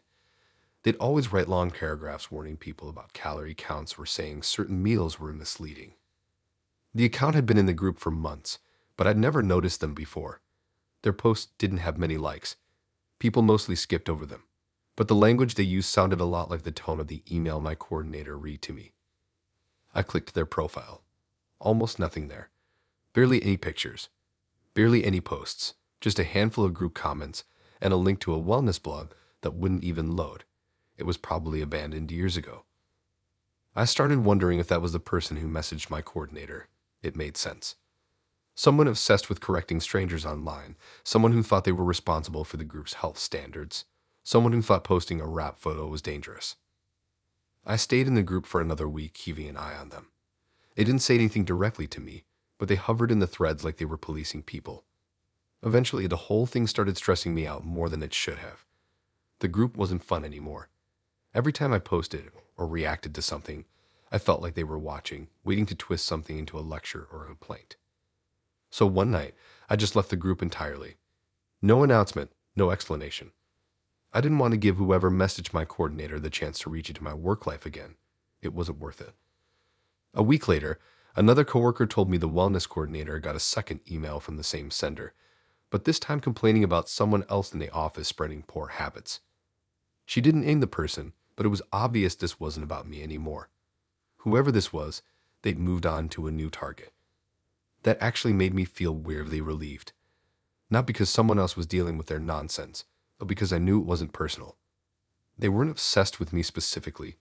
They'd always write long paragraphs warning people about calorie counts or saying certain meals were misleading. The account had been in the group for months, but I'd never noticed them before. Their posts didn't have many likes. People mostly skipped over them, but the language they used sounded a lot like the tone of the email my coordinator read to me. I clicked their profile. Almost nothing there. Barely any pictures. Barely any posts. Just a handful of group comments and a link to a wellness blog that wouldn't even load. It was probably abandoned years ago. I started wondering if that was the person who messaged my coordinator. It made sense. Someone obsessed with correcting strangers online. Someone who thought they were responsible for the group's health standards. Someone who thought posting a wrap photo was dangerous. I stayed in the group for another week, keeping an eye on them. They didn't say anything directly to me, but they hovered in the threads like they were policing people. Eventually, the whole thing started stressing me out more than it should have. The group wasn't fun anymore. Every time I posted or reacted to something, I felt like they were watching, waiting to twist something into a lecture or a complaint. So one night, I just left the group entirely. No announcement, no explanation. I didn't want to give whoever messaged my coordinator the chance to reach into my work life again. It wasn't worth it. A week later, another coworker told me the wellness coordinator got a second email from the same sender, but this time complaining about someone else in the office spreading poor habits. She didn't name the person, but it was obvious this wasn't about me anymore. Whoever this was, they'd moved on to a new target. That actually made me feel weirdly relieved. Not because someone else was dealing with their nonsense, but because I knew it wasn't personal. They weren't obsessed with me specifically.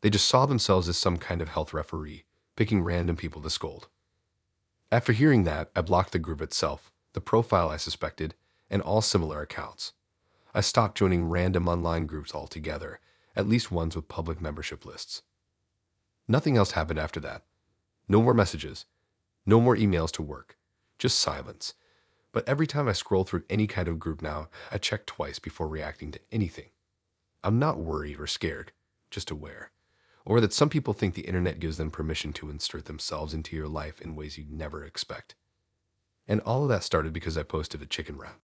They just saw themselves as some kind of health referee, picking random people to scold. After hearing that, I blocked the group itself, the profile I suspected, and all similar accounts. I stopped joining random online groups altogether, at least ones with public membership lists. Nothing else happened after that. No more messages. No more emails to work. Just silence. But every time I scroll through any kind of group now, I check twice before reacting to anything. I'm not worried or scared, just aware. Or that some people think the internet gives them permission to insert themselves into your life in ways you'd never expect. And all of that started because I posted a chicken wrap.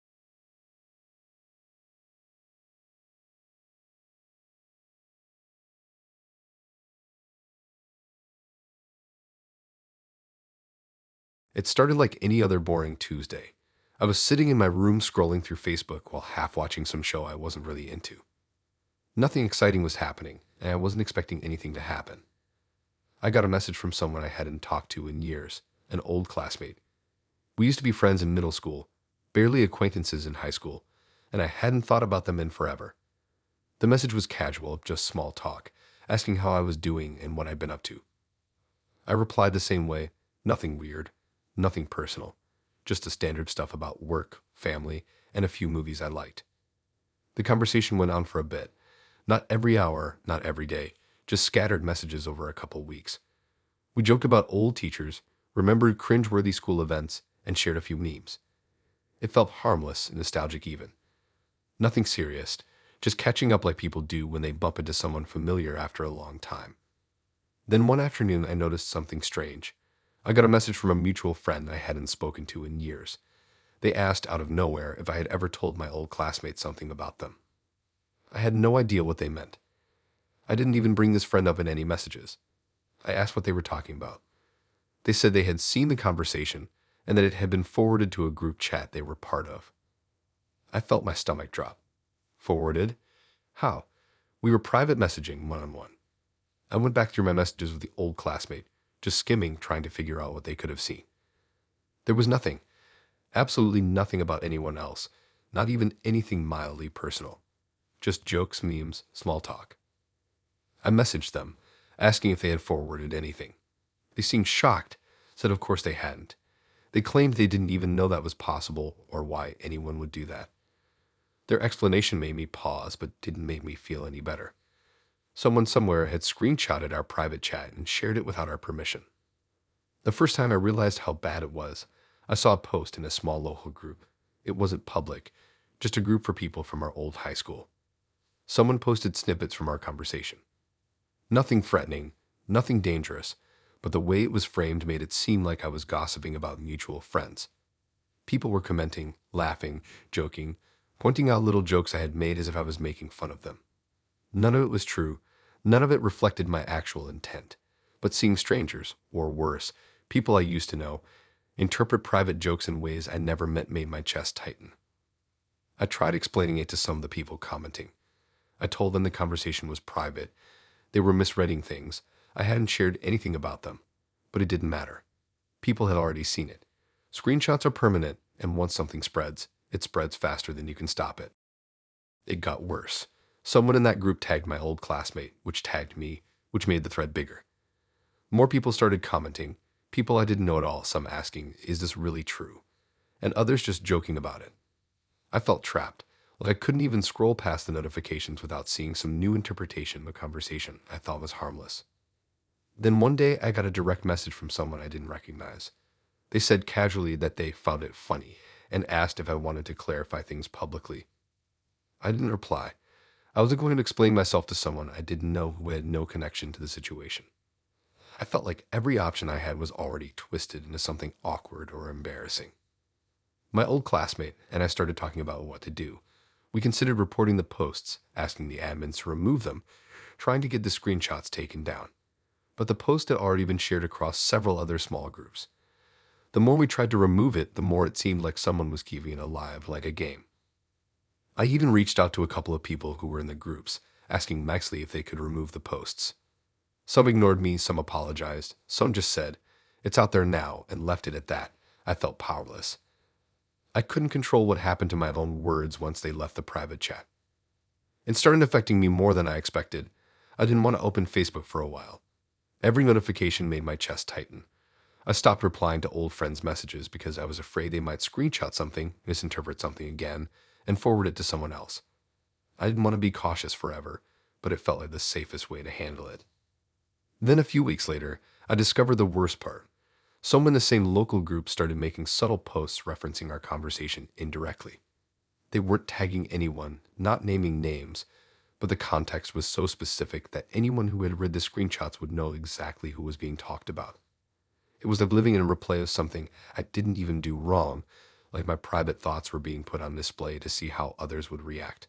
It started like any other boring Tuesday. I was sitting in my room scrolling through Facebook while half watching some show I wasn't really into. Nothing exciting was happening, and I wasn't expecting anything to happen. I got a message from someone I hadn't talked to in years, an old classmate. We used to be friends in middle school, barely acquaintances in high school, and I hadn't thought about them in forever. The message was casual, just small talk, asking how I was doing and what I'd been up to. I replied the same way, nothing weird, nothing personal, just the standard stuff about work, family, and a few movies I liked. The conversation went on for a bit. Not every hour, not every day, just scattered messages over a couple weeks. We joked about old teachers, remembered cringeworthy school events, and shared a few memes. It felt harmless and nostalgic even. Nothing serious, just catching up like people do when they bump into someone familiar after a long time. Then one afternoon I noticed something strange. I got a message from a mutual friend I hadn't spoken to in years. They asked out of nowhere if I had ever told my old classmates something about them. I had no idea what they meant. I didn't even bring this friend up in any messages. I asked what they were talking about. They said they had seen the conversation and that it had been forwarded to a group chat they were part of. I felt my stomach drop. Forwarded? How? We were private messaging one-on-one. I went back through my messages with the old classmate, just skimming, trying to figure out what they could have seen. There was nothing. Absolutely nothing about anyone else, not even anything mildly personal. Just jokes, memes, small talk. I messaged them, asking if they had forwarded anything. They seemed shocked, said of course they hadn't. They claimed they didn't even know that was possible or why anyone would do that. Their explanation made me pause, but didn't make me feel any better. Someone somewhere had screenshotted our private chat and shared it without our permission. The first time I realized how bad it was, I saw a post in a small local group. It wasn't public, just a group for people from our old high school. Someone posted snippets from our conversation. Nothing threatening, nothing dangerous, but the way it was framed made it seem like I was gossiping about mutual friends. People were commenting, laughing, joking, pointing out little jokes I had made as if I was making fun of them. None of it was true, none of it reflected my actual intent. But seeing strangers, or worse, people I used to know, interpret private jokes in ways I never meant made my chest tighten. I tried explaining it to some of the people commenting. I told them the conversation was private. They were misreading things. I hadn't shared anything about them. But it didn't matter. People had already seen it. Screenshots are permanent, and once something spreads, it spreads faster than you can stop it. It got worse. Someone in that group tagged my old classmate, which tagged me, which made the thread bigger. More people started commenting, people I didn't know at all, some asking, is this really true? And others just joking about it. I felt trapped, like I couldn't even scroll past the notifications without seeing some new interpretation of a conversation I thought was harmless. Then one day I got a direct message from someone I didn't recognize. They said casually that they found it funny and asked if I wanted to clarify things publicly. I didn't reply. I wasn't going to explain myself to someone I didn't know who had no connection to the situation. I felt like every option I had was already twisted into something awkward or embarrassing. My old classmate and I started talking about what to do. We considered reporting the posts, asking the admins to remove them, trying to get the screenshots taken down. But the post had already been shared across several other small groups. The more we tried to remove it, the more it seemed like someone was keeping it alive, like a game. I even reached out to a couple of people who were in the groups, asking nicely if they could remove the posts. Some ignored me, some apologized, some just said, "It's out there now," and left it at that. I felt powerless. I couldn't control what happened to my own words once they left the private chat. It started affecting me more than I expected. I didn't want to open Facebook for a while. Every notification made my chest tighten. I stopped replying to old friends' messages because I was afraid they might screenshot something, misinterpret something again, and forward it to someone else. I didn't want to be cautious forever, but it felt like the safest way to handle it. Then a few weeks later, I discovered the worst part. Someone in the same local group started making subtle posts referencing our conversation indirectly. They weren't tagging anyone, not naming names, but the context was so specific that anyone who had read the screenshots would know exactly who was being talked about. It was like living in a replay of something I didn't even do wrong, like my private thoughts were being put on display to see how others would react.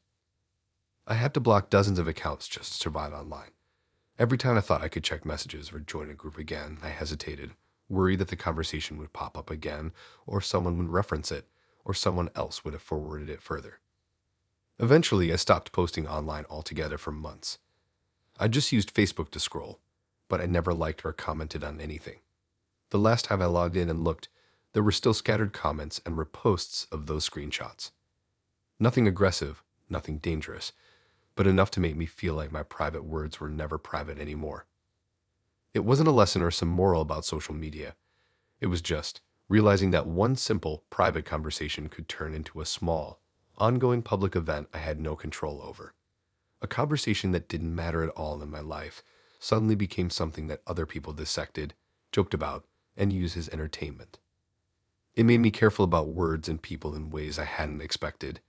I had to block dozens of accounts just to survive online. Every time I thought I could check messages or join a group again, I hesitated, worried that the conversation would pop up again, or someone would reference it, or someone else would have forwarded it further. Eventually, I stopped posting online altogether for months. I just used Facebook to scroll, but I never liked or commented on anything. The last time I logged in and looked, there were still scattered comments and reposts of those screenshots. Nothing aggressive, nothing dangerous, but enough to make me feel like my private words were never private anymore. It wasn't a lesson or some moral about social media. It was just realizing that one simple, private conversation could turn into a small, ongoing public event I had no control over. A conversation that didn't matter at all in my life suddenly became something that other people dissected, joked about, and used as entertainment. It made me careful about words and people in ways I hadn't expected.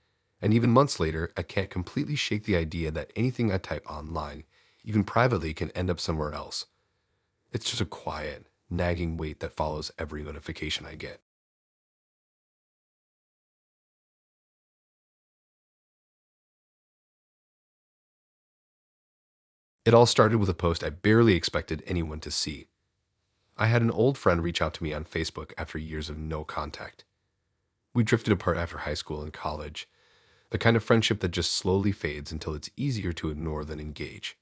And even months later, I can't completely shake the idea that anything I type online, even privately, can end up somewhere else. It's just a quiet, nagging weight that follows every notification I get. It all started with a post I barely expected anyone to see. I had an old friend reach out to me on Facebook after years of no contact. We drifted apart after high school and college, the kind of friendship that just slowly fades until it's easier to ignore than engage.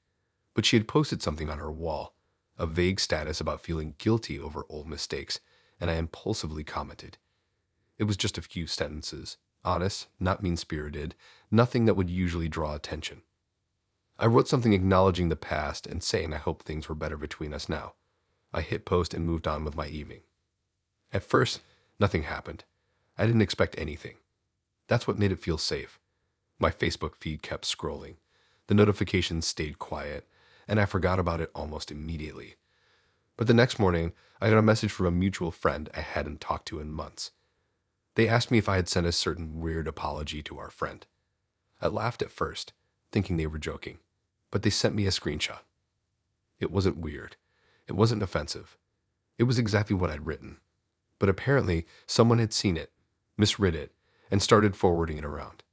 But she had posted something on her wall, a vague status about feeling guilty over old mistakes, and I impulsively commented. It was just a few sentences, honest, not mean-spirited, nothing that would usually draw attention. I wrote something acknowledging the past and saying I hoped things were better between us now. I hit post and moved on with my evening. At first, nothing happened. I didn't expect anything. That's what made it feel safe. My Facebook feed kept scrolling. The notifications stayed quiet, and I forgot about it almost immediately. But the next morning, I got a message from a mutual friend I hadn't talked to in months. They asked me if I had sent a certain weird apology to our friend. I laughed at first, thinking they were joking, but they sent me a screenshot. It wasn't weird. It wasn't offensive. It was exactly what I'd written. But apparently, someone had seen it, misread it, and started forwarding it around.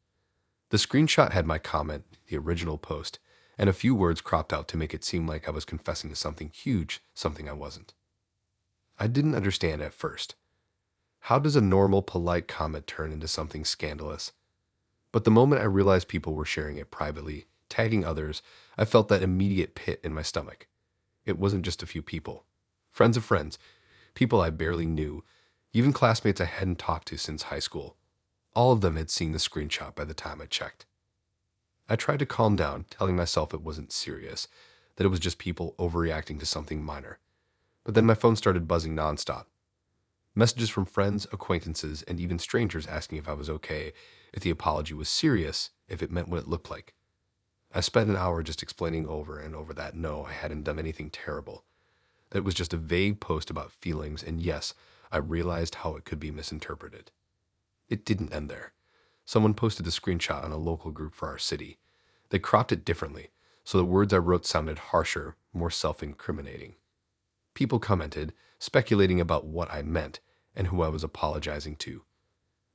The screenshot had my comment, the original post, and a few words cropped out to make it seem like I was confessing to something huge, something I wasn't. I didn't understand at first. How does a normal, polite comment turn into something scandalous? But the moment I realized people were sharing it privately, tagging others, I felt that immediate pit in my stomach. It wasn't just a few people. Friends of friends, people I barely knew, even classmates I hadn't talked to since high school. All of them had seen the screenshot by the time I checked. I tried to calm down, telling myself it wasn't serious, that it was just people overreacting to something minor. But then my phone started buzzing nonstop. Messages from friends, acquaintances, and even strangers asking if I was okay, if the apology was serious, if it meant what it looked like. I spent an hour just explaining over and over that no, I hadn't done anything terrible. That it was just a vague post about feelings, and yes, I realized how it could be misinterpreted. It didn't end there. Someone posted a screenshot on a local group for our city. They cropped it differently, so the words I wrote sounded harsher, more self-incriminating. People commented, speculating about what I meant and who I was apologizing to.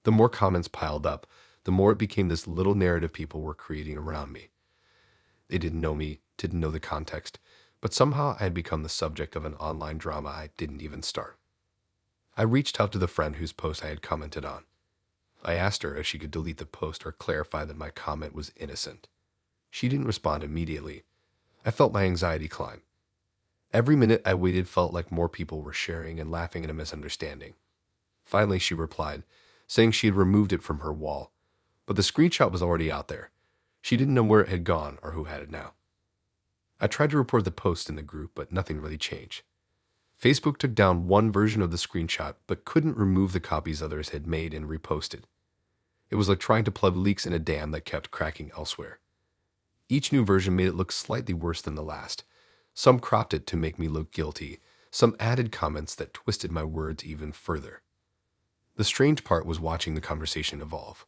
The more comments piled up, the more it became this little narrative people were creating around me. They didn't know me, didn't know the context, but somehow I had become the subject of an online drama I didn't even start. I reached out to the friend whose post I had commented on. I asked her if she could delete the post or clarify that my comment was innocent. She didn't respond immediately. I felt my anxiety climb. Every minute I waited felt like more people were sharing and laughing at a misunderstanding. Finally, she replied, saying she had removed it from her wall, but the screenshot was already out there. She didn't know where it had gone or who had it now. I tried to report the post in the group, but nothing really changed. Facebook took down one version of the screenshot, but couldn't remove the copies others had made and reposted. It was like trying to plug leaks in a dam that kept cracking elsewhere. Each new version made it look slightly worse than the last. Some cropped it to make me look guilty. Some added comments that twisted my words even further. The strange part was watching the conversation evolve.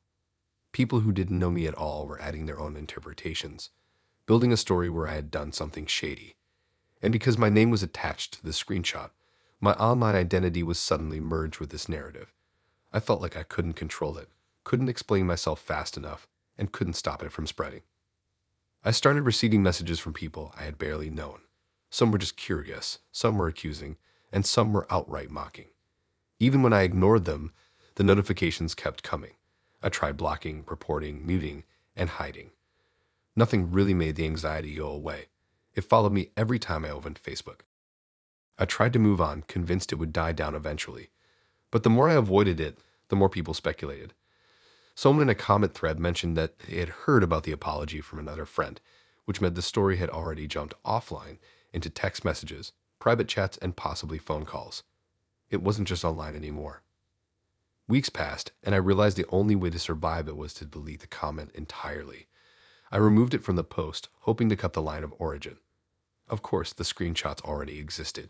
People who didn't know me at all were adding their own interpretations, building a story where I had done something shady. And because my name was attached to the screenshot, my online identity was suddenly merged with this narrative. I felt like I couldn't control it, couldn't explain myself fast enough, and couldn't stop it from spreading. I started receiving messages from people I had barely known. Some were just curious, some were accusing, and some were outright mocking. Even when I ignored them, the notifications kept coming. I tried blocking, reporting, muting, and hiding. Nothing really made the anxiety go away. It followed me every time I opened Facebook. I tried to move on, convinced it would die down eventually. But the more I avoided it, the more people speculated. Someone in a comment thread mentioned that they had heard about the apology from another friend, which meant the story had already jumped offline into text messages, private chats, and possibly phone calls. It wasn't just online anymore. Weeks passed, and I realized the only way to survive it was to delete the comment entirely. I removed it from the post, hoping to cut the line of origin. Of course, the screenshots already existed,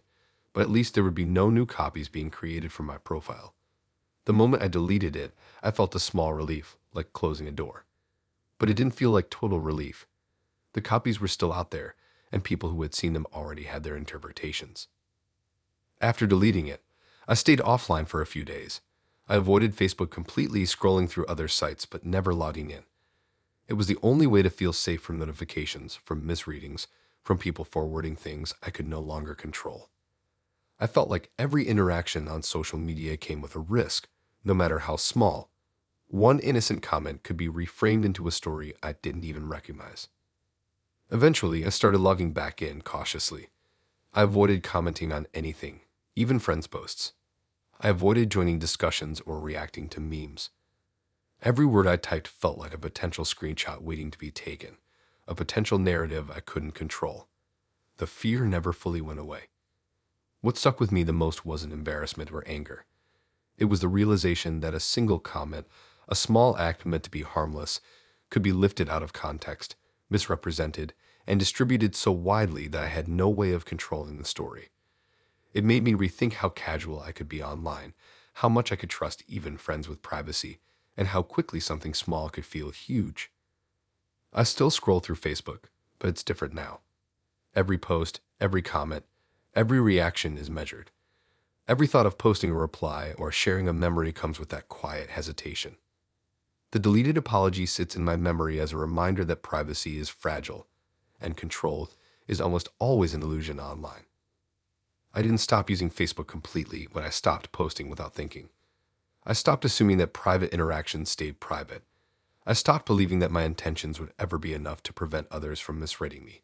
but at least there would be no new copies being created from my profile. The moment I deleted it, I felt a small relief, like closing a door. But it didn't feel like total relief. The copies were still out there, and people who had seen them already had their interpretations. After deleting it, I stayed offline for a few days. I avoided Facebook completely, scrolling through other sites, but never logging in. It was the only way to feel safe from notifications, from misreadings, from people forwarding things I could no longer control. I felt like every interaction on social media came with a risk, no matter how small. One innocent comment could be reframed into a story I didn't even recognize. Eventually, I started logging back in cautiously. I avoided commenting on anything, even friends' posts. I avoided joining discussions or reacting to memes. Every word I typed felt like a potential screenshot waiting to be taken, a potential narrative I couldn't control. The fear never fully went away. What stuck with me the most wasn't embarrassment or anger. It was the realization that a single comment, a small act meant to be harmless, could be lifted out of context, misrepresented, and distributed so widely that I had no way of controlling the story. It made me rethink how casual I could be online, how much I could trust even friends with privacy, and how quickly something small could feel huge. I still scroll through Facebook, but it's different now. Every post, every comment, every reaction is measured. Every thought of posting a reply or sharing a memory comes with that quiet hesitation. The deleted apology sits in my memory as a reminder that privacy is fragile, and control is almost always an illusion online. I didn't stop using Facebook completely when I stopped posting without thinking. I stopped assuming that private interactions stayed private. I stopped believing that my intentions would ever be enough to prevent others from misreading me.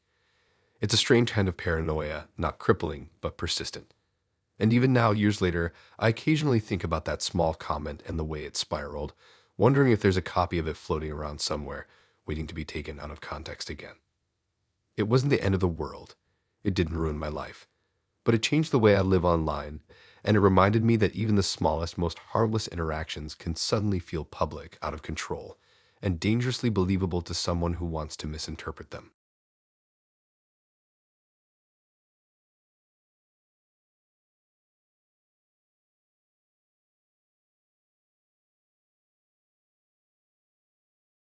It's a strange kind of paranoia, not crippling, but persistent. And even now, years later, I occasionally think about that small comment and the way it spiraled, wondering if there's a copy of it floating around somewhere, waiting to be taken out of context again. It wasn't the end of the world. It didn't ruin my life. But it changed the way I live online, and it reminded me that even the smallest, most harmless interactions can suddenly feel public, out of control, and dangerously believable to someone who wants to misinterpret them.